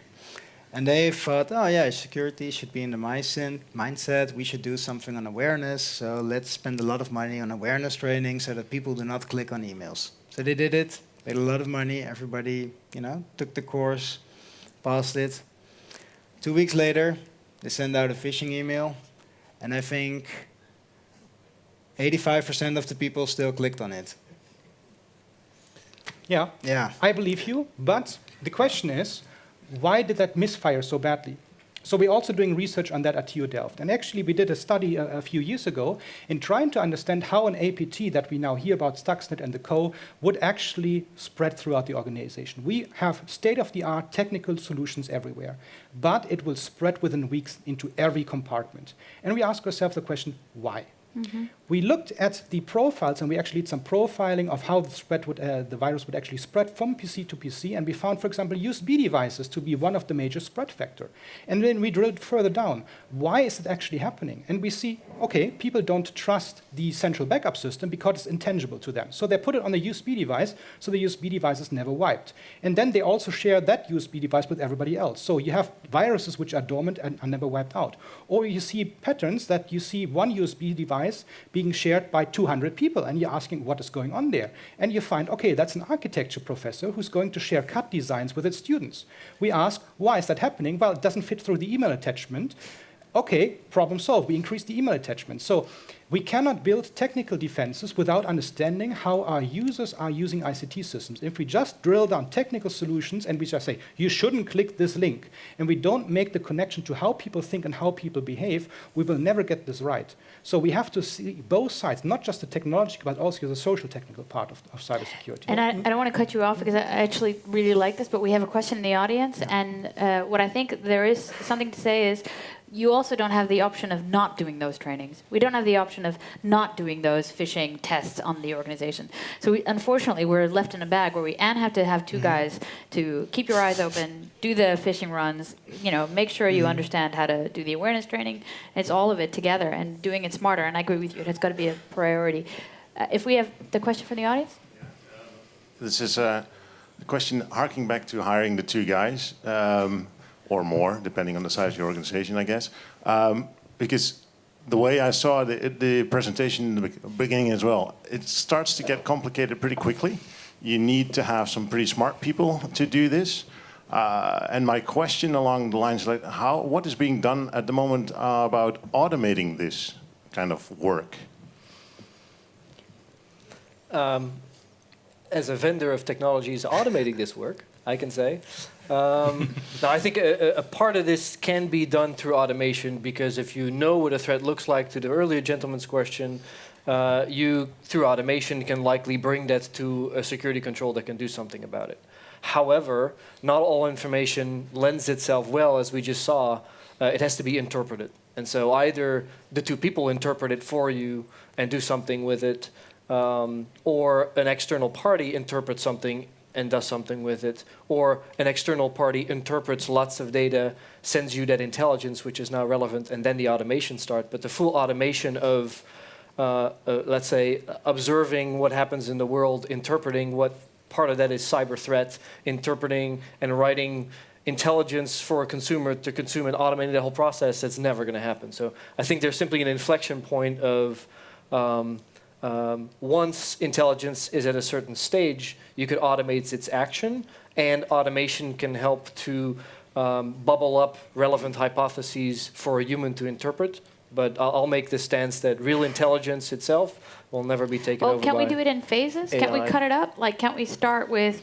and they thought, oh yeah, security should be in the mindset. We should do something on awareness, so let's spend a lot of money on awareness training so that people do not click on emails. So they did it, paid a lot of money, everybody, took the course, passed it. 2 weeks later, they send out a phishing email, and I think 85% of the people still clicked on it. Yeah, I believe you, but the question is, why did that misfire so badly? So we're also doing research on that at TU Delft. And actually, we did a study a few years ago in trying to understand how an APT that we now hear about, Stuxnet and the co, would actually spread throughout the organization. We have state-of-the-art technical solutions everywhere, but it will spread within weeks into every compartment. And we ask ourselves the question, why? Mm-hmm. We looked at the profiles, and we actually did some profiling of how the virus would actually spread from PC to PC, and we found, for example, USB devices to be one of the major spread factor. And then we drilled further down. Why is it actually happening? And we see, okay, people don't trust the central backup system because it's intangible to them. So they put it on the USB device, so the USB device is never wiped. And then they also share that USB device with everybody else. So you have viruses which are dormant and are never wiped out. Or you see patterns that you see one USB device being shared by 200 people, and you're asking what is going on there. And you find, okay, that's an architecture professor who's going to share CAD designs with its students. We ask, why is that happening? Well, it doesn't fit through the email attachment. Okay, problem solved. We increase the email attachment. So we cannot build technical defenses without understanding how our users are using ICT systems. If we just drill down technical solutions and we just say, you shouldn't click this link, and we don't make the connection to how people think and how people behave, we will never get this right. So we have to see both sides, not just the technological, but also the social technical part of cybersecurity. And I don't want to cut you off because I actually really like this, but we have a question in the audience. Yeah. And what I think there is something to say is, you also don't have the option of not doing those trainings. We don't have the option of not doing those phishing tests on the organization. So unfortunately, we're left in a bag where we have to have two guys to keep your eyes open, do the phishing runs, make sure you understand how to do the awareness training. It's all of it together and doing it smarter. And I agree with you, it's got to be a priority. If we have the question from the audience? This is a question harking back to hiring the two guys. Or more, depending on the size of your organization, I guess. Because the way I saw the presentation in the beginning as well, it starts to get complicated pretty quickly. You need to have some pretty smart people to do this. And my question along the lines like, what is being done at the moment about automating this kind of work? As a vendor of technologies automating this work, I can say. Now, I think a part of this can be done through automation, because if you know what a threat looks like, to the earlier gentleman's question, you, through automation, can likely bring that to a security control that can do something about it. However, not all information lends itself well, as we just saw. It has to be interpreted. And so either the two people interpret it for you and do something with it, or an external party interprets something and does something with it, or an external party interprets lots of data, sends you that intelligence, which is now relevant, and then the automation starts. But the full automation of, let's say, observing what happens in the world, interpreting what part of that is cyber threat, interpreting and writing intelligence for a consumer to consume and automating the whole process, that's never going to happen. So I think there's simply an inflection point of once intelligence is at a certain stage, you could automate its action, and automation can help to bubble up relevant hypotheses for a human to interpret. But I'll make the stance that real intelligence itself will never be taken over by can we do it in phases? AI. Can't we cut it up? Like, can't we start with,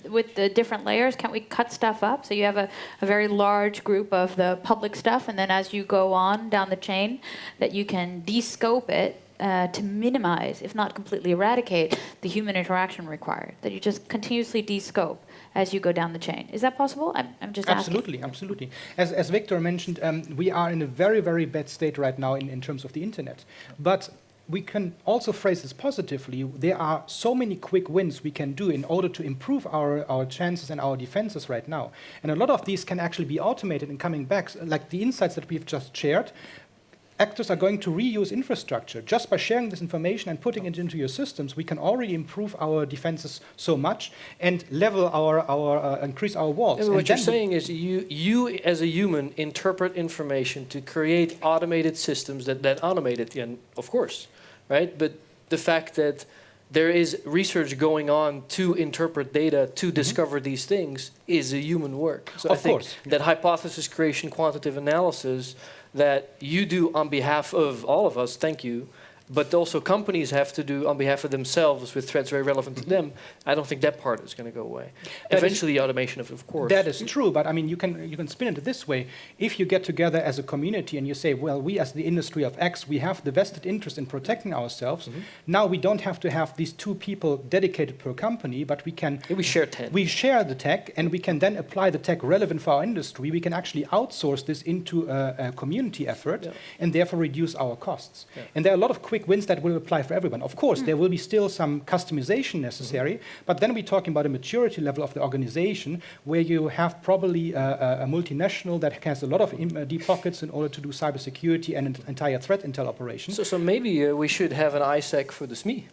with the different layers? Can't we cut stuff up? So you have a very large group of the public stuff, and then as you go on down the chain, that you can de-scope it to minimize, if not completely eradicate, the human interaction required? That you just continuously de-scope as you go down the chain. Is that possible? I'm just Absolutely, asking. absolutely. As Victor mentioned, we are in a very, very bad state right now in terms of the internet. But we can also phrase this positively. There are so many quick wins we can do in order to improve our chances and our defenses right now. And a lot of these can actually be automated and coming back, like the insights that we've just shared. Actors are going to reuse infrastructure. Just by sharing this information and putting it into your systems, we can already improve our defenses so much and level increase our walls. And And what you're then we- saying is you as a human interpret information to create automated systems that automate it, and of course, right? But the fact that there is research going on to interpret data, to discover these things, is a human work. So I Of think course. that hypothesis creation, quantitative analysis that you do on behalf of all of us, thank you, but also companies have to do on behalf of themselves with threats very relevant to them. I don't think that part is going to go away. That Eventually, automation, of course. That is true, but I mean, you can spin it this way. If you get together as a community and you say, well, we as the industry of X, we have the vested interest in protecting ourselves. Now we don't have to have these 2 people dedicated per company, but we can... We share 10. We share the tech, and we can then apply the tech relevant for our industry. We can actually outsource this into a community effort, and therefore reduce our costs. And there are a lot of quick wins that will apply for everyone. Of course, there will be still some customization necessary, but then we're talking about a maturity level of the organization where you have probably a multinational that has a lot of deep pockets in order to do cybersecurity and an entire threat intel operation. So maybe we should have an ISAC for the SME.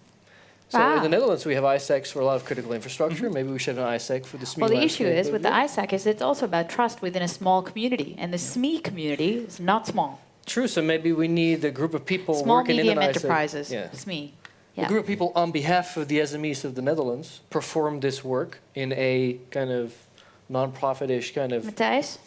So in the Netherlands, we have ISACs for a lot of critical infrastructure. Maybe we should have an ISAC for the SME. Well, the issue is with the ISAC is it's also about trust within a small community, and the SME community is not small. True, so maybe we need a group of people Small, working medium in an ISAC. enterprises, Yeah. SME. A group of people on behalf of the SMEs of the Netherlands perform this work in a kind of non-profit-ish kind of... Matthijs?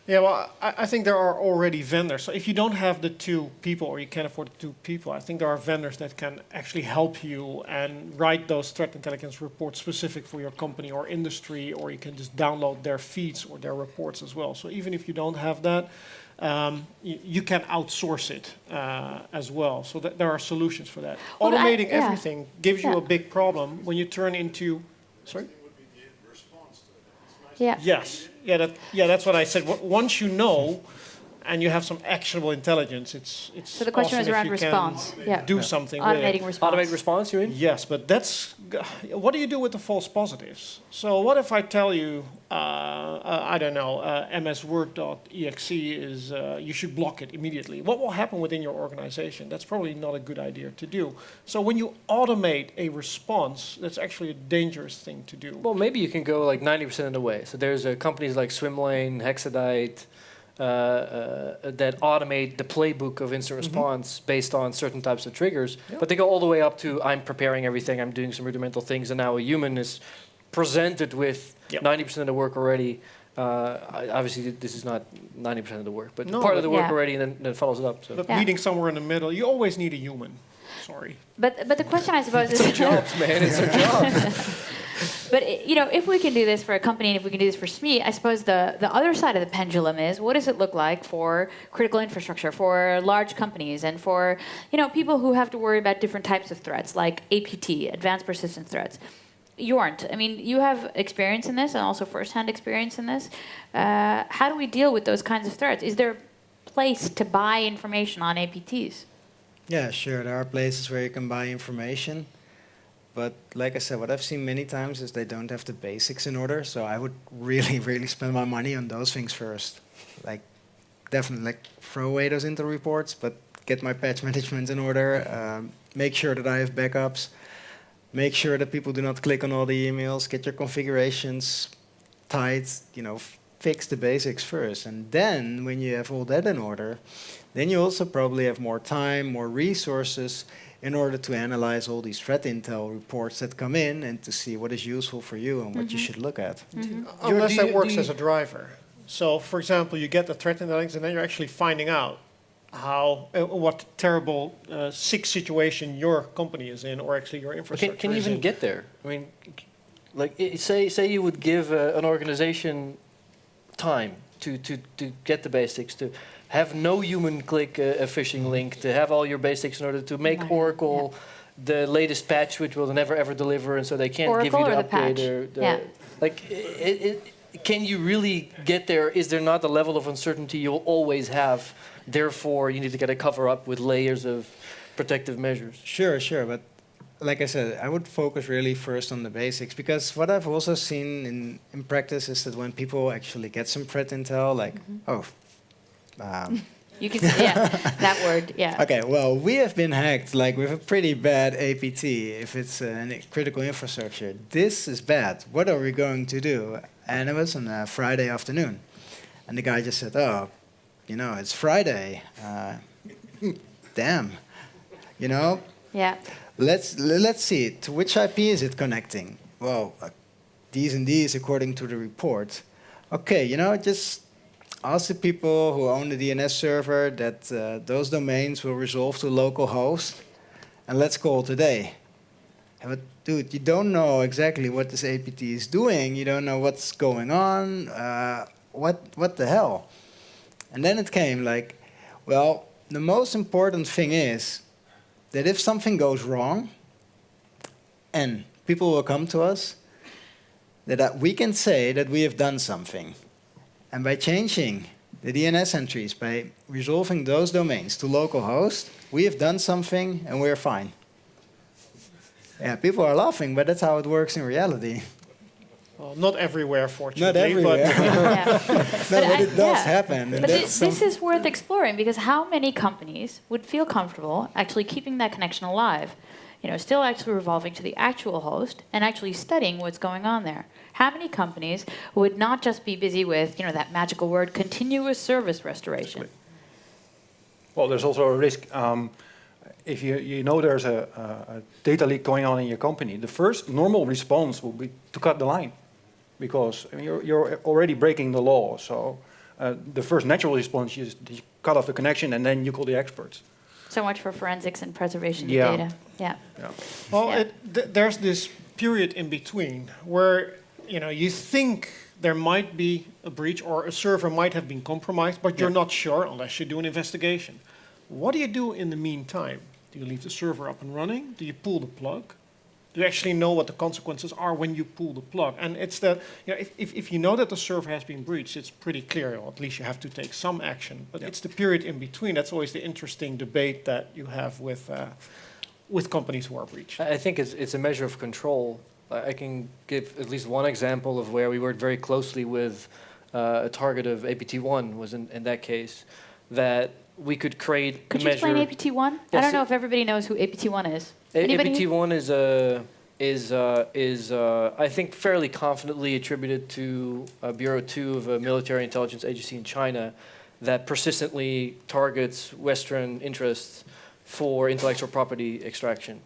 Yeah, well, I think there are already vendors. So if you don't have the 2 people or you can't afford the 2 people, I think there are vendors that can actually help you and write those threat intelligence reports specific for your company or industry, or you can just download their feeds or their reports as well. So even if you don't have that, you can outsource it as well. So that there are solutions for that. Well, Automating yeah. everything gives you a big problem when you turn into... Sorry? Yeah. Yes. Yeah, that's what I said. Once you know and you have some actionable intelligence, it's So the question awesome is if around you response. can do something with Automating it. response. Automated response, you mean? Yes, but that's... What do you do with the false positives? So what if I tell you, I don't know, msword.exe is, you should block it immediately. What will happen within your organization? That's probably not a good idea to do. So when you automate a response, that's actually a dangerous thing to do. Well, maybe you can go like 90% of the way. So there's companies like Swimlane, Hexadite, that automate the playbook of instant response based on certain types of triggers. But they go all the way up to I'm preparing everything, I'm doing some rudimental things, and now a human is presented with 90% of the work already. Obviously, this is not 90% of the work, but part of the work already, and then follows it up. So. But meeting somewhere in the middle, you always need a human. Sorry. But the question, I suppose, is... It's our jobs, man. It's our job. But if we can do this for a company and if we can do this for SME, I suppose the other side of the pendulum is what does it look like for critical infrastructure, for large companies, and for people who have to worry about different types of threats like APT, advanced persistent threats. Jornt, I mean, you have experience in this and also first-hand experience in this. How do we deal with those kinds of threats? Is there a place to buy information on APTs? Yeah, sure. There are places where you can buy information. But like I said, what I've seen many times is they don't have the basics in order. So I would really spend my money on those things first. Like, definitely throw away those intel reports, but get my patch management in order. Make sure that I have backups. Make sure that people do not click on all the emails. Get your configurations tight. Fix the basics first. And then when you have all that in order, then you also probably have more time, more resources in order to analyze all these threat intel reports that come in and to see what is useful for you and what you should look at. Unless that works as a driver. So, for example, you get the threat intelligence and then you're actually finding out what terrible sick situation your company is in, or actually your infrastructure Can you is even in. get there? I mean, like say you would give an organization time to get the basics, to have no human click a phishing link, to have all your basics in order to make Oracle the latest patch, which will never ever deliver, and so they can't Oracle give you the or the upgrade. patch? Or the, like, can you really get there? Is there not a level of uncertainty you'll always have? Therefore, you need to get a cover up with layers of protective measures. Sure, but like I said, I would focus really first on the basics, because what I've also seen in practice is that when people actually get some threat intel, like, you can see, that word, Okay, well, we have been hacked, like, with a pretty bad APT, if it's a critical infrastructure. This is bad. What are we going to do? And it was on a Friday afternoon. And the guy just said, it's Friday. Damn. Yeah. Let's see. To which IP is it connecting? Well, these and these according to the report. Okay, just ask the people who own the DNS server that those domains will resolve to localhost, and let's call today. But dude, you don't know exactly what this APT is doing. You don't know what's going on. What the hell? And then it came like, well, the most important thing is that if something goes wrong, and people will come to us, that we can say that we have done something. And by changing the DNS entries, by resolving those domains to localhost, we have done something and we're fine. Yeah, people are laughing, but that's how it works in reality. Well, not everywhere, fortunately. Not everywhere. But it does happen. But this is worth exploring, because how many companies would feel comfortable actually keeping that connection alive? Still actually revolving to the actual host and actually studying what's going on there. How many companies would not just be busy with, that magical word, continuous service restoration? Well, there's also a risk. If you know there's a data leak going on in your company, the first normal response will be to cut the line, because you're already breaking the law. So the first natural response is you cut off the connection and then you call the experts. So much for forensics and preservation of data. Yeah. Well, there's this period in between where you think there might be a breach or a server might have been compromised, but you're not sure unless you do an investigation. What do you do in the meantime? Do you leave the server up and running? Do you pull the plug? Do you actually know what the consequences are when you pull the plug? And it's that, if you know that the server has been breached, it's pretty clear, or at least you have to take some action. But it's the period in between. That's always the interesting debate that you have with companies who are breached. I think it's a measure of control. I can give at least one example of where we worked very closely with a target of APT1 was in that case, that we could create Could a you measure. explain APT1? Yes, I don't know if everybody knows who APT1 is. APT1 is I think fairly confidently attributed to Bureau 2 of a military intelligence agency in China that persistently targets Western interests for intellectual property extraction.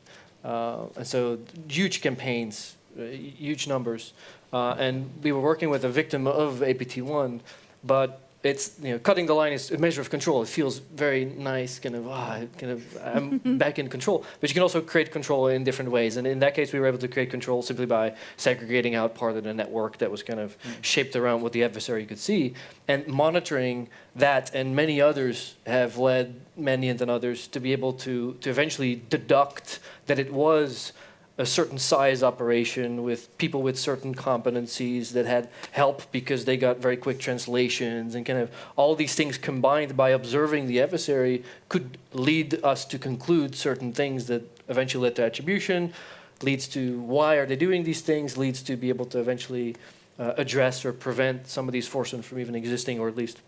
And so huge campaigns, huge numbers. And we were working with a victim of APT1, but it's, cutting the line is a measure of control. It feels very nice, I'm back in control. But you can also create control in different ways. And in that case, we were able to create control simply by segregating out part of the network that was kind of shaped around what the adversary could see. And monitoring that and many others have led Mandiant and others to be able to eventually deduct that it was a certain size operation with people with certain competencies that had help because they got very quick translations, and kind of all these things combined by observing the adversary could lead us to conclude certain things that eventually led to attribution, leads to why are they doing these things, leads to be able to eventually address or prevent some of these forces from even existing, or at least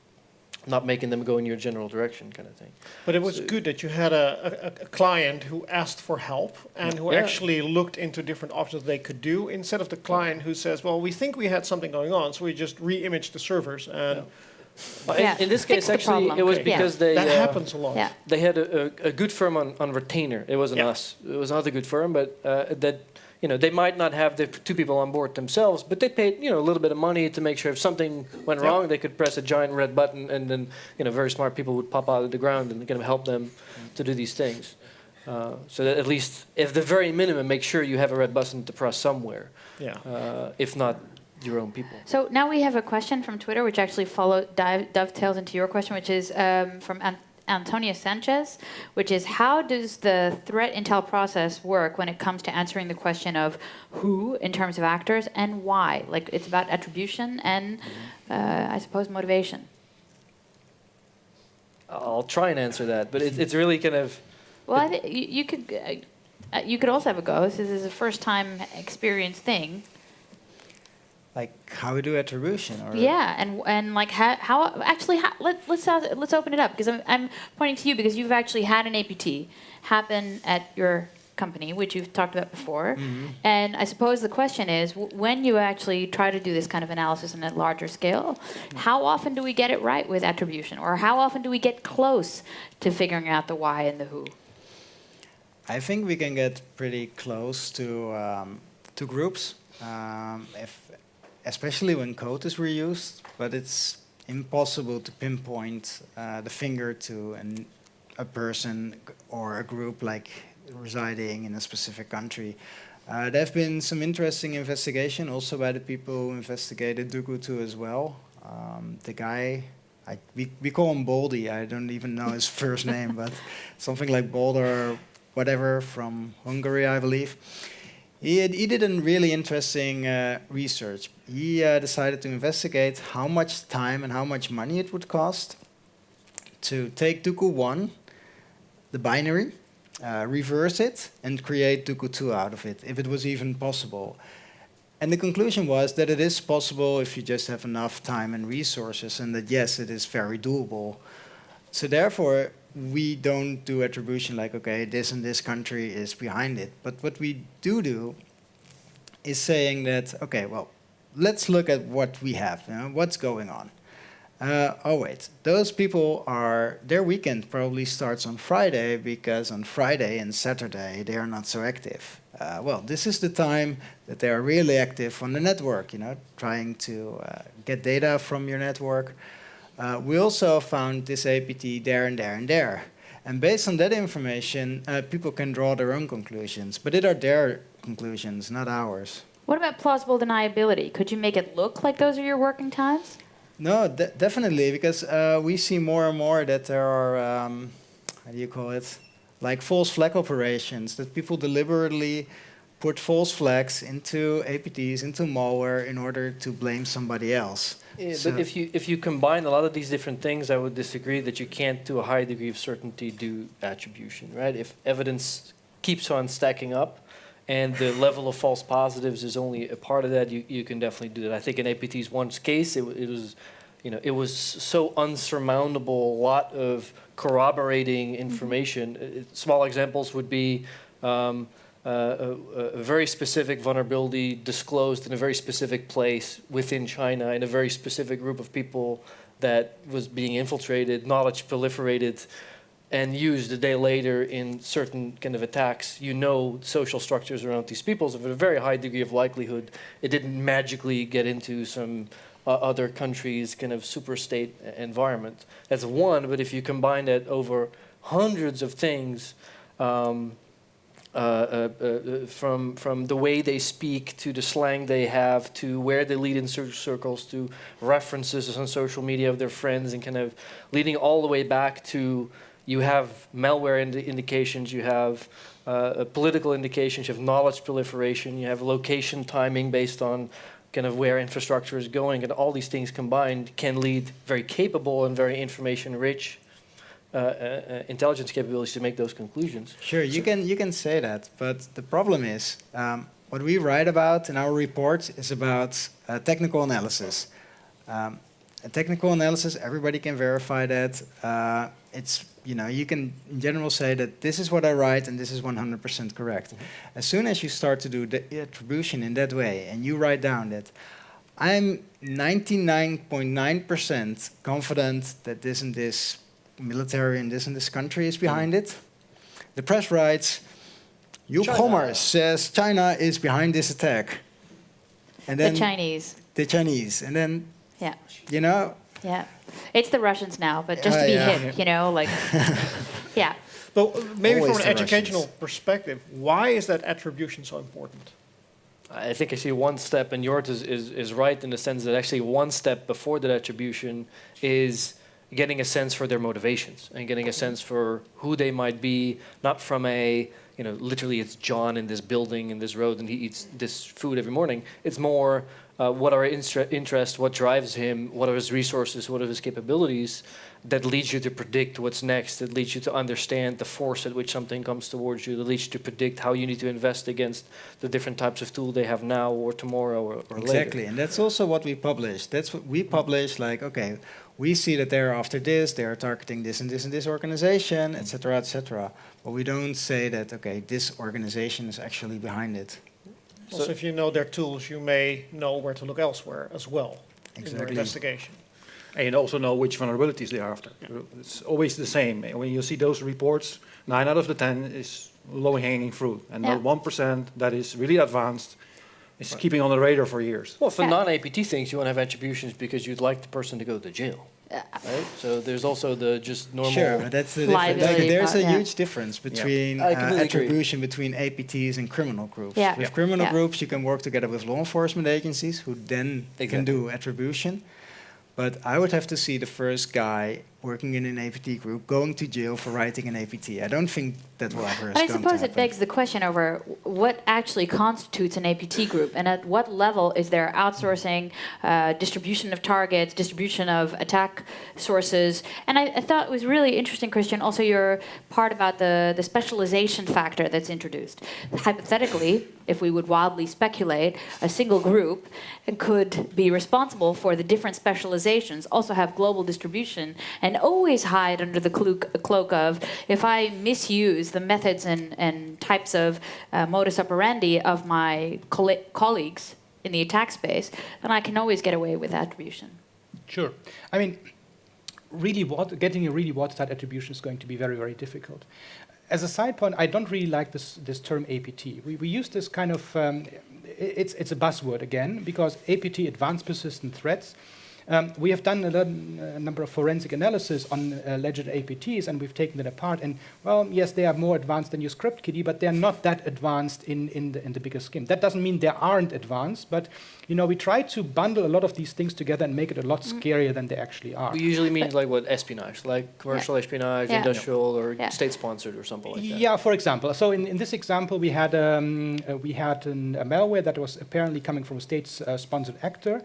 not making them go in your general direction, kind of thing. But it was good that you had a client who asked for help and who actually looked into different options they could do, instead of the client who says, well, we think we had something going on, so we just re-imaged the servers. And in this case, actually, it was because they... That happens a lot. They had a good firm on retainer. It wasn't us. It was another good firm, but that... they might not have the two people on board themselves, but they paid, a little bit of money to make sure if something went wrong, they could press a giant red button, and then, very smart people would pop out of the ground and kind of help them to do these things. So that at least, if the very minimum, make sure you have a red button to press somewhere. If not, your own people. So now we have a question from Twitter, which actually dovetails into your question, which is from Antonio Sanchez, which is how does the threat intel process work when it comes to answering the question of who in terms of actors and why? Like it's about attribution and I suppose motivation. I'll try and answer that, but it's really kind of... Well, you could also have a go. This is a first-time experience thing. Like how we do attribution, or Yeah, and like how actually let's open it up, because I'm pointing to you because you've actually had an APT happen at your company, which you've talked about before. And I suppose the question is, when you actually try to do this kind of analysis on a larger scale, how often do we get it right with attribution, or how often do we get close to figuring out the why and the who? I think we can get pretty close to groups, especially when code is reused, but it's impossible to pinpoint the finger to a person or a group like residing in a specific country. There have been some interesting investigation also by the people who investigated Dugu2 as well. The guy, we call him Baldy, I don't even know his first name, but something like Boulder, whatever, from Hungary, I believe. He did a really interesting research. He decided to investigate how much time and how much money it would cost to take Dugu1, the binary, reverse it, and create Dugu2 out of it, if it was even possible. And the conclusion was that it is possible if you just have enough time and resources, and that yes, it is very doable. So therefore, we don't do attribution like, okay, this and this country is behind it. But what we do is saying that, okay, well, let's look at what we have, what's going on. Oh wait, those people their weekend probably starts on Friday, because on Friday and Saturday they are not so active. Well, this is the time that they are really active on the network, trying to get data from your network. We also found this APT there and there and there. And based on that information, people can draw their own conclusions. But it are their conclusions, not ours. What about plausible deniability? Could you make it look like those are your working times? No, definitely, because we see more and more that there are, how do you call it, like false flag operations, that people deliberately put false flags into APTs, into malware, in order to blame somebody else. Yeah, So- but if you combine a lot of these different things, I would disagree that you can't, to a high degree of certainty, do attribution, right? If evidence keeps on stacking up and the level of false positives is only a part of that, you can definitely do that. I think in APT's one case, it was so unsurmountable, a lot of corroborating information. Small examples would be a very specific vulnerability disclosed in a very specific place within China in a very specific group of people that was being infiltrated, knowledge proliferated, and used a day later in certain kind of attacks. Social structures around these people, so with a very high degree of likelihood, it didn't magically get into some other countries' kind of super state environment. That's one, but if you combine that over hundreds of things, from the way they speak to the slang they have to where they lead in circles to references on social media of their friends, and kind of leading all the way back to you have malware indications, you have political indications, you have knowledge proliferation, you have location timing based on kind of where infrastructure is going, and all these things combined can lead very capable and very information-rich intelligence capabilities to make those conclusions. Sure, you can say that, but the problem is what we write about in our report is about technical analysis. A technical analysis, everybody can verify that. You can in general say that this is what I write and this is 100% correct. As soon as you start to do the attribution in that way and you write down that I'm 99.9% confident that this and this military in this country is behind it. The press writes, Joep Gommers says China is behind this attack. And then The Chinese. The Chinese. And then, Yeah. Yeah. It's the Russians now, but just to be hip, yeah. But maybe Always from the an educational Russians. perspective, why is that attribution so important? I think I see one step, and Jornt is right in the sense that actually one step before that attribution is getting a sense for their motivations and getting a sense for who they might be, not from a, literally it's John in this building, in this road, and he eats this food every morning. It's more what are his interests, what drives him, what are his resources, what are his capabilities, that leads you to predict what's next, that leads you to understand the force at which something comes towards you, that leads you to predict how you need to invest against the different types of tool they have now or tomorrow or later. Exactly, and that's also what we publish. That's what we publish, like, okay, we see that they're after this, they're targeting this and this and this organization, et cetera, et cetera. But we don't say that, okay, this organization is actually behind it. Also, if you know their tools, you may know where to look elsewhere as well in your Exactly. investigation. And you also know which vulnerabilities they're after. It's always the same. When you see those reports, 9 out of the 10 is low-hanging fruit. And Yeah. the 1% that is really advanced is keeping on the radar for years. Well, for Yeah. non-APT things, you want to have attributions because you'd like the person to go to jail, right? So there's also the just normal... Sure, but that's the difference. Liability Like, there's a part, yeah. huge difference between I completely agree. attribution between APTs and criminal groups. Yeah. With Yeah. criminal Yeah. groups, you can work together with law enforcement agencies who then Exactly. can do attribution. But I would have to see the first guy working in an APT group going to jail for writing an APT. I don't think that will ever But I going to suppose it happen. begs the question over what actually constitutes an APT group, and at what level is there outsourcing, distribution of targets, distribution of attack sources. And I thought it was really interesting, Christian, also your part about the specialization factor that's introduced. Hypothetically, if we would wildly speculate, a single group could be responsible for the different specializations, also have global distribution, and always hide under the cloak of, if I misuse the methods and types of modus operandi of my colleagues in the attack space, then I can always get away with attribution. Sure. I mean, really, getting a really watertight attribution is going to be very, very difficult. As a side point, I don't really like this term APT. We use this kind of, it's a buzzword again, because APT, Advanced Persistent Threats, we have done a number of forensic analysis on alleged APTs, and we've taken it apart. And well, yes, they are more advanced than your script kiddie, but they're not that advanced in the bigger scheme. That doesn't mean they aren't advanced, but we try to bundle a lot of these things together and make it a lot scarier than they actually are. We usually mean like what espionage, like commercial espionage, Yeah. industrial, or Yeah. state-sponsored or something like that. Yeah, for example. So in this example, we had a malware that was apparently coming from a state-sponsored actor.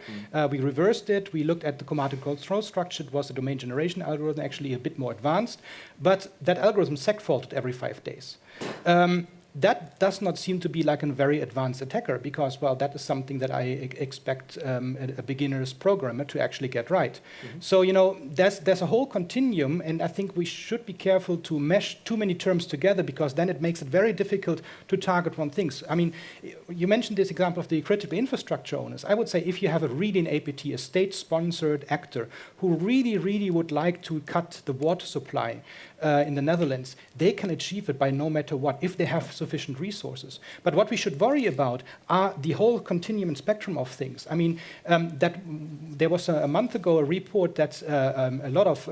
We reversed it. We looked at the command and control structure. It was a domain generation algorithm, actually a bit more advanced. But that algorithm segfaulted every 5 days. That does not seem to be like a very advanced attacker because, well, that is something that I expect a beginner's programmer to actually get right. So, there's a whole continuum, and I think we should be careful to mesh too many terms together because then it makes it very difficult to target one thing. I mean, you mentioned this example of the critical infrastructure owners. I would say if you have a really an APT, a state-sponsored actor who really, really would like to cut the water supply in the Netherlands, they can achieve it by no matter what if they have sufficient resources. But what we should worry about are the whole continuum and spectrum of things. I mean, that there was a month ago a report that a lot of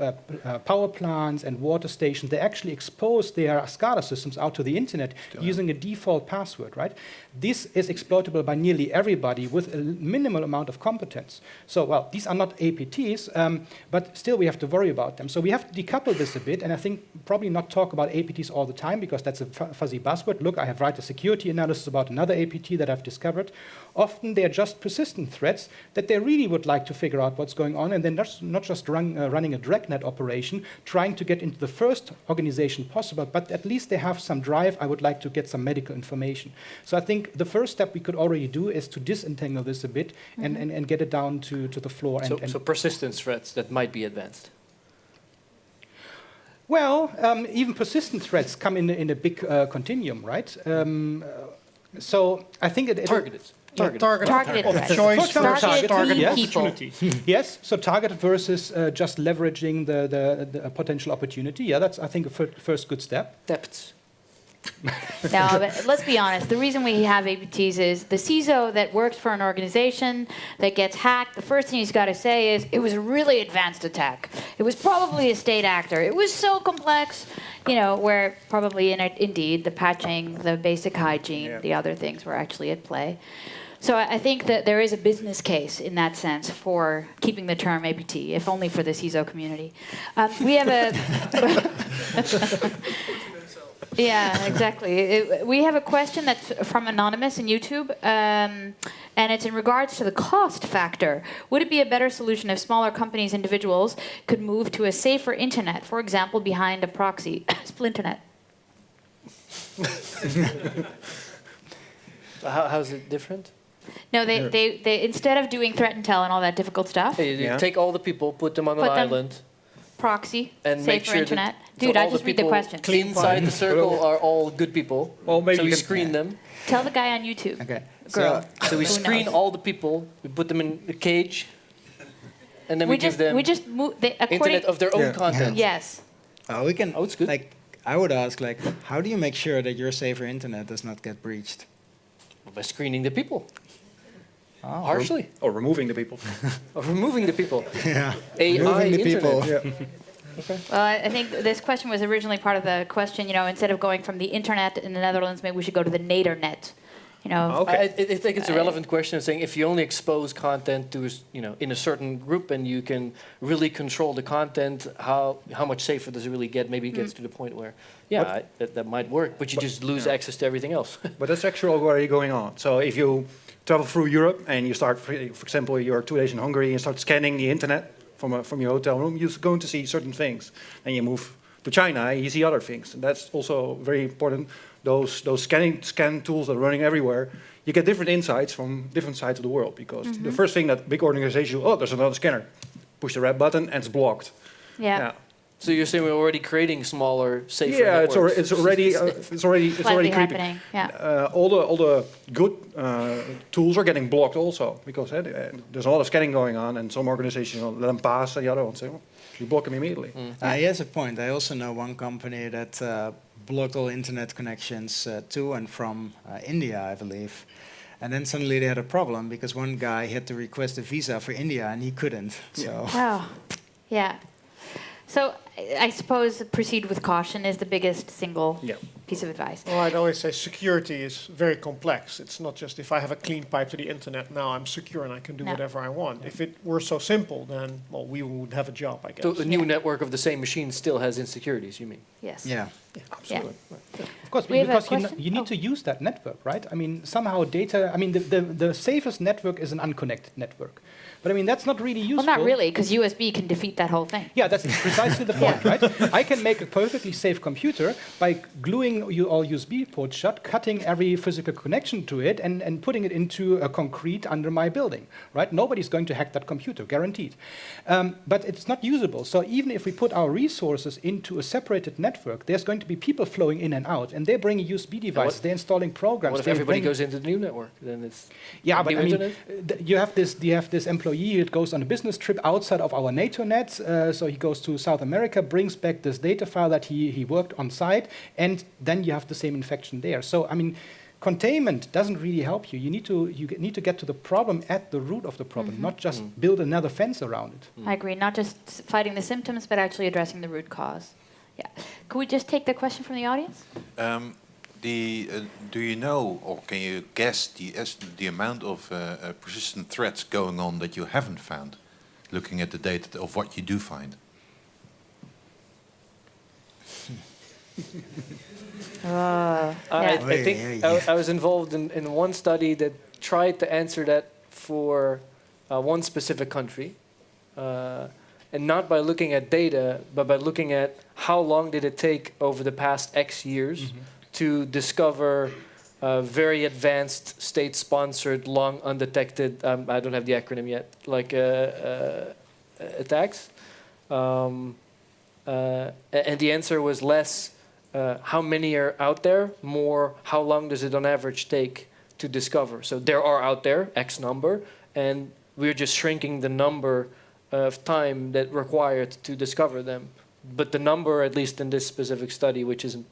power plants and water stations, they actually exposed their SCADA systems out to the internet using a default password, right? This is exploitable by nearly everybody with a minimal amount of competence. So, well, these are not APTs, but still we have to worry about them. So we have to decouple this a bit, and I think probably not talk about APTs all the time because that's a fuzzy buzzword. Look, I have write a security analysis about another APT that I've discovered. Often they're just persistent threats that they really would like to figure out what's going on, and then not just running a dragnet operation, trying to get into the first organization possible, but at least they have some drive. I would like to get some medical information. So I think the first step we could already do is to disentangle this a bit and get it down to the floor. So persistence threats that might be advanced. Well, even persistent threats come in a big continuum, right? So I think Targeted. Targeted of threats. choice For example, versus targeted targeted people. opportunity. Yes, so targeted versus just leveraging the potential opportunity. Yeah, that's, I think, a first good step. Depths. No, but let's be honest. The reason we have APTs is the CISO that works for an organization that gets hacked, the first thing he's got to say is, it was a really advanced attack. It was probably a state actor. It was so complex, where probably indeed the patching, the basic hygiene, the other things were actually at play. So I think that there is a business case in that sense for keeping the term APT, if only for the CISO community. We have a... Yeah, exactly. We have a question that's from Anonymous in YouTube, and it's in regards to the cost factor. Would it be a better solution if smaller companies, individuals, could move to a safer internet, for example, behind a proxy, Splinternet? How's it different? No, they instead of doing threat intel and all that difficult stuff, You take all the people, put them on an island, proxy, and make safer sure internet. that Dude, I just read the question. Inside the circle are all good people. Well, maybe so we screen them. Tell the guy on YouTube. Okay. Girl. So we Who screen knows? all the people. We put them in a cage, and then we give them according internet of their own content. Yes. We can. Oh, it's good. I would ask, how do you make sure that your safer internet does not get breached? By screening the people. Oh. Harshly. Or removing the people. Or removing the people. Yeah. AI Removing the internet. people. Okay. Well, I think this question was originally part of the question, instead of going from the internet in the Netherlands, maybe we should go to the Nadernet. I think it's a relevant question of saying if you only expose content to in a certain group and you can really control the content, how much safer does it really get? Maybe it gets to the point where that might work, but you just lose access to everything else. But that's actually already going on. So if you travel through Europe and you start, for example, you're 2 days in Hungary and start scanning the internet from your hotel room, you're going to see certain things. And you move to China, you see other things. And that's also very important. Those scan tools that are running everywhere, you get different insights from different sides of the world. Because the first thing that big organizations do, there's another scanner. Push the red button and it's blocked. Yeah. So you're saying we're already creating smaller, safer Yeah, networks? it's already creeping. happening. Yeah. All the good tools are getting blocked also because there's a lot of scanning going on, and some organizations let them pass, and the other ones say, you block them immediately. He has a point. I also know one company that blocked all internet connections to and from India, I believe. And then suddenly they had a problem because one guy had to request a visa for India and he couldn't. So. Oh, yeah. So I suppose proceed with caution is the biggest single piece of advice. Well, I'd always say security is very complex. It's not just if I have a clean pipe to the internet, now I'm secure and I can do whatever I want. If it were so simple, then, we would have a job, I guess. So a new network of the same machine still has insecurities, you mean? Yes. Yeah. Absolutely. Yeah. Of course, We have a because question? you need to use that network, right? I mean, somehow data, the safest network is an unconnected network. But that's not really useful. Well, not really, because USB can defeat that whole thing. Yeah, that's precisely the point, right? I can make a perfectly safe computer by gluing all USB ports shut, cutting every physical connection to it, and putting it into a concrete under my building, right? Nobody's going to hack that computer, guaranteed. But it's not usable. So even if we put our resources into a separated network, there's going to be people flowing in and out, and they bring a USB device, they're installing programs. What if everybody goes into the new network? Then it's but you have this employee that goes on a business trip outside of our NATO net. So he goes to South America, brings back this data file that he worked on site, and then you have the same infection there. So containment doesn't really help you. You need to get to the problem at the root of the problem, not just build another fence around it. I agree. Not just fighting the symptoms, but actually addressing the root cause. Yeah. Could we just take the question from the audience? Do you know, or can you guess the amount of persistent threats going on that you haven't found, looking at the data of what you do find? I think I was involved in one study that tried to answer that for one specific country, and not by looking at data, but by looking at how long did it take over the past X years to discover very advanced state-sponsored, long undetected, I don't have the acronym yet, attacks. And the answer was less how many are out there, more how long does it on average take to discover. So there are out there, X number, and we're just shrinking the number of time that required to discover them. But the number, at least in this specific study, which isn't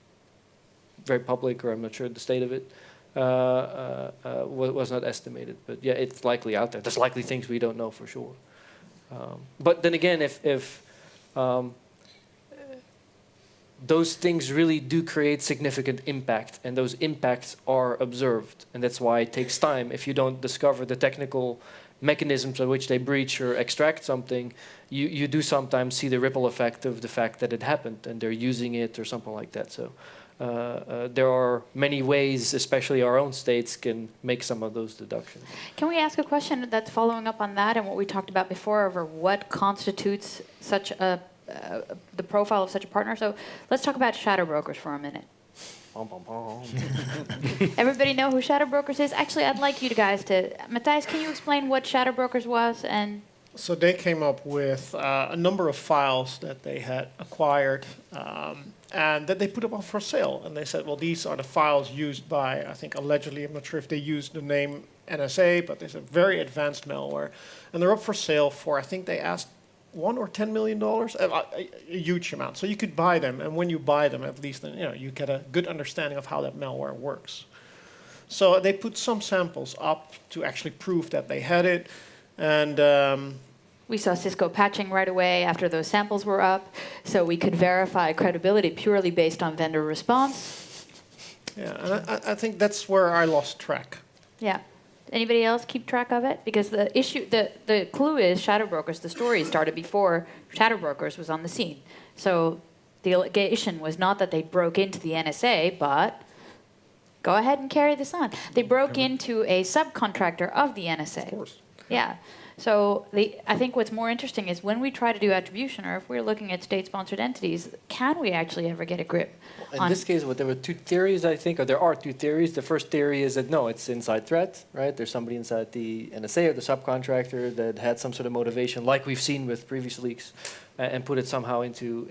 very public, or I'm not sure the state of it, was not estimated. But yeah, it's likely out there. There's likely things we don't know for sure. But then again, if those things really do create significant impact, and those impacts are observed, and that's why it takes time. If you don't discover the technical mechanisms by which they breach or extract something, you do sometimes see the ripple effect of the fact that it happened, and they're using it or something like that. So there are many ways, especially our own states, can make some of those deductions. Can we ask a question that's following up on that and what we talked about before over what constitutes such a the profile of such a partner? So let's talk about shadow brokers for a minute. Everybody know who shadow brokers is? Actually, I'd like you guys to... Matthijs, can you explain what shadow brokers was? And So they came up with a number of files that they had acquired and that they put up for sale. And they said, well, these are the files used by, I think allegedly, I'm not sure if they used the name NSA, but there's a very advanced malware. And they're up for sale for, I think they asked $1 or $10 million, a huge amount. So you could buy them, and when you buy them, at least you get a good understanding of how that malware works. So they put some samples up to actually prove that they had it, and we saw Cisco patching right away after those samples were up, so we could verify credibility purely based on vendor response. Yeah, and I think that's where I lost track. Yeah. Anybody else keep track of it? Because the issue, the clue is shadow brokers. The story started before shadow brokers was on the scene. So the allegation was not that they broke into the NSA, but go ahead and carry this on. They broke into a subcontractor of the NSA. Of course. Yeah. So I think what's more interesting is when we try to do attribution, or if we're looking at state-sponsored entities, can we actually ever get a grip? In this case, there were two theories, I think, or there are two theories. The first theory is that, no, it's inside threat, right? There's somebody inside the NSA or the subcontractor that had some sort of motivation, like we've seen with previous leaks, and put it somehow into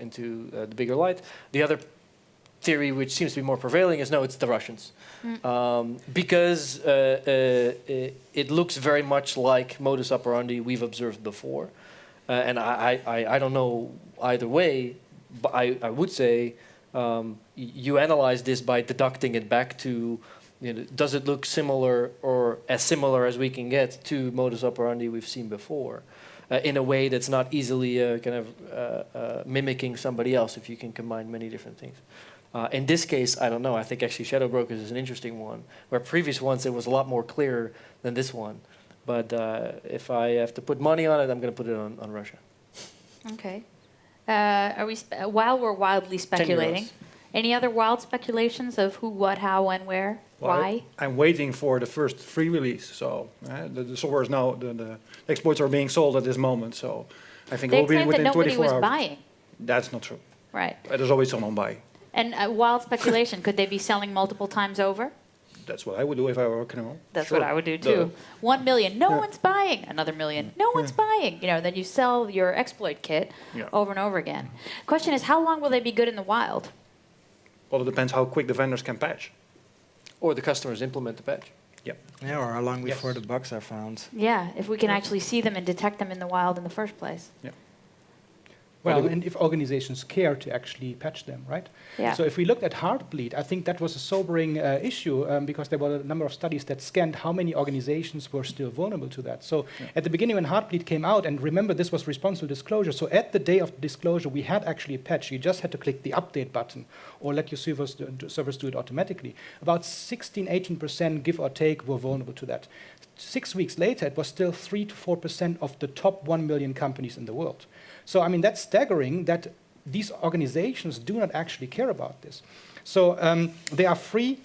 the bigger light. The other theory, which seems to be more prevailing, is no, it's the Russians. Because it looks very much like modus operandi we've observed before. And I don't know either way, but I would say you analyze this by deducting it back to, does it look similar or as similar as we can get to modus operandi we've seen before, in a way that's not easily mimicking somebody else if you can combine many different things. In this case, I don't know. I think actually shadow brokers is an interesting one, where previous ones it was a lot more clear than this one. But if I have to put money on it, I'm going to put it on Russia. Okay. While we're wildly speculating, any other wild speculations of who, what, how, when, where, why? I'm waiting for the first free release. So the software is now, the exploits are being sold at this moment. So I think it will be within 24 hours. They claim that nobody was buying. That's not true. Right. There's always someone buying. And wild speculation, could they be selling multiple times over? That's what I would do if I were a criminal. That's what I would do too. 1 million, no one's buying. Another million, no one's buying. Then you sell your exploit kit over and over again. Question is, how long will they be good in the wild? Well, it depends how quick the vendors can patch. Or the customers implement the patch. Yep. Yeah, or how long before the bugs are found. Yeah, if we can actually see them and detect them in the wild in the first place. Yeah. Well, and if organizations care to actually patch them, right? Yeah. So if we looked at Heartbleed, I think that was a sobering issue because there were a number of studies that scanned how many organizations were still vulnerable to that. So at the beginning when Heartbleed came out, and remember this was responsible disclosure, so at the day of the disclosure we had actually a patch. You just had to click the update button or let your servers do it automatically. About 16-18%, give or take, were vulnerable to that. 6 weeks later, it was still 3 to 4% of the top 1 million companies in the world. So, I mean, that's staggering that these organizations do not actually care about this. So, there are free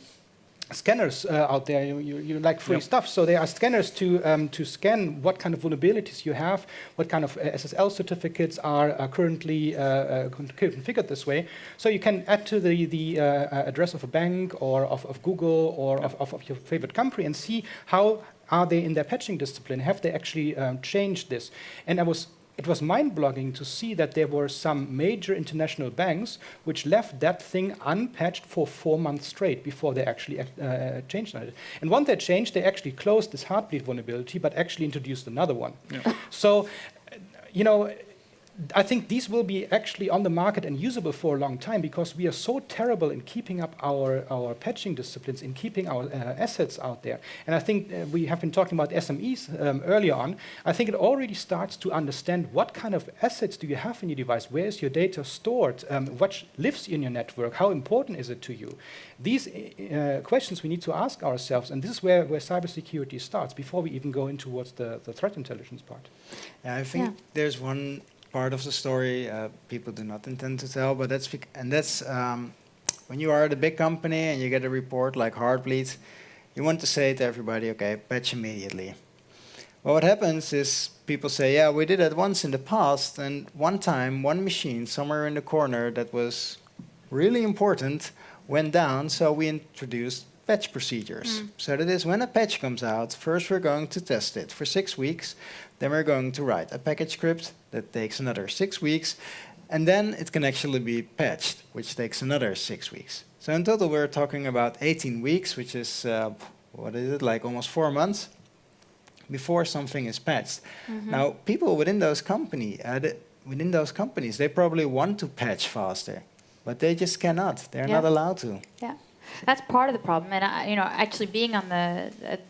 scanners out there. You like free stuff. So, there are scanners to scan what kind of vulnerabilities you have, what kind of SSL certificates are currently configured this way. So, you can add to the address of a bank or of Google or of your favorite company and see how are they in their patching discipline. Have they actually changed this? And it was mind-blogging to see that there were some major international banks which left that thing unpatched for 4 months straight before they actually changed on it. And once they changed, they actually closed this Heartbleed vulnerability, but actually introduced another one. Yeah. So, I think these will be actually on the market and usable for a long time because we are so terrible in keeping up our patching disciplines, in keeping our assets out there. And I think we have been talking about SMEs earlier on. I think it already starts to understand what kind of assets do you have in your device, where is your data stored, what lives in your network, how important is it to you? These questions we need to ask ourselves, and this is where cybersecurity starts before we even go in towards the threat intelligence part. Yeah, I think there's one part of the story people do not intend to tell, but that's when you are at a big company and you get a report like Heartbleed, you want to say to everybody, okay, patch immediately. Well, what happens is people say, yeah, we did it once in the past, and one time, one machine somewhere in the corner that was really important went down, so we introduced patch procedures. So that is when a patch comes out, first we're going to test it for 6 weeks, then we're going to write a package script that takes another 6 weeks, and then it can actually be patched, which takes another 6 weeks. So in total we're talking about 18 weeks, which is, what is it, like almost 4 months before something is patched. Now, people within those companies, they probably want to patch faster, but they just cannot. They're not allowed to. Yeah. That's part of the problem, and actually being on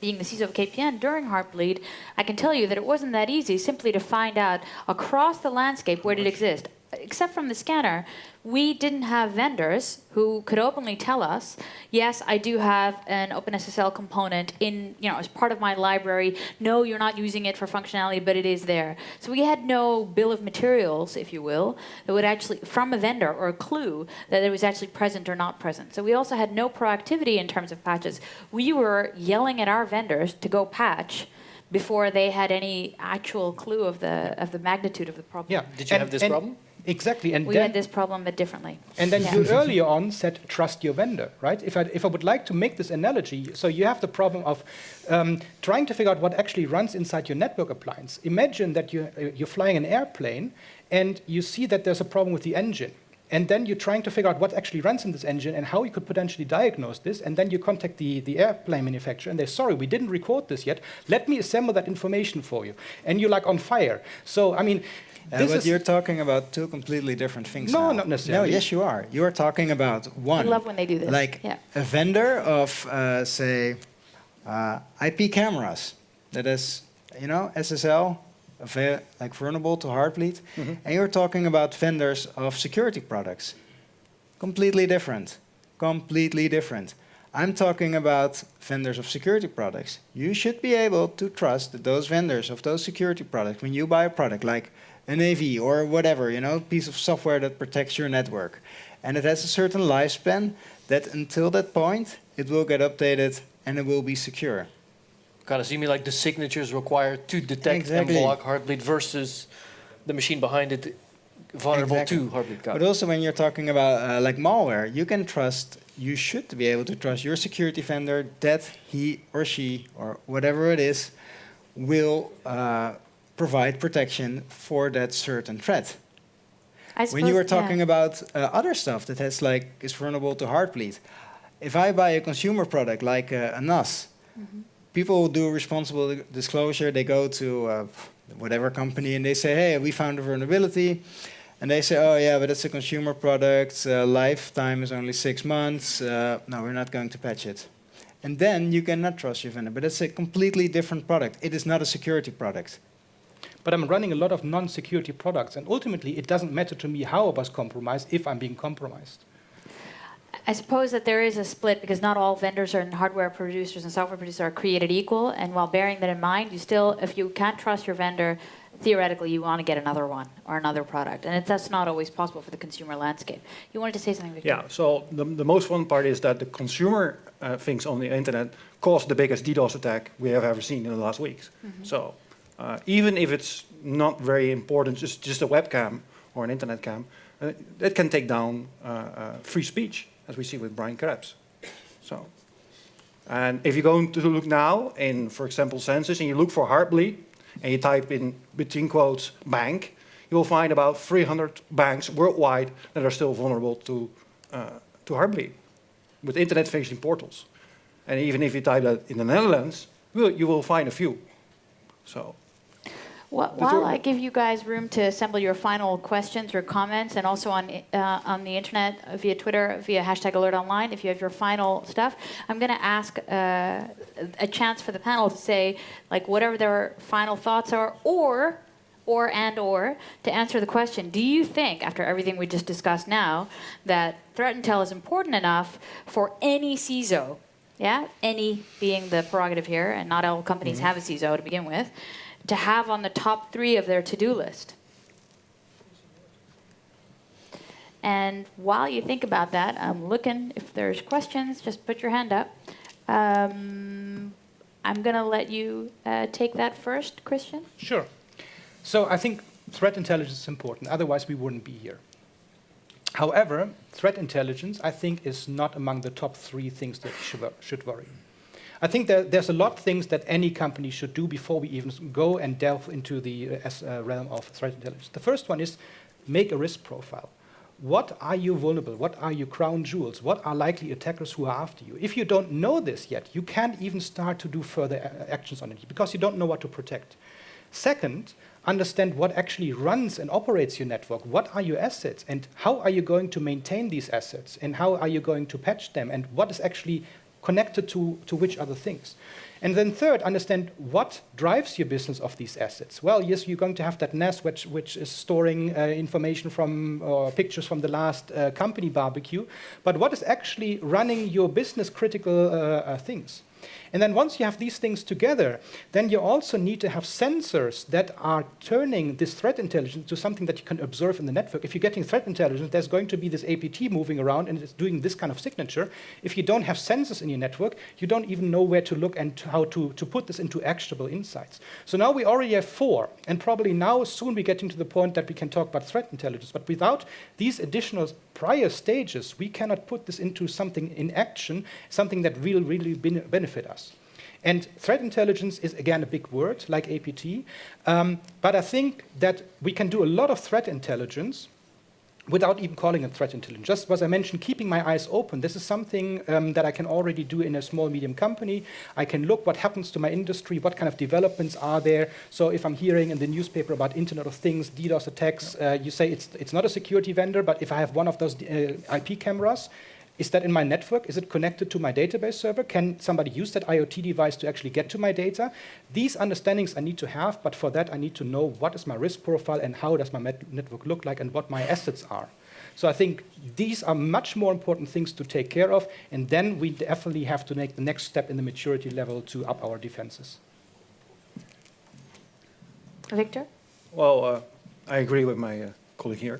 being the CISO of KPN during Heartbleed, I can tell you that it wasn't that easy simply to find out across the landscape where did it exist. Except from the scanner, we didn't have vendors who could openly tell us, yes, I do have an OpenSSL component in, as part of my library. No, you're not using it for functionality, but it is there. So we had no bill of materials, if you will, that would actually, from a vendor or a clue that it was actually present or not present. So we also had no proactivity in terms of patches. We were yelling at our vendors to go patch before they had any actual clue of the magnitude of the problem. Yeah. Did you have this problem? Exactly, and we had this problem, but differently. And then you earlier on said trust your vendor, right? If I would like to make this analogy, so you have the problem of trying to figure out what actually runs inside your network appliance. Imagine that you're flying an airplane and you see that there's a problem with the engine. And then you're trying to figure out what actually runs in this engine and how you could potentially diagnose this. And then you contact the airplane manufacturer and they're sorry, we didn't record this yet. Let me assemble that information for you. And you're like on fire. So, I mean, but you're talking about two completely different things. No, now. not necessarily. No, yes, you are. You are talking about one. I love when they do this. Like a vendor of, say, IP cameras that is, SSL, like vulnerable to Heartbleed. And you're talking about vendors of security products. Completely different. Completely different. I'm talking about vendors of security products. You should be able to trust that those vendors of those security products, when you buy a product like an AV or whatever, piece of software that protects your network, and it has a certain lifespan, that until that point, it will get updated and it will be secure. Kind of, so you mean like the signatures required to detect and block Heartbleed versus the machine behind it vulnerable to Heartbleed. But also when you're talking about like malware, you should be able to trust your security vendor that he or she or whatever it is will provide protection for that certain threat. When you were talking about other stuff that is vulnerable to Heartbleed, if I buy a consumer product like a NAS, people do responsible disclosure. They go to whatever company and they say, hey, we found a vulnerability. And they say, oh, yeah, but it's a consumer product. Lifetime is only 6 months. No, we're not going to patch it. And then you cannot trust your vendor. But it's a completely different product. It is not a security product. But I'm running a lot of non-security products. And ultimately, it doesn't matter to me how I was compromised if I'm being compromised. I suppose that there is a split because not all vendors and hardware producers and software producers are created equal. And while bearing that in mind, you still, if you can't trust your vendor, theoretically you want to get another one or another product. And that's not always possible for the consumer landscape. You wanted to say something, Victor? Yeah, so the most fun part is that the consumer things on the internet caused the biggest DDoS attack we have ever seen in the last weeks. So even if it's not very important, just a webcam or an internet cam, it can take down free speech, as we see with Brian Krebs. So, and if you're going to look now in, for example, census, and you look for Heartbleed, and you type in between quotes bank, you will find about 300 banks worldwide that are still vulnerable to Heartbleed with internet-facing portals. And even if you type that in the Netherlands, you will find a few. So. While I give you guys room to assemble your final questions or comments, and also on the internet, via Twitter, via #AlertOnline, if you have your final stuff, I'm going to ask a chance for the panel to say, like, whatever their final thoughts are, or to answer the question: do you think, after everything we just discussed now, that threat intel is important enough for any CISO? Yeah, any being the prerogative here, and not all companies have a CISO to begin with, to have on the top 3 of their to-do list. And while you think about that, I'm looking, if there's questions, just put your hand up. I'm going to let you take that first, Christian. Sure. So I think threat intelligence is important, otherwise we wouldn't be here. However, threat intelligence, I think, is not among the top 3 things that should worry. I think there's a lot of things that any company should do before we even go and delve into the realm of threat intelligence. The first one is make a risk profile. What are you vulnerable? What are your crown jewels? What are likely attackers who are after you? If you don't know this yet, you can't even start to do further actions on it because you don't know what to protect. Second, understand what actually runs and operates your network. What are your assets and how are you going to maintain these assets and how are you going to patch them and what is actually connected to which other things. And then third, understand what drives your business of these assets. Well, yes, you're going to have that NAS which is storing information from or pictures from the last company barbecue, but what is actually running your business critical things? And then once you have these things together, then you also need to have sensors that are turning this threat intelligence to something that you can observe in the network. If you're getting threat intelligence, there's going to be this APT moving around and it's doing this kind of signature. If you don't have sensors in your network, you don't even know where to look and how to put this into actionable insights. So now we already have 4, and probably now soon we're getting to the point that we can talk about threat intelligence. But without these additional prior stages, we cannot put this into something in action, something that will really benefit us. And threat intelligence is, again, a big word, like APT. But I think that we can do a lot of threat intelligence without even calling it threat intelligence. Just as I mentioned, keeping my eyes open. This is something that I can already do in a small, medium company. I can look what happens to my industry, what kind of developments are there. So if I'm hearing in the newspaper about Internet of Things, DDoS attacks, you say it's not a security vendor, but if I have one of those IP cameras, is that in my network? Is it connected to my database server? Can somebody use that IoT device to actually get to my data? These understandings I need to have, but for that I need to know what is my risk profile and how does my network look like and what my assets are. So I think these are much more important things to take care of, and then we definitely have to make the next step in the maturity level to up our defenses. Victor? Well, I agree with my colleague here.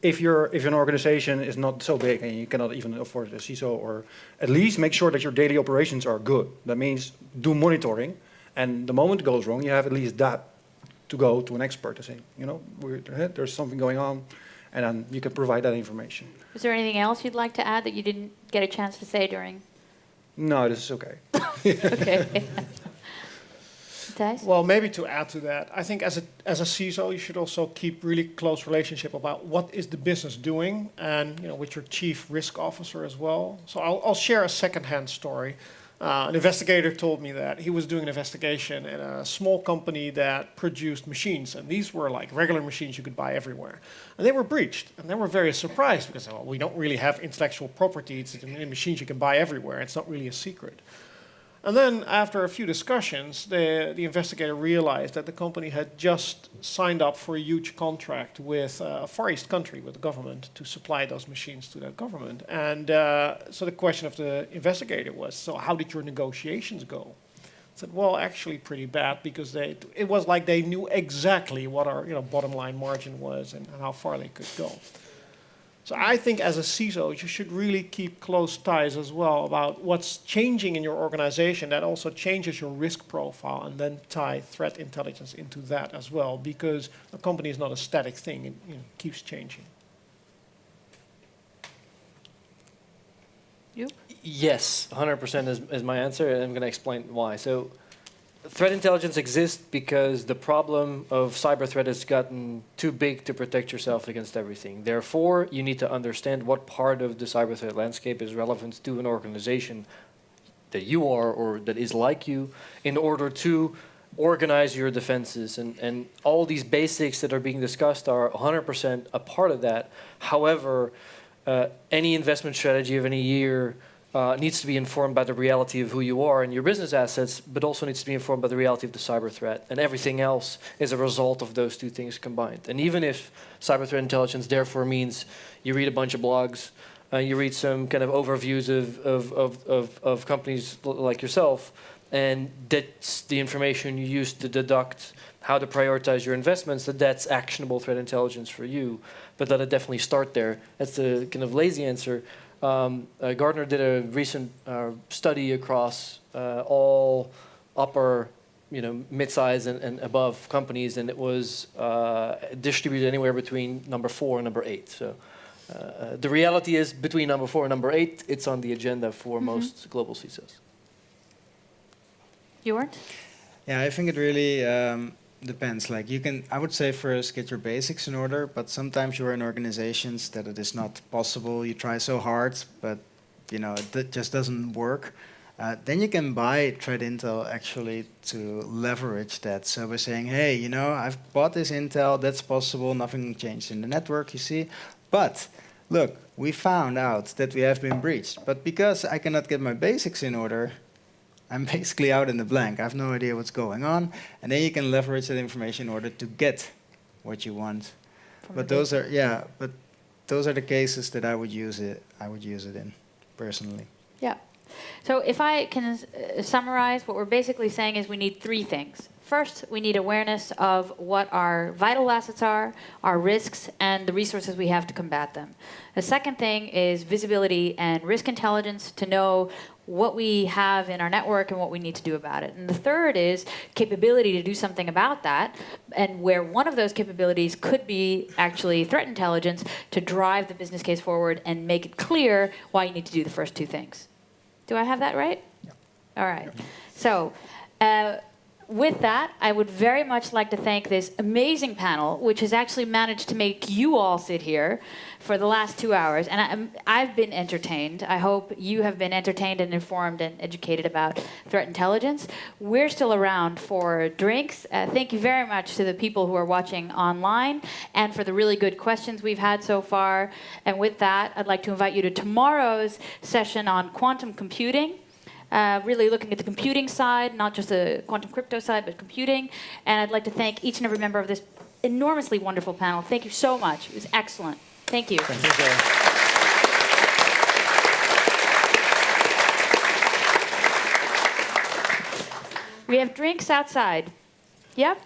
If an organization is not so big and you cannot even afford a CISO, or at least make sure that your daily operations are good. That means do monitoring, and the moment it goes wrong, you have at least that to go to an expert to say, there's something going on, and then you can provide that information. Is there anything else you'd like to add that you didn't get a chance to say during? No, this is okay. Okay. Matthijs? Well, maybe to add to that, I think as a CISO, you should also keep really close relationship about what is the business doing, and with your chief risk officer as well. So I'll share a second-hand story. An investigator told me that he was doing an investigation in a small company that produced machines, and these were like regular machines you could buy everywhere. And they were breached, and they were very surprised because we don't really have intellectual property. It's in machines you can buy everywhere. It's not really a secret. And then after a few discussions, the investigator realized that the company had just signed up for a huge contract with a Far East country, with the government, to supply those machines to that government. And so the question of the investigator was, so how did your negotiations go? I said, well, actually pretty bad, because it was like they knew exactly what our bottom line margin was and how far they could go. So I think as a CISO, you should really keep close ties as well about what's changing in your organization that also changes your risk profile, and then tie threat intelligence into that as well, because a company is not a static thing. It keeps changing. You? Yes, 100% is my answer, and I'm going to explain why. So threat intelligence exists because the problem of cyber threat has gotten too big to protect yourself against everything. Therefore, you need to understand what part of the cyber threat landscape is relevant to an organization that you are or that is like you, in order to organize your defenses. And all these basics that are being discussed are 100% a part of that. However, any investment strategy of any year needs to be informed by the reality of who you are and your business assets, but also needs to be informed by the reality of the cyber threat. And everything else is a result of those two things combined. And even if cyber threat intelligence therefore means you read a bunch of blogs, you read some kind of overviews of companies like yourself, and that's the information you use to deduct how to prioritize your investments, that's actionable threat intelligence for you. But let it definitely start there. That's the kind of lazy answer. Gartner did a recent study across all upper, mid-size and above companies, and it was distributed anywhere between number 4 and number 8. So the reality is between number 4 and number 8, it's on the agenda for most global CISOs. Jornt? Yeah, I think it really depends. Like I would say first get your basics in order, but sometimes you're in organizations that it is not possible. You try so hard, but it just doesn't work. Then you can buy threat intel actually to leverage that. So we're saying, hey, I've bought this intel, that's possible, nothing changed in the network, you see. But look, we found out that we have been breached. But because I cannot get my basics in order, I'm basically out in the blank. I have no idea what's going on. And then you can leverage that information in order to get what you want. But those are the cases that I would use it in, personally. Yeah. So if I can summarize, what we're basically saying is we need 3 things. First, we need awareness of what our vital assets are, our risks, and the resources we have to combat them. The second thing is visibility and risk intelligence to know what we have in our network and what we need to do about it. And the third is capability to do something about that, and where one of those capabilities could be actually threat intelligence to drive the business case forward and make it clear why you need to do the first 2 things. Do I have that right? Yeah. All right. Yeah. So with that, I would very much like to thank this amazing panel, which has actually managed to make you all sit here for the last 2 hours. And I've been entertained. I hope you have been entertained and informed and educated about threat intelligence. We're still around for drinks. Thank you very much to the people who are watching online and for the really good questions we've had so far. And with that, I'd like to invite you to tomorrow's session on quantum computing. Really looking at the computing side, not just the quantum crypto side, but computing. And I'd like to thank each and every member of this enormously wonderful panel. Thank you so much. It was excellent. Thank you. Thank you, We have drinks outside. Yep.